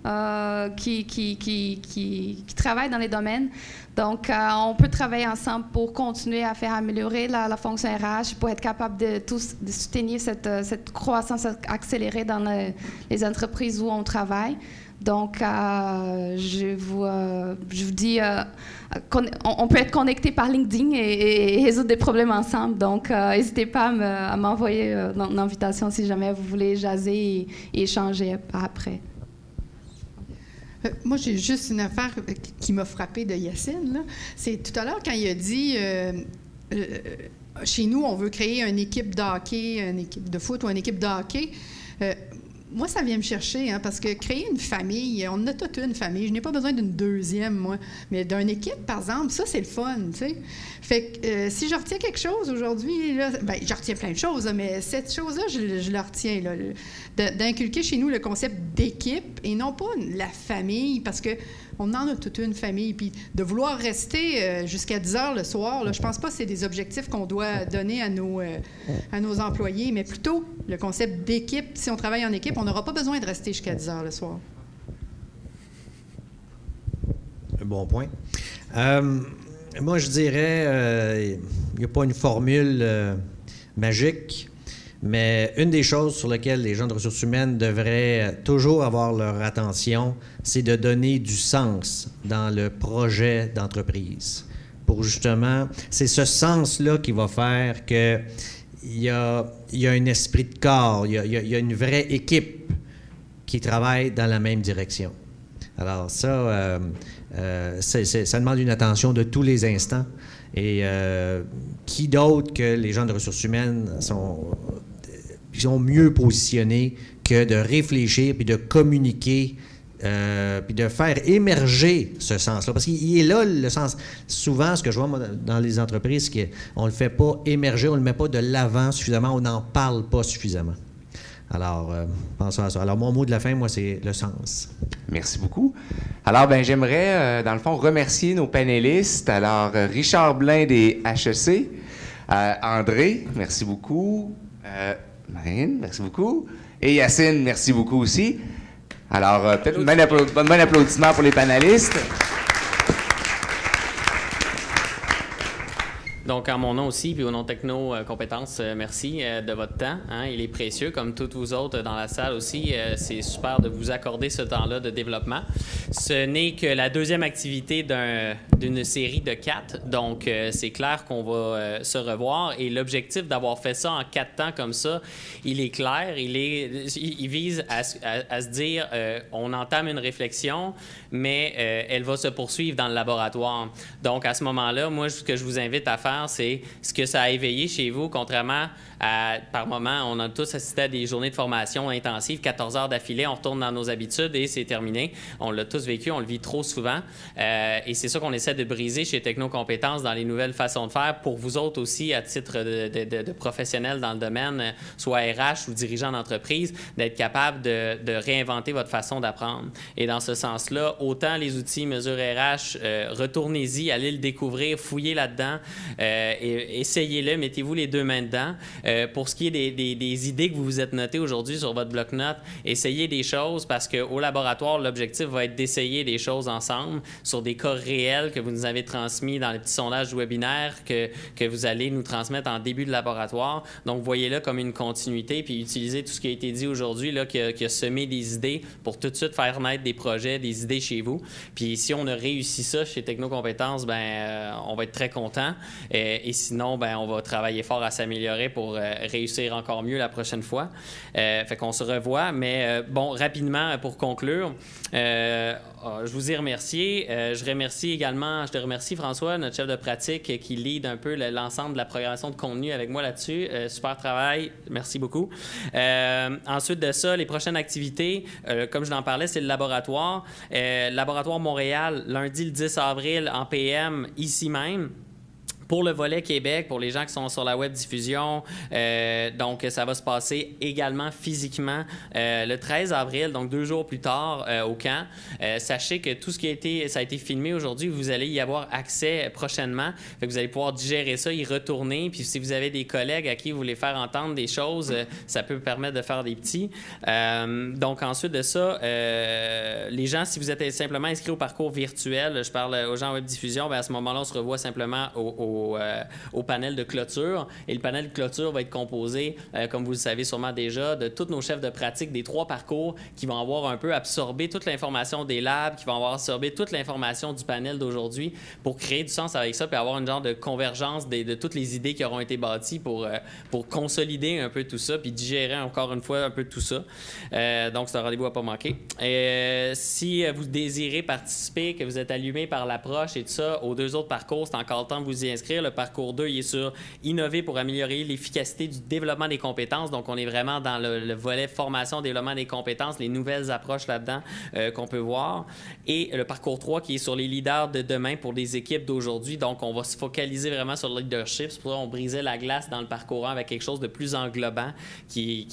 qui travaillent dans les domaines. Donc, on peut travailler ensemble pour continuer à faire améliorer la fonction RH, pour être capable de soutenir cette croissance accélérée dans les entreprises où on travaille. Donc, je vous dis, on peut être connecté par LinkedIn et résoudre des problèmes ensemble. Donc, n'hésitez pas à m'envoyer une invitation si jamais vous voulez jaser et échanger après. Moi, j'ai juste une affaire qui m'a frappée de Yacine. C'est tout à l'heure quand il a dit chez nous, on veut créer une équipe de hockey, une équipe de foot ou une équipe de hockey. moi, ça vient me chercher, hein, parce que créer une famille, on a toute une famille. Je n'ai pas besoin d'une deuxième, moi. Mais d'une équipe, par exemple, ça, c'est le fun, tu sais. Fait que si je retiens quelque chose aujourd'hui, là, ben, je retiens plein de choses, là, mais cette chose-là, je la retiens, là, d'inculquer chez nous le concept d'équipe et non pas la famille, parce que on en a toute une famille. Puis de vouloir rester jusqu'à 10 heures le soir, là, je pense pas que c'est des objectifs qu'on doit donner à nos employés, mais plutôt le concept d'équipe. Si on travaille en équipe, on n'aura pas besoin de rester jusqu'à 10 heures le soir. Un bon point. Moi, je dirais, il n'y a pas une formule magique, mais une des choses sur lesquelles les gens de ressources humaines devraient toujours avoir leur attention, c'est de donner du sens dans le projet d'entreprise. Pour justement, c'est ce sens-là qui va faire qu'il y a un esprit de corps, il y a une vraie équipe qui travaille dans la même direction. Alors ça, ça demande une attention de tous les instants. Et qui d'autre que les gens de ressources humaines sont mieux positionnés que de réfléchir puis de communiquer puis de faire émerger ce sens-là. Parce qu'il est là, le sens. Souvent, ce que je vois moi, dans les entreprises, c'est qu'on ne le fait pas émerger, on ne le met pas de l'avant suffisamment, on n'en parle pas suffisamment. Alors, pensons à ça. Alors, mon mot de la fin, moi, c'est le sens. Merci beaucoup. Alors, j'aimerais, dans le fond, remercier nos panélistes. Alors, Richard Blain des HEC, André, merci beaucoup. Marine, merci beaucoup. Et Yacine, merci beaucoup aussi. Alors, peut-être un bon applaudissement pour les panélistes. Donc, en mon nom aussi, puis au nom de Techno Compétences, merci de votre temps. Hein, il est précieux, comme toutes vous autres dans la salle aussi. C'est super de vous accorder ce temps-là de développement. Ce n'est que la deuxième activité d'une série de 4. Donc, c'est clair qu'on va se revoir. Et l'objectif d'avoir fait ça en 4 temps comme ça, il est clair. Il vise à se dire, on entame une réflexion, mais elle va se poursuivre dans le laboratoire. Donc, à ce moment-là, moi, ce que je vous invite à faire, c'est ce que ça a éveillé chez vous, contrairement à, par moment, on a tous assisté à des journées de formation intensives, 14 heures d'affilée, on retourne dans nos habitudes et c'est terminé. On l'a tous vécu, on le vit trop souvent. Et c'est ça qu'on essaie de briser chez Techno Compétences dans les nouvelles façons de faire pour vous autres aussi, à titre de professionnels dans le domaine, soit RH ou dirigeant d'entreprise, d'être capable de réinventer votre façon d'apprendre. Et dans ce sens-là, autant les outils mesure RH, retournez-y, allez le découvrir, fouillez là-dedans. Et essayez-le, mettez-vous les deux mains dedans. Pour ce qui est des idées que vous vous êtes notées aujourd'hui sur votre bloc-notes, essayez des choses parce qu'au laboratoire, l'objectif va être d'essayer des choses ensemble sur des cas réels que vous nous avez transmis dans les petits sondages webinaires que vous allez nous transmettre en début de laboratoire. Donc, voyez-le comme une continuité puis utilisez tout ce qui a été dit aujourd'hui, là, qui a semé des idées pour tout de suite faire naître des projets, des idées chez vous. Puis, si on a réussi ça chez Techno Compétences, on va être très content. Et sinon, on va travailler fort à s'améliorer pour réussir encore mieux la prochaine fois. Fait qu'on se revoit. Mais rapidement, pour conclure, je vous ai remercié. Je te remercie François, notre chef de pratique, qui lead un peu l'ensemble de la programmation de contenu avec moi là-dessus. Super travail. Merci beaucoup. Ensuite de ça, les prochaines activités, comme je l'en parlais, c'est le laboratoire. Laboratoire Montréal, lundi le 10 avril en PM, ici même. Pour le volet Québec, pour les gens qui sont sur la web diffusion, donc ça va se passer également physiquement le 13 avril, donc 2 jours plus tard au camp. Sachez que tout ce ça a été filmé aujourd'hui, vous allez y avoir accès prochainement. Fait que vous allez pouvoir digérer ça, y retourner. Puis si vous avez des collègues à qui vous voulez faire entendre des choses, ça peut permettre de faire des petits. Donc ensuite de ça, les gens, si vous êtes simplement inscrits au parcours virtuel, je parle aux gens en web diffusion, à ce moment-là, on se revoit simplement au panel de clôture. Et le panel de clôture va être composé, comme vous le savez sûrement déjà, de tous nos chefs de pratique des 3 parcours qui vont avoir un peu absorbé toute l'information des labs, qui vont avoir absorbé toute l'information du panel d'aujourd'hui pour créer du sens avec ça, puis avoir une genre de convergence de toutes les idées qui auront été bâties pour consolider un peu tout ça, puis digérer encore une fois un peu tout ça. Donc, c'est un rendez-vous à pas manquer. Si vous désirez participer, que vous êtes allumé par l'approche et tout ça, aux 2 autres parcours, c'est encore le temps de vous y inscrire. s'inscrire. Le parcours 2, il est sur innover pour améliorer l'efficacité du développement des compétences. Donc, on est vraiment dans le volet formation, développement des compétences, les nouvelles approches là-dedans qu'on peut voir. Et le parcours 3 qui est sur les leaders de demain pour des équipes d'aujourd'hui. Donc, on va se focaliser vraiment sur le leadership. C'est pour ça qu'on brisait la glace dans le parcours 1 avec quelque chose de plus englobant qui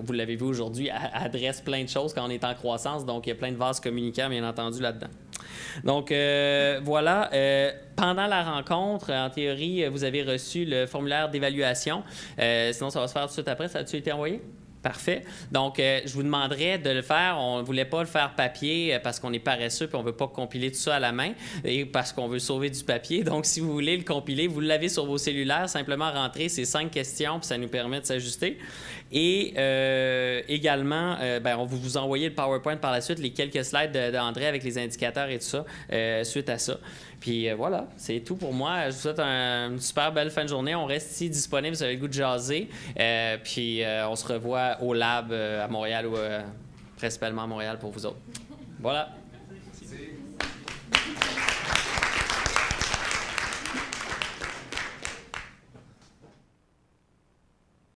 vous l'avez vu aujourd'hui, adresse plein de choses quand on est en croissance. Donc, il y a plein de vases communicants, bien entendu, là-dedans. Donc, voilà. Pendant la rencontre, en théorie, vous avez reçu le formulaire d'évaluation. Sinon, ça va se faire tout de suite après. Ça a-tu été envoyé? Parfait. Donc, je vous demanderais de le faire. On ne voulait pas le faire papier parce qu'on est paresseux et on ne veut pas compiler tout ça à la main et parce qu'on veut sauver du papier. Donc, si vous voulez le compiler, vous l'avez sur vos cellulaires. Simplement rentrer ces 5 questions puis ça nous permet de s'ajuster. Et également, on va vous envoyer le PowerPoint par la suite, les quelques slides d'André avec les indicateurs et tout ça suite à ça. Puis voilà, c'est tout pour moi. Je vous souhaite une super belle fin de journée. On reste ici disponible si vous avez le goût de jaser. Puis on se revoit au Lab à Montréal ou principalement à Montréal pour vous autres. Voilà.